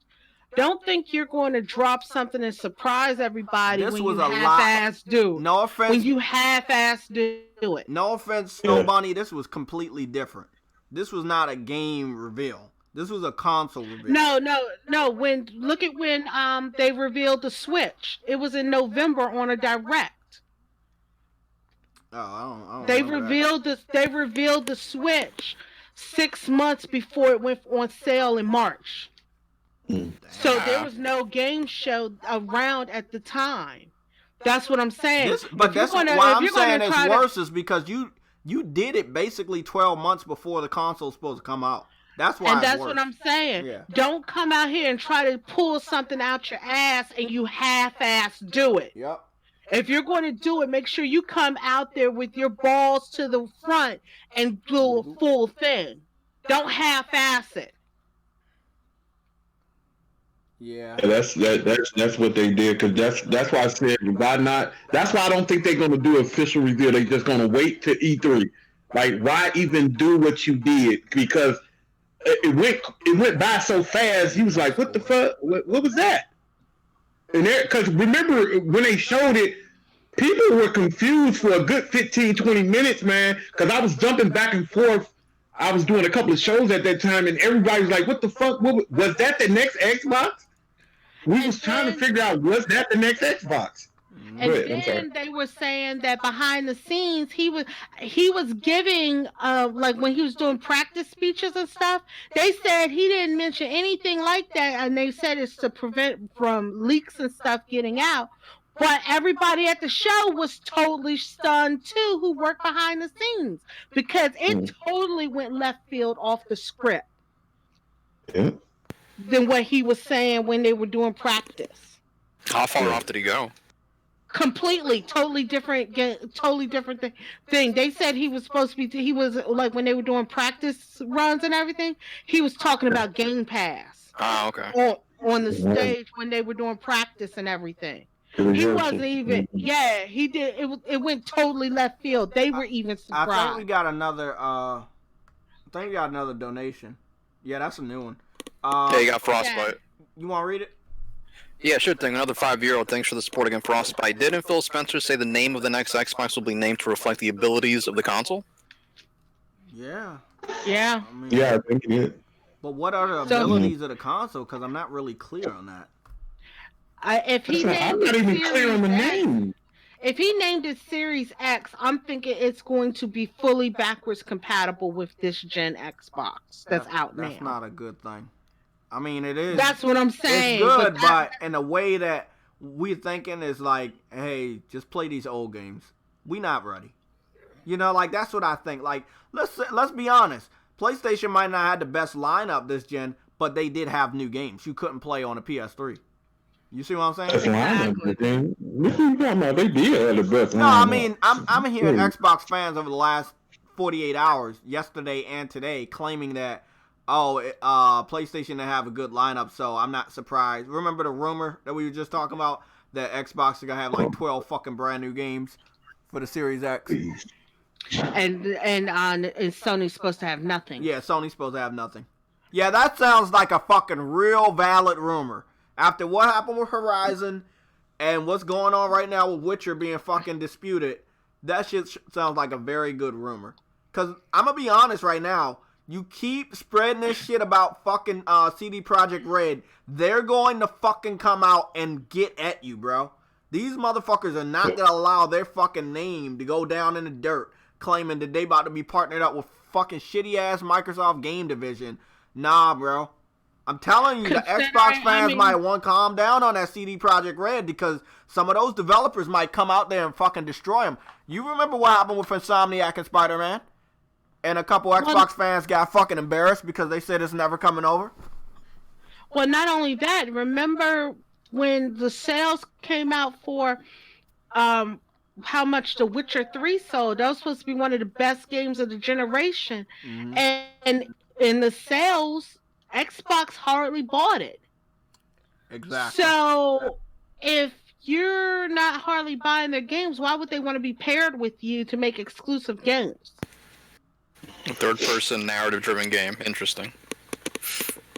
Don't think you're going to drop something and surprise everybody when you half-ass do. No offense. When you half-ass do it. No offense, Snow Bunny. This was completely different. This was not a game reveal. This was a console reveal. No. Look at when they revealed the Switch. It was in November on a direct. Oh, I don't They revealed the Switch 6 months before it went on sale in March. So there was no game show around at the time. That's what I'm saying. Why I'm saying it's worse is because you did it basically 12 months before the console's supposed to come out. That's why. And that's what I'm saying. Yeah. Don't come out here and try to pull something out your ass and you half-ass do it. Yep. If you're going to do it, make sure you come out there with your balls to the front and do a full thing. Don't half-ass it. Yeah. That's what they did because that's why I said why not. That's why I don't think they're going to do an official reveal. They're just going to wait to E3. Like, why even do what you did? Because it went by so fast. He was like, "What the fuck? What was that?" And because remember when they showed it, people were confused for a good 15, 20 minutes, man. Because I was jumping back and forth. I was doing a couple of shows at that time, and everybody was like, "What the fuck? Was that the next Xbox?" We was trying to figure out, was that the next Xbox? And then they were saying that behind the scenes, he was giving like when he was doing practice speeches and stuff. They said he didn't mention anything like that, and they said it's to prevent from leaks and stuff getting out. But everybody at the show was totally stunned too, who worked behind the scenes, because it totally went left field off the script. Yeah. Than what he was saying when they were doing practice. How far off did he go? Completely, totally different thing. They said he was supposed to be. He was like when they were doing practice runs and everything. He was talking about Game Pass. Oh, okay. On the stage when they were doing practice and everything. He wasn't even. Yeah, he did. It went totally left field. They were even surprised. I think we got another donation. Yeah, that's a new one. Yeah, you got Frostbite. You want to read it? Yeah, sure thing. Another €5. Thanks for the support again, Frostbite. Didn't Phil Spencer say the name of the next Xbox will be named to reflect the abilities of the console? Yeah. Yeah. I mean, yeah, I think he did. But what are the abilities of the console? Because I'm not really clear on that. I'm not even clear on the name. If he named it Series X, I'm thinking it's going to be fully backwards compatible with this gen Xbox that's out now. That's not a good thing. I mean, it is. That's what I'm saying. It's good, but in a way that we're thinking is like, hey, just play these old games. We not ready. You know, like that's what I think. Like, let's be honest. PlayStation might not have the best lineup this gen, but they did have new games you couldn't play on a PS3. You see what I'm saying? Exactly. They did have the best. No, I mean, I'm hearing Xbox fans over the last 48 hours, yesterday and today, claiming that PlayStation didn't have a good lineup, so I'm not surprised. Remember the rumor that we were just talking about that Xbox is gonna have like 12 fucking brand new games for the Series X, and Sony's supposed to have nothing. Yeah, Sony's supposed to have nothing. Yeah, that sounds like a fucking real valid rumor. After what happened with Horizon and what's going on right now with Witcher being fucking disputed, that shit sounds like a very good rumor. Because I'm going to be honest right now, you keep spreading this shit about fucking CD Projekt Red, they're going to fucking come out and get at you, bro. These motherfuckers are not going to allow their fucking name to go down in the dirt, claiming that they about to be partnered up with fucking shitty-ass Microsoft Game Division. Nah, bro. I'm telling you, the Xbox fans might want to calm down on that CD Projekt Red because some of those developers might come out there and fucking destroy them. You remember what happened with Insomniac and Spider-Man? And a couple Xbox fans got fucking embarrassed because they said it's never coming over? Well, not only that, remember when the sales came out for how much The Witcher 3 sold? That was supposed to be one of the best games of the generation. Mm-hmm. And in the sales, Xbox hardly bought it. Exactly. So if you're not hardly buying their games, why would they want to be paired with you to make exclusive games? A third-person narrative-driven game. Interesting.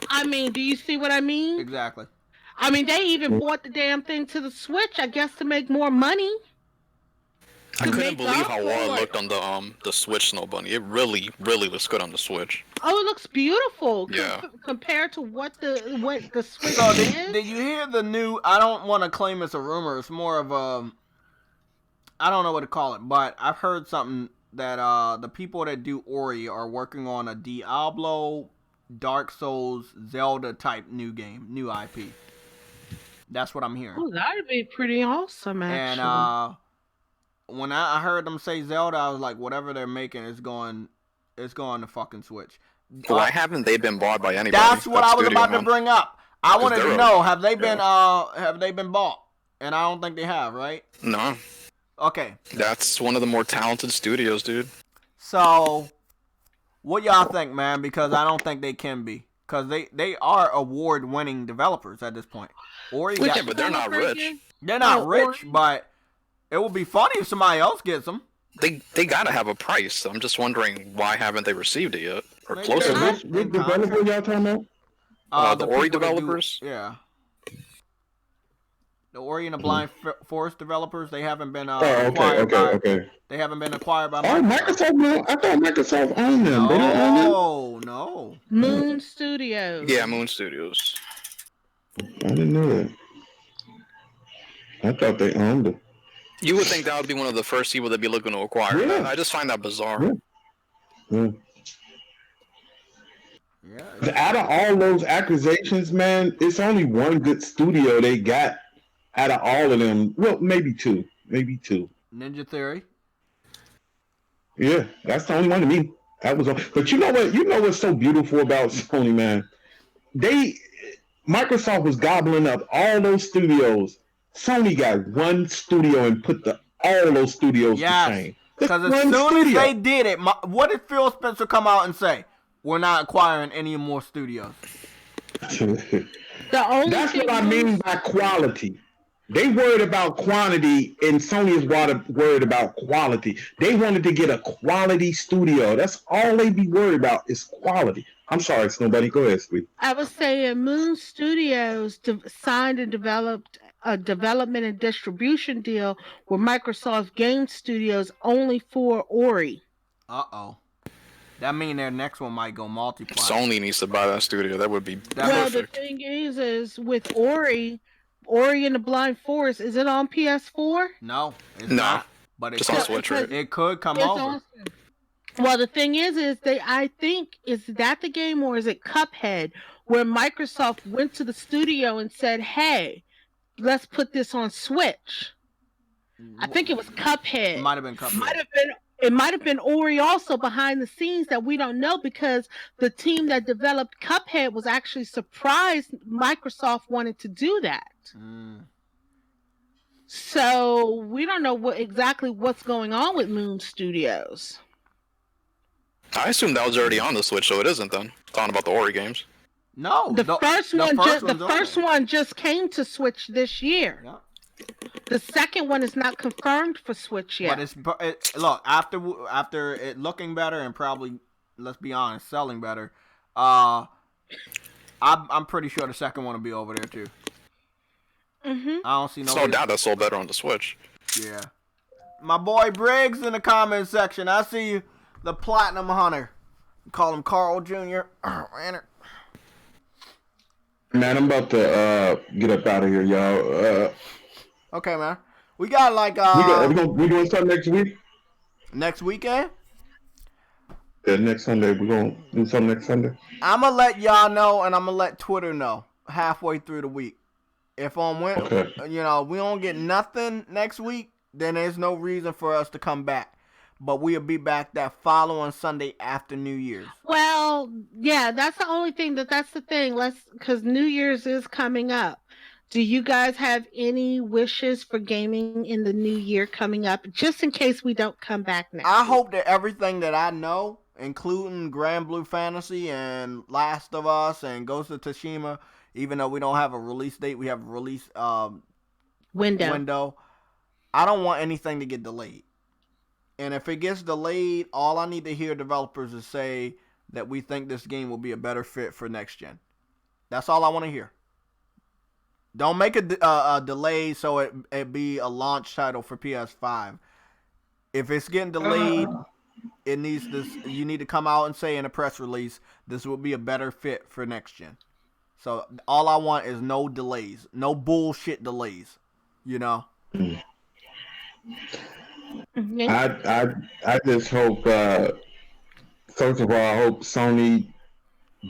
I mean, do you see what I mean? Exactly. I mean, they even bought the damn thing to the Switch, I guess, to make more money. I couldn't believe how well it looked on the Switch, Snow Bunny. It really, really looks good on the Switch. Oh, it looks beautiful. Yeah. Compared to what the Switch so is. Did you hear the new? I don't want to claim it's a rumor. It's more of a. I don't know what to call it, but I've heard something that the people that do Ori are working on a Diablo, Dark Souls, Zelda type new game, new IP. That's what I'm hearing. Oh, that'd be pretty awesome, actually. And when I heard them say Zelda, I was like, whatever they're making is going to fucking Switch. Why haven't they been bought by anybody? That's what I was about to bring up. I wanted to know, have they been bought? And I don't think they have, right? No. Okay. That's one of the more talented studios, dude. So, what y'all think, man? Because I don't think they can be. Because they are award-winning developers at this point. Yeah, but they're not rich. They're not rich, but it would be funny if somebody else gets them. They gotta have a price. I'm just wondering why haven't they received it yet? Or close to enough. Which developer y'all talking about? The Ori developers? Yeah. The Ori and the Blind Forest developers, they haven't been acquired by... They haven't been acquired by Microsoft. No, I thought Microsoft owned them. They don't own them? No. Moon Studios. Yeah, Moon Studios. I didn't know that. I thought they owned it. You would think that would be one of the first people they'd be looking to acquire. Yeah. I just find that bizarre. Yeah. Out of all those accusations, man, it's only one good studio they got out of all of them. Well, maybe two. Ninja Theory. Yeah, that's the only one to me. That was, but you know what? You know what's so beautiful about Sony, man? Microsoft was gobbling up all those studios. Sony got one studio and put all those studios to shame. Because as soon as they did it, what did Phil Spencer come out and say? We're not acquiring any more studios. That's what I mean by quality. They worried about quantity, and Sony is worried about quality. They wanted to get a quality studio. That's all they be worried about is quality. I'm sorry, it's nobody. Go ahead, sweet. I was saying Moon Studios signed and developed a development and distribution deal with Microsoft Game Studios only for Ori. Uh-oh. That means their next one might go multiplayer. Sony needs to buy that studio. That would be perfect. Well, the thing is with Ori and the Blind Forest, is it on PS4? No, it's not. But just on Switch, right? It could come over. Awesome. Well, the thing is I think, is that the game or is it Cuphead, where Microsoft went to the studio and said, hey, let's put this on Switch. I think it was Cuphead. It might have been Cuphead. It might have been Ori also behind the scenes that we don't know, because the team that developed Cuphead was actually surprised Microsoft wanted to do that. So we don't know exactly what's going on with Moon Studios. I assume that was already on the Switch, so it isn't then. Talking about the Ori games. No, the first one just came to Switch this year. Yeah. The second one is not confirmed for Switch yet. But look, after it looking better and probably, let's be honest, selling better, I'm pretty sure the second one will be over there too. Mm-hmm. I don't see no doubt that sold better on the Switch. Yeah. My boy Briggs in the comment section. I see you, the Platinum Hunter. Call him Carl Jr. Man, I'm about to get up out of here, y'all. Okay, man. We got like we doing something next week? Next weekend? Yeah, next Sunday we're gonna do something next Sunday. I'm gonna let y'all know, and I'm gonna let Twitter know halfway through the week. If Okay. we don't get nothing next week, then there's no reason for us to come back. But we'll be back that following Sunday after New Year's. Well, yeah, that's the only thing that's the thing. Because New Year's is coming up. Do you guys have any wishes for gaming in the new year coming up, just in case we don't come back next I week? hope that everything that I know, including Grand Blue Fantasy and Last of Us and Ghost of Tsushima, even though we don't have a release date, we have a release window. I don't want anything to get delayed. And if it gets delayed, all I need to hear developers is say that we think this game will be a better fit for next gen. That's all I want to hear. Don't make a delay so it be a launch title for PS5. If it's getting delayed, you need to come out and say in a press release, this will be a better fit for next gen. So all I want is no delays, no bullshit delays. You know. I just hope. First of all, I hope Sony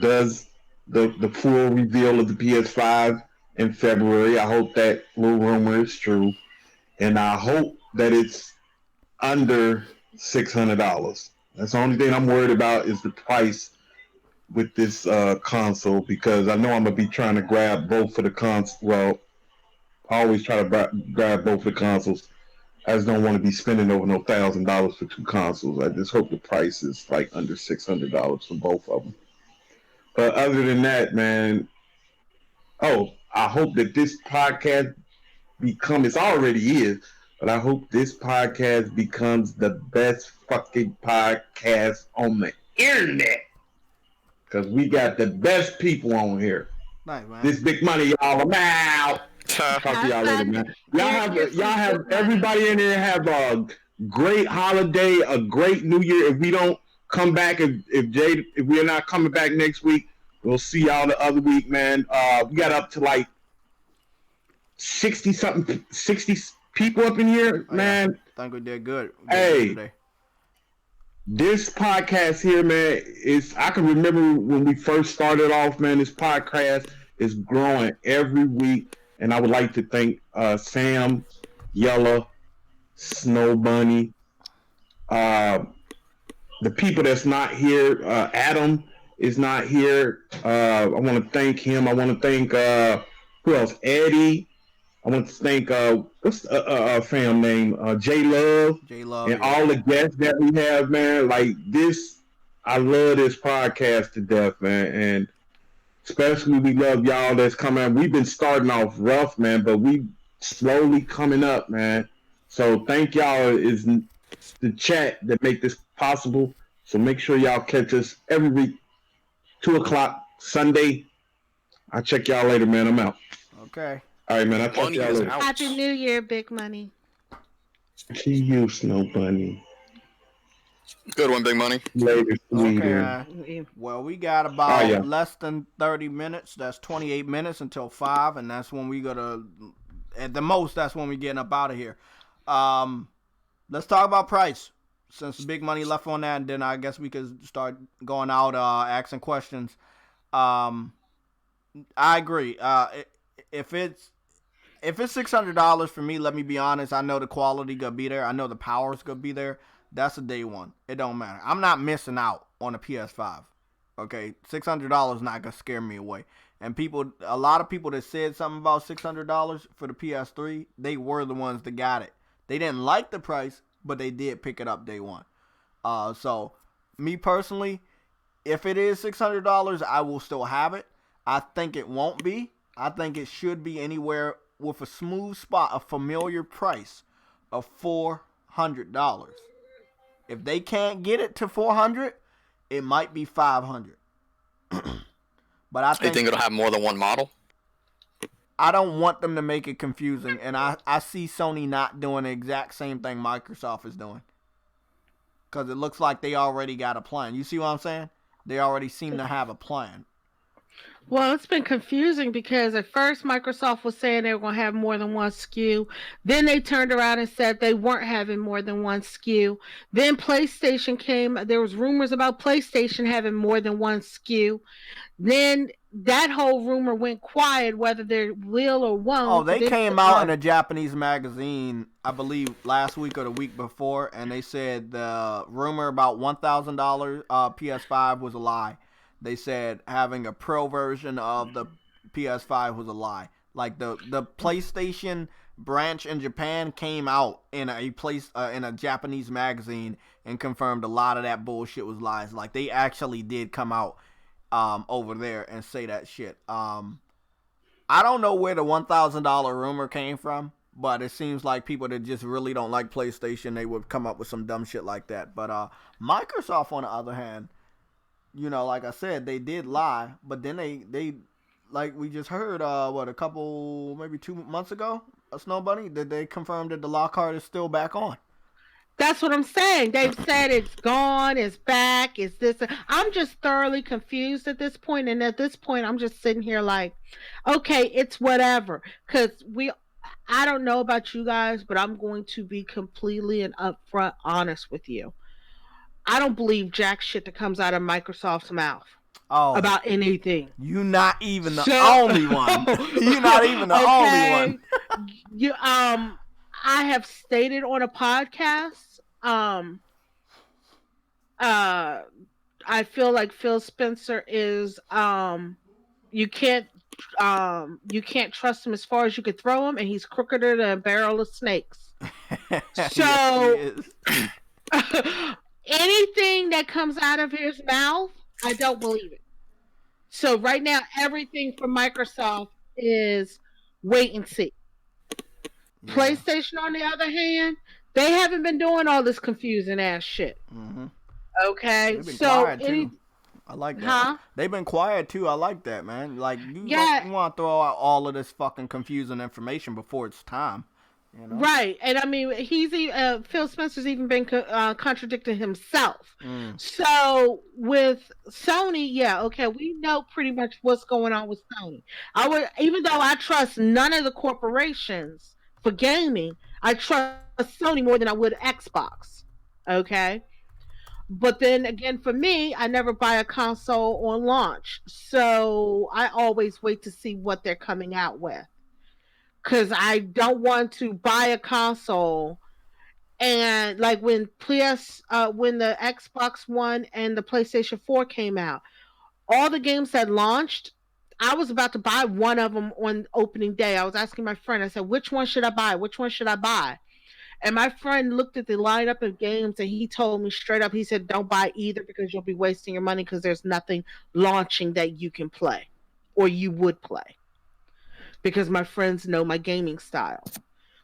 does the full reveal of the PS5 in February. I hope that little rumor is true, and I hope that it's under $600. That's the only thing I'm worried about is the price with this console, because I know I'm gonna be trying to grab both of the consoles. Well, I always try to grab both of the consoles. I just don't want to be spending over no $1,000 for two consoles. I just hope the price is like under $600 for both of them. But other than that, man, I hope that this podcast it already is, but I hope this podcast becomes the best fucking podcast on the internet. Because we got the best people on here. Nice, man. This big money, y'all. I'm out. Talk to y'all later, man. Y'all have everybody in there have a great holiday, a great New Year. If we don't come back, if we're not coming back next week, we'll see y'all the other week, man. We got up to like 60 people up in here, man. Yeah. I think we did good. Hey, this podcast here, man, I can remember when we first started off, man. This podcast is growing every week. And I would like to thank Sam, Yella, Snow Bunny, the people that's not here. Adam is not here. I want to thank him. I want to thank who else? Eddie. I want to thank what's fam name? J Love. And all the guests that we have, man. Like this, I love this podcast to death, man. And especially we love y'all that's coming. We've been starting off rough, man, but we slowly coming up, man. So thank y'all. Is the chat that make this possible. So make sure y'all catch us every week, 2:00 Sunday. I'll check y'all later, man. I'm out. Okay. All right, man. I'll talk to y'all later. Happy New Year, Big Money. See you, Snow Bunny. Good one, Big Money. Later, okay. Well, we got about less than 30 minutes. That's 28 minutes until 5, and that's when we gotta. At the most, that's when we getting up out of here. Let's talk about price. Since Big Money left on that, and then I guess we could start going out asking questions. I agree. If it's $600 for me, let me be honest. I know the quality gonna be there. I know the power's gonna be there. That's a day one. It don't matter. I'm not missing out on a PS5. Okay, $600 not gonna scare me away. And a lot of people that said something about $600 for the PS3, they were the ones that got it. They didn't like the price, but they did pick it up day one. So me personally, if it is $600, I will still have it. I think it won't be. I think it should be anywhere with a smooth spot, a familiar price of $400. If they can't get it to $400, it might be $500. But I think it'll have more than one model? I don't want them to make it confusing, and I see Sony not doing the exact same thing Microsoft is doing. Because it looks like they already got a plan. You see what I'm saying? They already seem to have a plan. Well, it's been confusing because at first Microsoft was saying they were going to have more than one SKU. Then they turned around and said they weren't having more than one SKU. Then PlayStation came. There was rumors about PlayStation having more than one SKU. Then that whole rumor went quiet, whether they will or Oh, won't. they came out in a Japanese magazine, I believe, last week or the week before, and they said the rumor about $1,000 PS5 was a lie. They said having a pro version of the PS5 was a lie. Like the PlayStation branch in Japan came out in a Japanese magazine and confirmed a lot of that bullshit was lies. Like they actually did come out over there and say that shit. I don't know where the $1,000 rumor came from, but it seems like people that just really don't like PlayStation, they would come up with some dumb shit like that. But Microsoft, on the other hand, you know, like I said, they did lie, but then they like we just heard, a couple, maybe 2 months ago, a Snow Bunny, that they confirmed that the Lockhart is still back on. That's what I'm saying. They've said it's gone, it's back, it's this. I'm just thoroughly confused at this point, and at this point, I'm just sitting here like, okay, it's whatever. Because I don't know about you guys, but I'm going to be completely and upfront honest with you. I don't believe jack shit that comes out of Microsoft's mouth. Oh, about anything. You're not even the only one. You're not even the only one. I have stated on a podcast, I feel like Phil Spencer is you can't trust him as far as you could throw him, and he's crookeder than a barrel of snakes. So anything that comes out of his mouth, I don't believe it. So right now, everything from Microsoft is wait and see. Yeah. PlayStation, on the other hand, they haven't been doing all this confusing ass shit. Mm-hmm. Okay, so I like that. Huh? They've been quiet too. I like that, man. Like you want to throw out all of this fucking confusing information before it's time. You know? Right, and I mean, Phil Spencer's even been contradicting himself. So with Sony, we know pretty much what's going on with Sony. Even though I trust none of the corporations for gaming, I trust Sony more than I would Xbox. Okay, but then again, for me, I never buy a console on launch, so I always wait to see what they're coming out with. Because I don't want to buy a console, and like when the Xbox One and the PlayStation 4 came out, all the games that launched, I was about to buy one of them on opening day. I was asking my friend, I said, which one should I buy? Which one should I buy? And my friend looked at the lineup of games and he told me straight up, he said, don't buy either because you'll be wasting your money because there's nothing launching that you can play or you would play. Because my friends know my gaming style.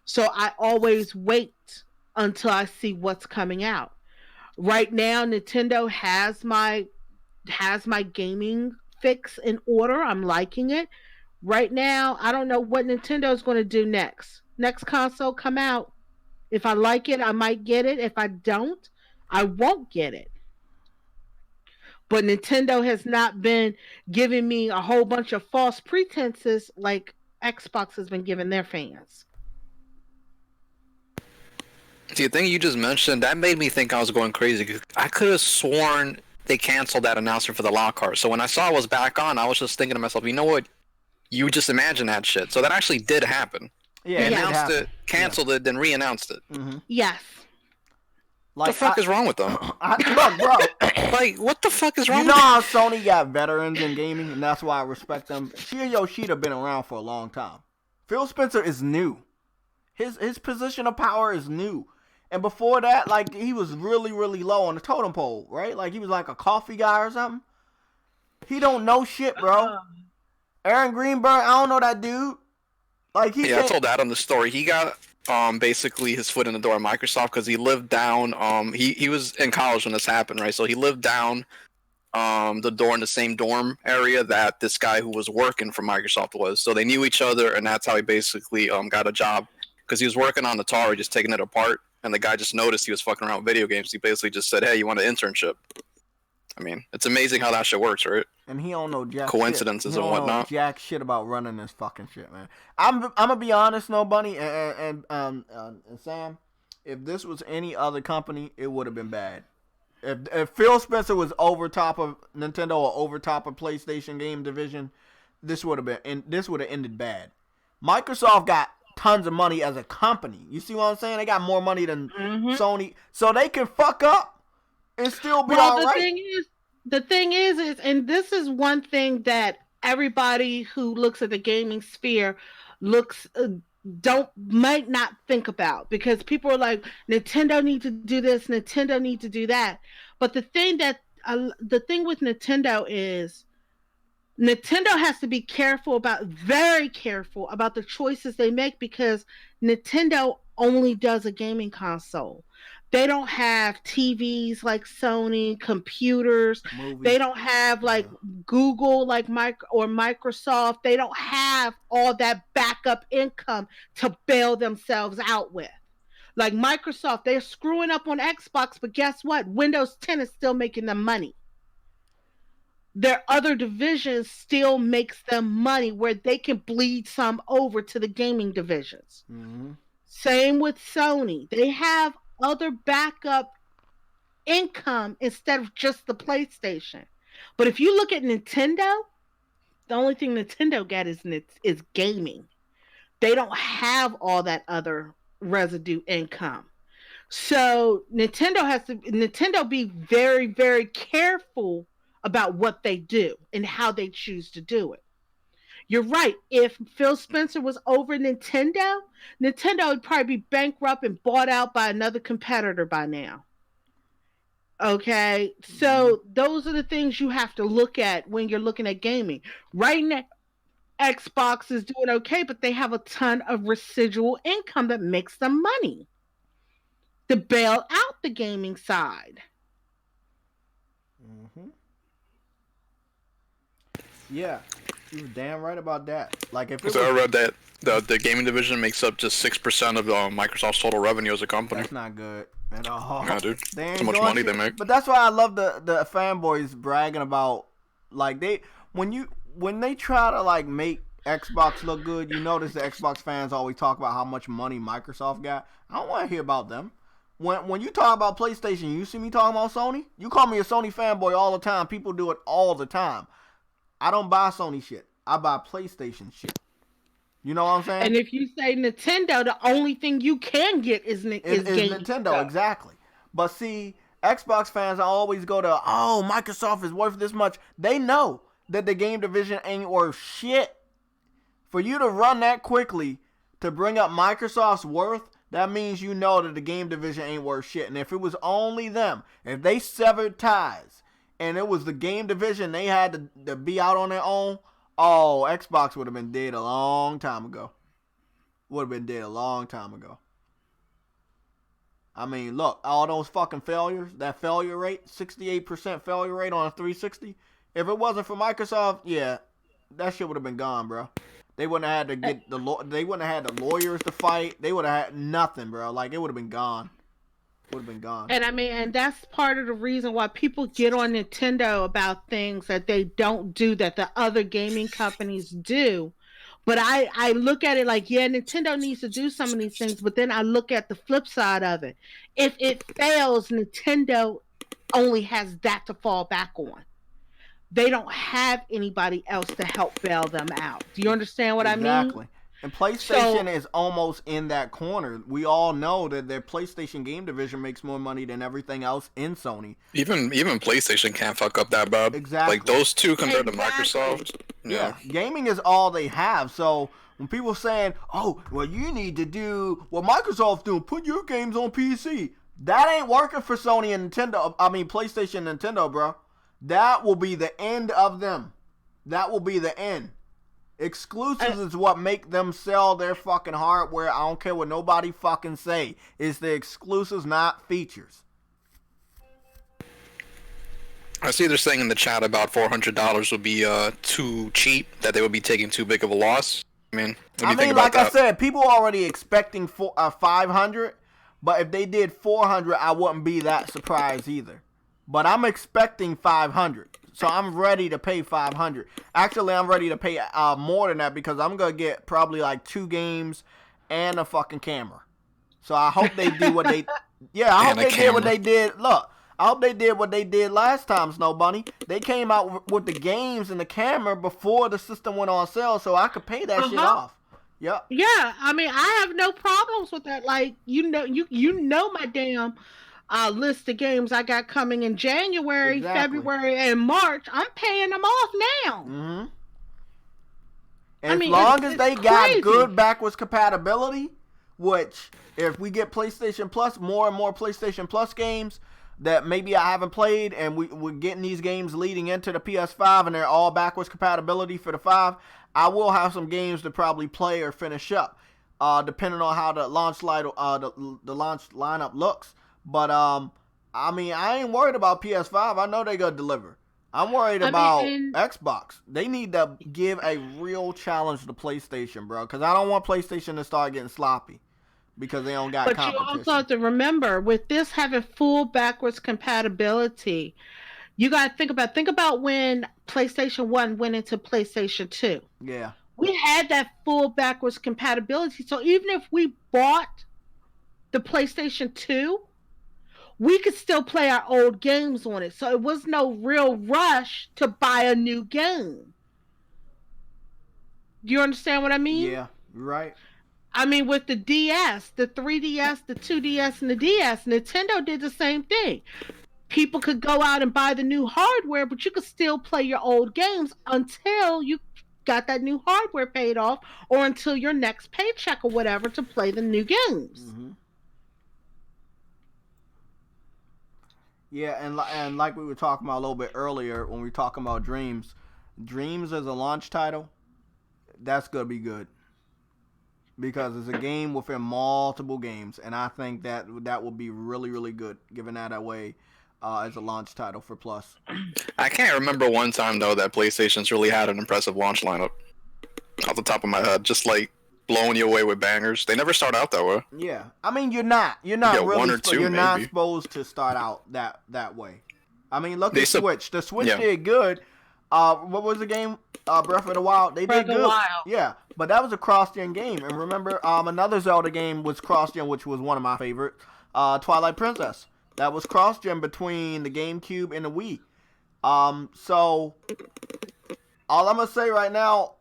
So I always wait until I see what's coming out. Right now, Nintendo has my gaming fix in order. I'm liking it. Right now, I don't know what Nintendo is going to do next. Next console come out. If I like it, I might get it. If I don't, I won't get it. But Nintendo has not been giving me a whole bunch of false pretenses like Xbox has been giving their fans. See, the thing you just mentioned, that made me think I was going crazy. I could have sworn they canceled that announcement for the Lockhart. So when I saw it was back on, I was just thinking to myself, you know what? You just imagine that shit. So that actually did happen. Yeah, they announced it, canceled it, then re-announced it. Mm-hmm. Yes. What the fuck is wrong with them? Look, bro. Like, what the fuck is wrong with them? You know how Sony got veterans in gaming, and that's why I respect them. Shigeru Yoshida been around for a long time. Phil Spencer is new. His position of power is new. And before that, like, he was really, really low on the totem pole, right? Like, he was like a coffee guy or something. He don't know shit, bro. Aaron Greenberg, I don't know that dude. Like, I told Adam the story. He got basically his foot in the door at Microsoft because he lived down. He was in college when this happened, right? So he lived down the door in the same dorm area that this guy who was working for Microsoft was. So they knew each other, and that's how he basically got a job because he was working on Atari, just taking it apart. And the guy just noticed he was fucking around with video games. He basically just said, "Hey, you want an internship?" I mean, it's amazing how that shit works, right? And he don't know jack coincidences shit. and whatnot. Know jack shit about running this fucking shit, man. I'm gonna be honest, no, Bunny and Sam. If this was any other company, it would have been bad. If Phil Spencer was over top of Nintendo or over top of PlayStation game division, this would have ended bad. Microsoft got tons of money as a company. You see what I'm saying? They got more money than Sony, so they can fuck up and still be all right. The thing is, and this is one thing that everybody who looks at the gaming sphere might not think about, because people are like, Nintendo needs to do this, Nintendo needs to do that. But the thing with Nintendo is, Nintendo has to be very careful about the choices they make, because Nintendo only does a gaming console. They don't have TVs like Sony, computers. Movies. They don't have like Google, like Microsoft. They don't have all that backup income to bail themselves out with. Like Microsoft, they're screwing up on Xbox, but guess what? Windows 10 is still making them money. Their other divisions still makes them money, where they can bleed some over to the gaming divisions. Mm-hmm. Same with Sony. They have other backup income instead of just the PlayStation. But if you look at Nintendo, the only thing Nintendo got is gaming. They don't have all that other residue income. So Nintendo be very, very careful about what they do and how they choose to do it. You're right. If Phil Spencer was over Nintendo would probably be bankrupt and bought out by another competitor by now. Okay? So those are the things you have to look at when you're looking at gaming. Right now, Xbox is doing okay, but they have a ton of residual income that makes them money to bail out the gaming side. Mm-hmm. Yeah. You're damn right about that. Like if I read that the gaming division makes up just 6% of Microsoft's total revenue as a company. That's not good at all. Yeah, dude. So much money they make. But that's why I love the fanboys bragging about, like, when they try to like make Xbox look good. You notice the Xbox fans always talk about how much money Microsoft got. I don't want to hear about them. When you talk about PlayStation, you see me talking about Sony. You call me a Sony fanboy all the time. People do it all the time. I don't buy Sony shit. I buy PlayStation shit. You know what I'm saying? And if you say Nintendo, the only thing you can get is Nintendo, stuff. exactly. But see, Xbox fans always go to, oh, Microsoft is worth this much. They know that the game division ain't worth shit. For you to run that quickly to bring up Microsoft's worth, that means you know that the game division ain't worth shit. And if it was only them, if they severed ties, and it was the game division, they had to be out on their own, oh, Xbox would have been dead a long time ago. Would have been dead a long time ago. I mean, look, all those fucking failures, that failure rate, 68% failure rate on a 360. If it wasn't for Microsoft, yeah, that shit would have been gone, bro. They wouldn't have had to get they wouldn't have had the lawyers to fight. They would have had nothing, bro. Like, it would have been gone. Would have been gone. And I mean, and that's part of the reason why people get on Nintendo about things that they don't do that the other gaming companies do. But I look at it like, yeah, Nintendo needs to do some of these things, but then I look at the flip side of it. If it fails, Nintendo only has that to fall back on. They don't have anybody else to help bail them out. Do you understand what I mean? Exactly. And PlayStation is almost in that corner. We all know that their PlayStation game division makes more money than everything else in Sony. Even PlayStation can't fuck up that bad. Exactly. Like those two compared to Microsoft. Yeah. Gaming is all they have. So when people saying, "Oh, well, you need to do what Microsoft's doing, put your games on PC," that ain't working for Sony and Nintendo. I mean, PlayStation and Nintendo, bro. That will be the end of them. That will be the end. Exclusives is what make them sell their fucking hardware. I don't care what nobody fucking say. It's the exclusives, not features. I see they're saying in the chat about $400 would be too cheap, that they would be taking too big of a loss. I mean, what do you think about that? I said, people are already expecting 500, but if they did 400, I wouldn't be that surprised either. but I'm expecting $500. So I'm ready to pay $500. Actually, I'm ready to pay more than that because I'm gonna get probably like 2 games and a fucking camera. So I hope they do what they. Yeah, I hope they did what they did. Look, I hope they did what they did last time, Snow Bunny. They came out with the games and the camera before the system went on sale, so I could pay that shit off. Yep. Yeah, I mean, I have no problems with that. Like, you know my damn list of games I got coming in January, February, and March. I'm paying them off now. Mm-hmm. As long as they got good backwards compatibility, which if we get PlayStation Plus, more and more PlayStation Plus games that maybe I haven't played, and we're getting these games leading into the PS5, and they're all backwards compatibility for the 5, I will have some games to probably play or finish up, depending on how the launch lineup looks. But I mean, I ain't worried about PS5. I know they gonna deliver. I'm worried about Xbox. They need to give a real challenge to PlayStation, bro, because I don't want PlayStation to start getting sloppy because they don't got competition. But you also have to remember, with this having full backwards compatibility, you got to think about when PlayStation 1 went into PlayStation 2. Yeah. We had that full backwards compatibility. So even if we bought the PlayStation 2, we could still play our old games on it. So it was no real rush to buy a new game. Do you understand what I mean? Yeah, right. I mean, with the DS, the 3DS, the 2DS, and the DS, Nintendo did the same thing. People could go out and buy the new hardware, but you could still play your old games until you got that new hardware paid off, or until your next paycheck or whatever to play the new games. Mm-hmm. Yeah, and like we were talking about a little bit earlier when we were talking about Dreams as a launch title, that's going to be good. Because it's a game within multiple games, and I think that will be really, really good, giving that away as a launch title for Plus. I can't remember one time, though, that PlayStation's really had an impressive launch lineup. Off the top of my head, just like blowing you away with bangers. They never start out that way. Yeah, I mean you're not really one or two, you're maybe. not supposed to start out that way. I mean look at Switch. The Switch Yeah. did good. What was the game? Breath of the Wild. They did good. Yeah, but that was a cross-gen game. And remember, another Zelda game was cross-gen, which was one of my favorites. Twilight Princess. That was cross-gen between the GameCube and the Wii. So all I'm gonna say right now,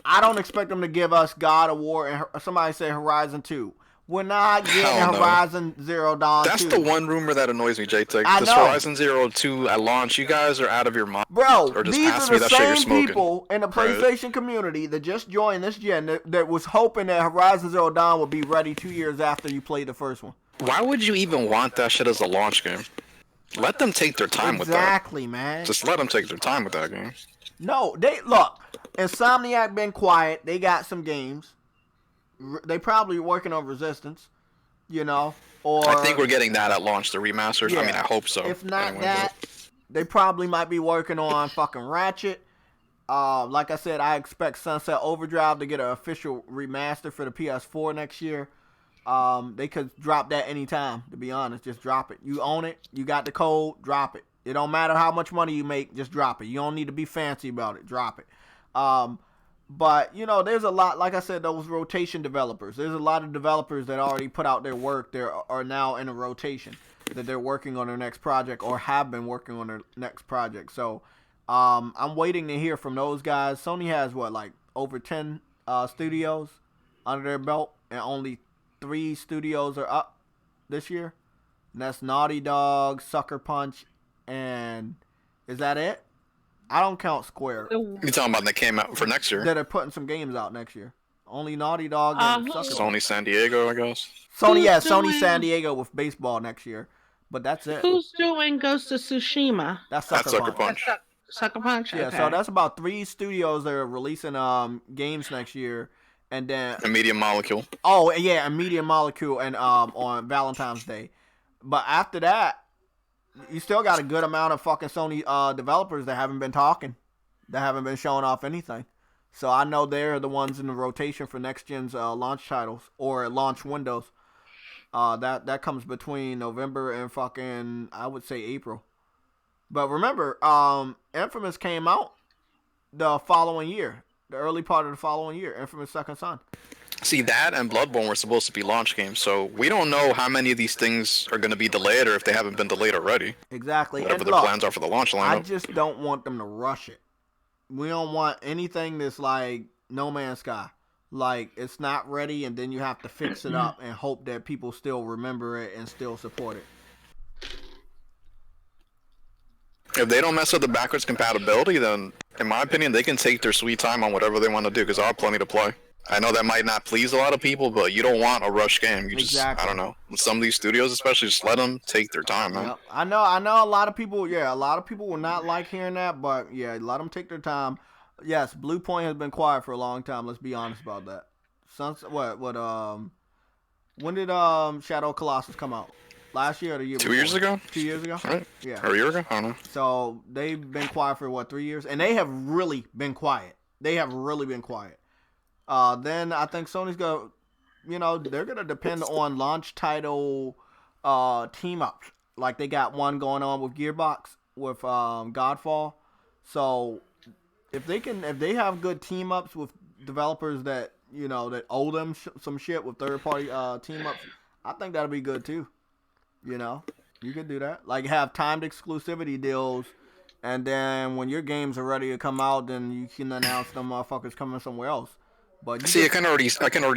I don't expect them to give us God of War and somebody say Horizon 2. We're not getting Horizon Zero Dawn 2. That's the one rumor that annoys me, JayTech. I This know. Horizon Zero 2 at launch, you guys are out of your mind. Bro, Or just these pass are me the that shit you're same smoking. people in the PlayStation community that just joined this gen that was hoping that Horizon Zero Dawn would be ready 2 years after you played the first one. Why would you even want that shit as a launch game? Let them take their time with that. Exactly, man. Just let them take their time with that game. No, Insomniac been quiet. They got some games. They probably working on Resistance, or I think we're getting that at launch, the remasters. Yeah. I mean, I hope so. If not Anyway, that, they probably might be working on fucking Ratchet. Like I said, I expect Sunset Overdrive to get an official remaster for the PS4 next year. They could drop that anytime, to be honest. Just drop it. You own it. You got the code. Drop it. It don't matter how much money you make. Just drop it. You don't need to be fancy about it. Drop it. But, there's a lot, like I said, those rotation developers. There's a lot of developers that already put out their work. They are now in a rotation, that they're working on their next project or have been working on their next project. So, I'm waiting to hear from those guys. Sony has, over 10 studios under their belt, and only 3 studios are up this year. And that's Naughty Dog, Sucker Punch, and is that it? I don't count Square. you're talking about that came out for next year. That are putting some games out next year. Only Naughty Dog and Sucker Punch. Sony San Diego, I guess. Sony San Diego with baseball next year. But that's it. Who's doing Ghost of Tsushima? That's That's Sucker Sucker Punch. Punch. Sucker Punch? Yeah, Okay. so that's about 3 studios that are releasing games next year. And then A Media Molecule. oh yeah, a Media Molecule and on Valentine's Day. But after that, you still got a good amount of fucking Sony developers that haven't been talking, that haven't been showing off anything. So I know they're the ones in the rotation for next gen's launch titles or launch windows. That comes between November and fucking, I would say, April. But remember, Infamous came out the following year, the early part of the following year. Infamous Second Son. See, that and Bloodborne were supposed to be launch games, so we don't know how many of these things are going to be delayed or if they haven't been delayed already. Exactly. Whatever and their plans are for the launch lineup. I just don't want them to rush it. We don't want anything that's like No Man's Sky. Like, it's not ready, and then you have to fix it up and hope that people still remember it and still support it. If they don't mess with the backwards compatibility, then, in my opinion, they can take their sweet time on whatever they want to do, because there are plenty to play. I know that might not please a lot of people, but you don't want a rush game. You just, I don't know. With some of these studios, especially, just let them take their time, man. Yep. I know a lot of people, a lot of people will not like hearing that, but, yeah, let them take their time. Yes, Blue Point has been quiet for a long time. Let's be honest about that. When did Shadow Colossus come out? Last year or the year before? 2 years ago? 2 years ago? Right. Yeah. Or a year ago? I don't know. So they've been quiet for 3 years? And they have really been quiet. Then I think Sony's going to, they're going to depend on launch title team ups. Like they got one going on with Gearbox with Godfall. So if they have good team ups with developers that that owe them some shit with third party team ups, I think that'll be good too. You could do that. Like have timed exclusivity deals, and then when your games are ready to come out, then you can announce them motherfuckers coming somewhere else. But see, I can already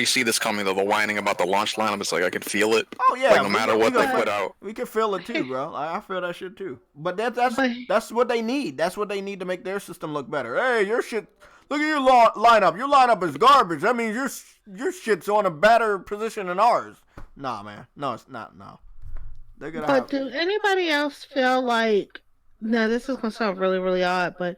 see this coming though. The whining about the launch lineup, it's like I can feel it. Oh yeah, like no matter what they put out, we can feel it too, bro. I feel that shit too. But that's what they need. That's what they need to make their system look better. Hey, your shit. Look at your lineup. Your lineup is garbage. That means your shit's on a better position than ours. Nah, man. No, it's not. No. Do anybody else feel like? Now this is gonna sound really, really odd, but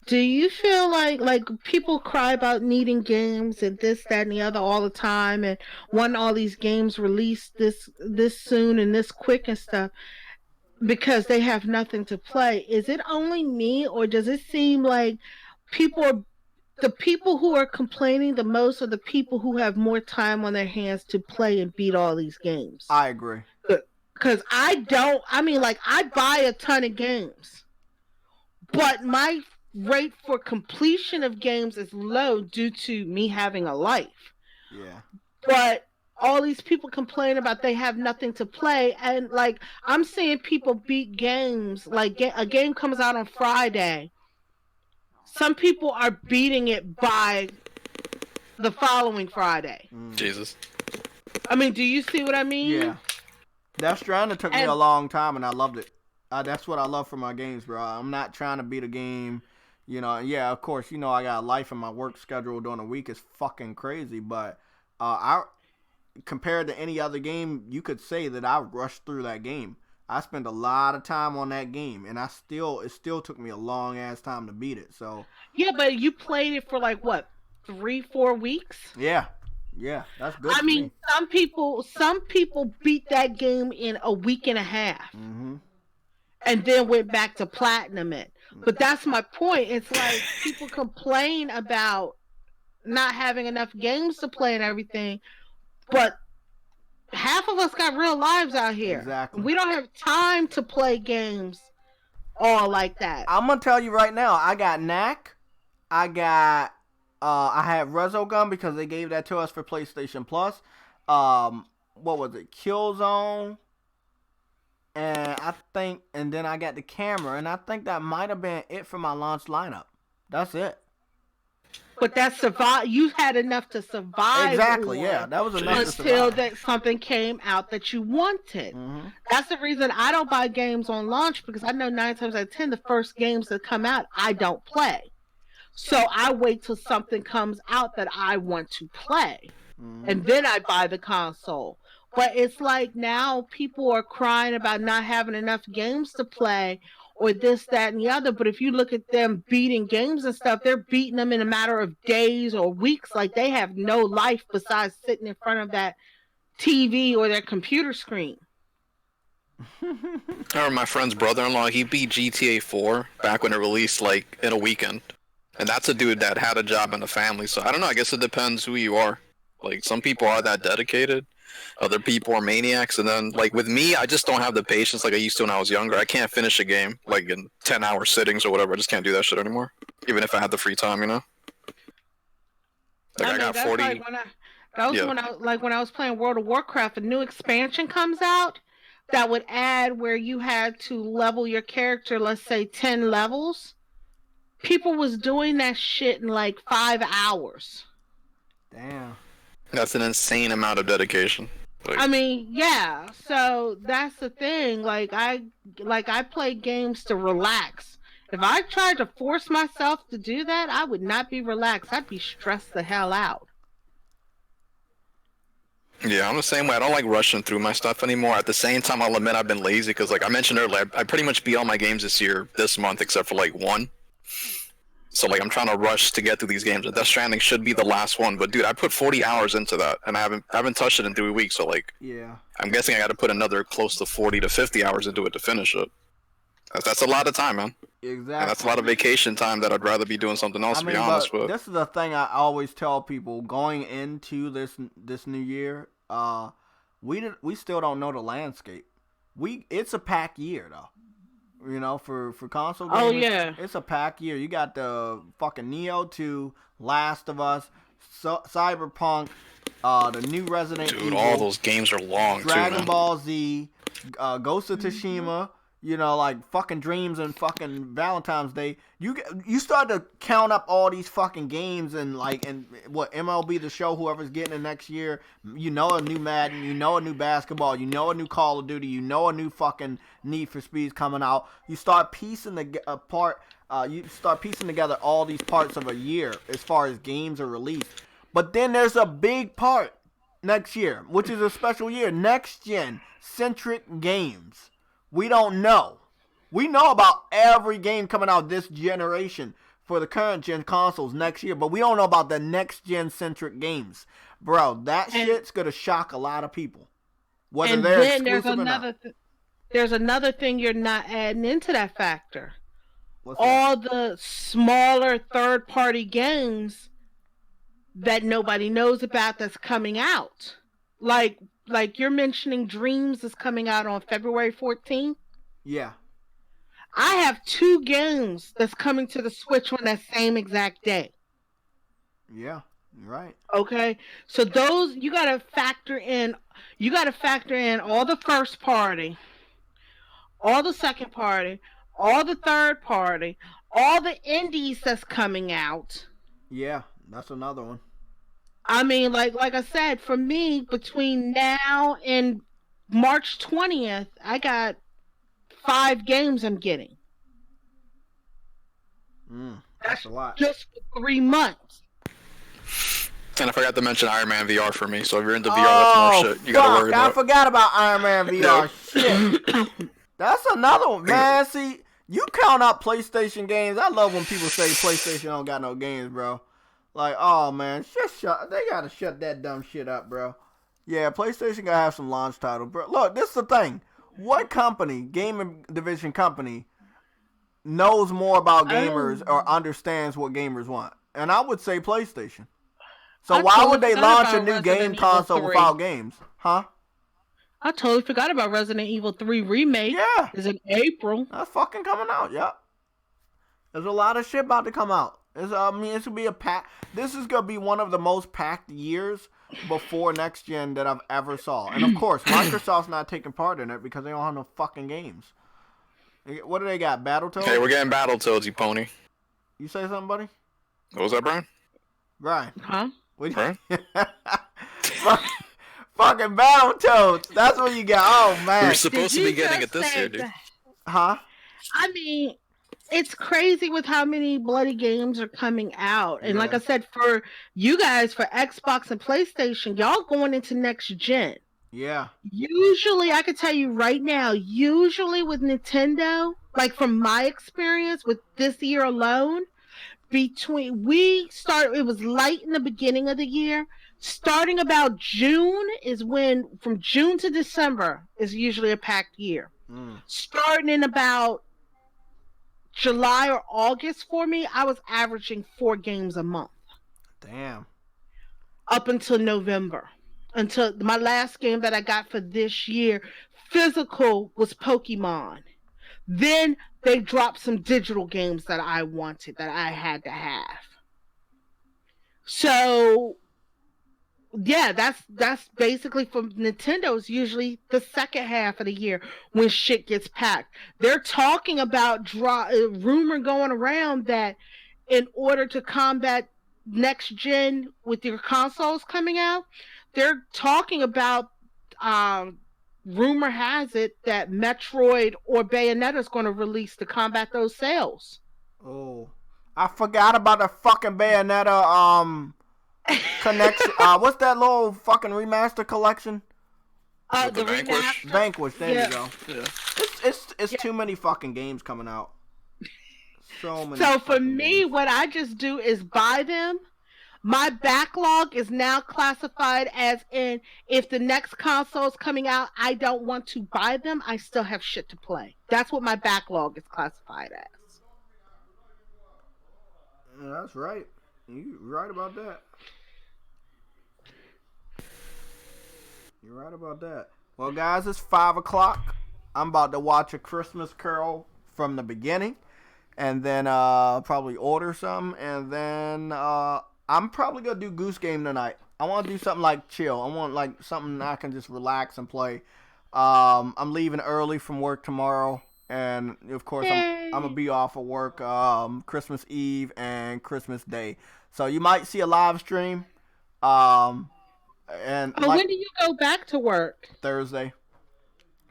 do you feel like people cry about needing games and this, that, and the other all the time, and wanting all these games released this soon and this quick and stuff because they have nothing to play? Is it only me, or does it seem like the people who are complaining the most are the people who have more time on their hands to play and beat all these games? I agree. Because I buy a ton of games, but my rate for completion of games is low due to me having a life. Yeah. But all these people complain about they have nothing to play, and like I'm seeing people beat games. Like a game comes out on Friday, some people are beating it by the following Friday. Jesus. I mean, do you see what I mean? Yeah. Death Stranding took me a long time, and I loved it. That's what I love from my games, bro. I'm not trying to beat a game, Yeah, of course, I got a life and my work schedule during the week is fucking crazy, but compared to any other game, you could say that I rushed through that game. I spent a lot of time on that game, and it still took me a long ass time to beat it. So yeah, but you played it for like what, 3-4 weeks? Yeah, that's good. I mean, some people beat that game in a week and a half, and then went back to platinum it. But that's my point. It's like people complain about not having enough games to play and everything, but half of us got real lives out here. Exactly. We don't have time to play games all like that. I'm gonna tell you right now, I got Knack. I had Resogun because they gave that to us for PlayStation Plus. What was it? Killzone. And then I got the camera, and I think that might have been it for my launch lineup. That's it. But that you had enough to survive. Exactly, yeah. That was enough to survive. Until that something came out that you wanted. That's the reason I don't buy games on launch, because I know 9 times out of 10, the first games that come out, I don't play. So I wait till something comes out that I want to play. And then I buy the console. But it's like now people are crying about not having enough games to play, or this, that, and the other. But if you look at them beating games and stuff, they're beating them in a matter of days or weeks. Like they have no life besides sitting in front of that TV or their computer screen. I remember my friend's brother-in-law, he beat GTA 4 back when it released, like, in a weekend. And that's a dude that had a job and a family. So I don't know, I guess it depends who you are. Like, some people are that dedicated. Other people are maniacs, and then like with me, I just don't have the patience like I used to when I was younger. I can't finish a game like in 10-hour sittings or whatever. I just can't do that shit anymore, even if I had the free time, you know. Like I got 40. Like when I was playing World of Warcraft, a new expansion comes out that would add where you had to level your character, let's say 10 levels. People was doing that shit in like 5 hours. Damn. That's an insane amount of dedication. Like, I mean, yeah. So that's the thing. Like I play games to relax. If I tried to force myself to do that, I would not be relaxed. I'd be stressed the hell out. yeah, I'm the same way. I don't like rushing through my stuff anymore. At the same time, I'll admit I've been lazy because, like I mentioned earlier, I pretty much beat all my games this month, except for like one. So like I'm trying to rush to get through these games. Death Stranding should be the last one, but dude, I put 40 hours into that, and I haven't touched it in 3 weeks. So like, yeah, I'm guessing I got to put another close to 40 to 50 hours into it to finish it. That's a lot of time, man. Exactly. And that's a lot of vacation time that I'd rather be doing something else. To be honest, but this is the thing I always tell people going into this new year. We still don't know the landscape. It's a packed year though. You know, for console games. Oh yeah, it's a packed year. You got the fucking Neo 2, Last of Us, Cyberpunk, the new Resident Evil. Dude, all those games are long Dragon Ball Z, Ghost of Tsushima. You know, like fucking Dreams and fucking Valentine's Day. You start to count up all these fucking games and what MLB The Show, whoever's getting it next year. You know a new Madden, you know a new basketball, you know a new Call of Duty, you know a new fucking Need for Speed's coming out. You start piecing together all these parts of a year as far as games are released. But then there's a big part next year, which is a special year. Next gen centric games. We don't know. We know about every game coming out this generation for the current gen consoles next year, but we don't know about the next gen centric games. Bro, that shit's gonna shock a lot of people. Whether they're exclusive or not. There's another thing you're not adding into that factor. What's all that? The smaller third party games that nobody knows about that's coming out. Like you're mentioning Dreams is coming out on February 14th. Yeah. I have 2 games that's coming to the Switch on that same exact day. Yeah, you're right. Okay. So those you gotta factor in all the first party, all the second party, all the third party, all the indies that's coming out. Yeah, that's another one. I mean, like I said, for me, between now and March 20th, I got 5 games I'm getting. That's a lot. Just for 3 months. And I forgot to mention Iron Man VR for me. So if you're into VR, that's more shit you gotta worry about. I forgot about Iron Man VR. Shit. That's another one, man. See, you count out PlayStation games. I love when people say PlayStation don't got no games, bro. Like, oh man, they gotta shut that dumb shit up, bro. Yeah, PlayStation gotta have some launch titles, bro. Look, this is the thing. What company, gaming division company, knows more about gamers or understands what gamers want? And I would say PlayStation. So why would they launch a new game console without games? Huh? I totally forgot about Resident Evil 3 Remake. Yeah. It's in April. That's fucking coming out, yep. There's a lot of shit about to come out. This will be this is gonna be one of the most packed years before next gen that I've ever saw. And of course, Microsoft's not taking part in it because they don't have no fucking games. What do they got? Battletoads? Hey, we're getting Battletoads, you pony. You say something, buddy? What was that, Brian? Brian. Huh? Brian? Fucking Battletoads. That's what you got. Oh man. We're supposed to be getting it this year, dude. Huh? I mean, it's crazy with how many bloody games are coming out. And like I said, for you guys, for Xbox and PlayStation, y'all going into next gen. Yeah. Usually, I can tell you right now, usually with Nintendo, like from my experience with this year alone, it was light in the beginning of the year. Starting about June is when, from June to December is usually a packed year. Starting in about July or August for me, I was averaging 4 games a month. Damn. Up until November. until my last game that I got for this year, physical, was Pokemon. Then they dropped some digital games that I wanted, that I had to have. So yeah, that's basically for Nintendo's usually the second half of the year when shit gets packed. They're talking about rumor going around that in order to combat next gen with your consoles coming out, they're talking about um rumor has it that Metroid or Bayonetta is going to release to combat those sales. Oh, I forgot about the fucking Bayonetta connection. What's that little fucking remaster collection? The Vanquish. Vanquish. There you go. Yeah. It's too many fucking games coming out. So many. So for me, what I just do is buy them. My backlog is now classified as in if the next console is coming out, I don't want to buy them. I still have shit to play. That's what my backlog is classified as. Yeah, that's right. You're right about that. You're right about that. Well, guys, it's 5 o'clock. I'm about to watch A Christmas Carol from the beginning, and then probably order some, and then I'm probably gonna do Goose Game tonight. I want to do something like chill. I want like something I can just relax and play. I'm leaving early from work tomorrow, and of course I'm gonna be off of work Christmas Eve and Christmas Day. So you might see a live stream. And when do you go back to work? Thursday.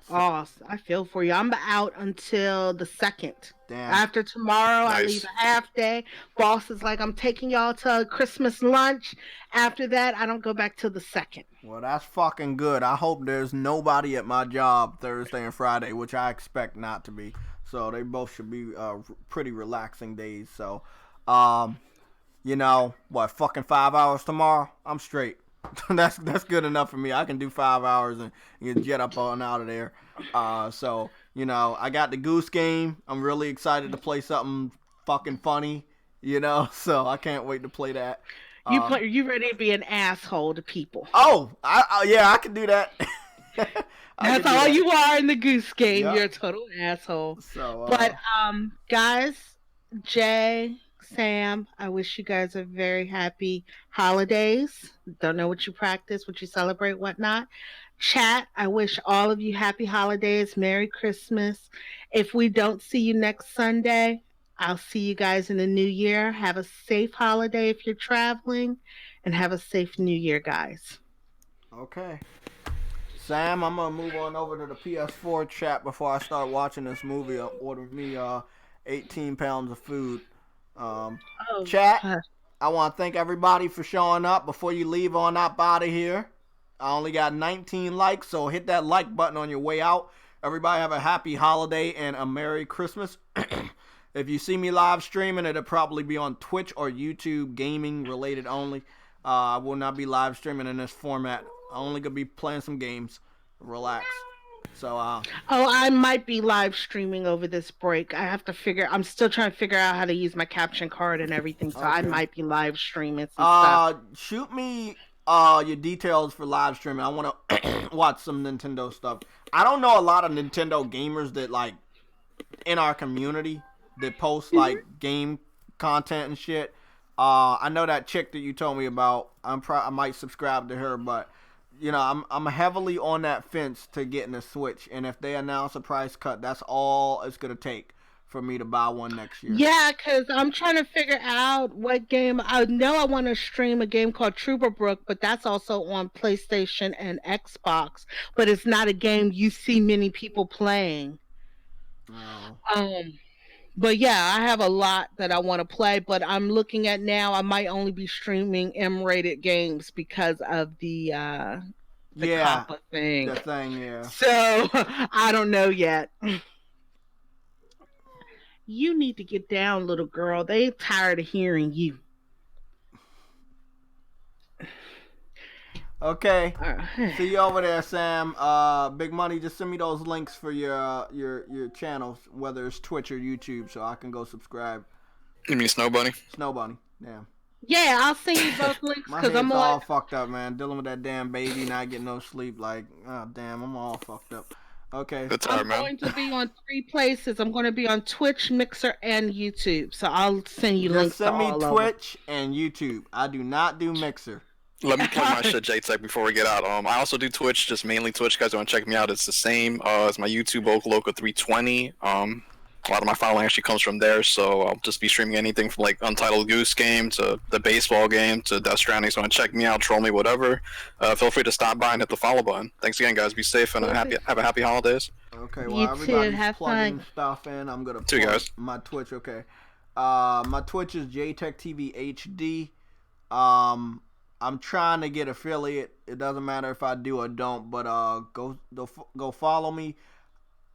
Oh, I feel for you. I'm out until the 2nd. Damn. After tomorrow, Nice. I leave a half day. Boss is like, I'm taking y'all to Christmas lunch. After that, I don't go back till the 2nd. Well, that's fucking good. I hope there's nobody at my job Thursday and Friday, which I expect not to be. So they both should be pretty relaxing days. So, fucking 5 hours tomorrow? I'm straight. that's good enough for me. I can do 5 hours and get jet up on out of there. So I got the Goose Game. I'm really excited to play something fucking funny. So I can't wait to play that. You ready to be an asshole to people? Oh, I can do that. That's all you are in the Goose Game. Yep. You're a total asshole. So, but guys, Jay, Sam, I wish you guys a very happy holidays. Don't know what you practice, what you celebrate, whatnot. Chat, I wish all of you happy holidays, Merry Christmas. If we don't see you next Sunday, I'll see you guys in the new year. Have a safe holiday if you're traveling, and have a safe new year, guys. Okay. Sam, I'm going to move on over to the PS4 chat before I start watching this movie. I ordered me 18 pounds of food. Chat, I want to thank everybody for showing up. Before you leave on up out of here, I only got 19 likes, so hit that like button on your way out. Everybody have a happy holiday and a Merry Christmas. If you see me live streaming, it'll probably be on Twitch or YouTube, gaming related only. I will not be live streaming in this format. I'm only going to be playing some games. Relax. So, I might be live streaming over this break. I'm still trying to figure out how to use my caption card and everything, so okay. I might be live streaming some stuff. Shoot me your details for live streaming. I want to watch some Nintendo stuff. I don't know a lot of Nintendo gamers that, like, in our community that post, like, game content and shit. I know that chick that you told me about. I might subscribe to her, but I'm heavily on that fence to getting a Switch, and if they announce a price cut, that's all it's gonna take for me to buy one next year. Yeah, because I'm trying to figure out what game. I know I want to stream a game called Trooper Brook, but that's also on PlayStation and Xbox. But it's not a game you see many people playing. Oh. But yeah, I have a lot that I want to play, but I'm looking at now I might only be streaming M-rated games because of the COPPA thing. The thing, yeah. So, I don't know yet. You need to get down, little girl. They're tired of hearing you. Okay. See you over there, Sam. Big Money, just send me those links for your channels, whether it's Twitch or YouTube, so I can go subscribe. You mean Snow Bunny? Snow Bunny, yeah. Yeah, I'll send you both links My because head's I'm all on. fucked up, man. Dealing with that damn baby, not getting no sleep. Like, oh damn, I'm all fucked up. Okay. It's I'm alright, man. going to be on 3 places. I'm going to be on Twitch, Mixer, and YouTube. So I'll send you Just links to send me all of them. Twitch and YouTube. I do not do Mixer. Let me plug my shit, JayTech, before we get out. I also do Twitch, just mainly Twitch. Guys, want to check me out? It's the same as my YouTube, Okaloka320. A lot of my following actually comes from there, so I'll just be streaming anything from like Untitled Goose Game to the baseball game to Death Stranding. So want to check me out, troll me, whatever. Feel free to stop by and hit the follow button. Thanks again, guys. Be safe and have a happy holidays. Okay, well You too. everybody's Have plugging fun. stuff in. I'm gonna See you plug guys. my Twitch. Okay, my Twitch is JayTechTV HD. I'm trying to get affiliate. It doesn't matter if I do or don't, but go follow me.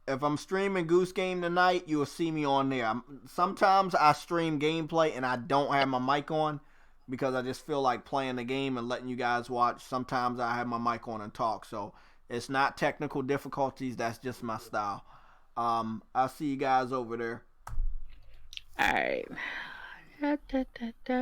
If I'm streaming Goose Game tonight, you will see me on there. Sometimes I stream gameplay and I don't have my mic on because I just feel like playing the game and letting you guys watch. Sometimes I have my mic on and talk, so it's not technical difficulties. That's just my style. I'll see you guys over there. All right. Da, da, da, da.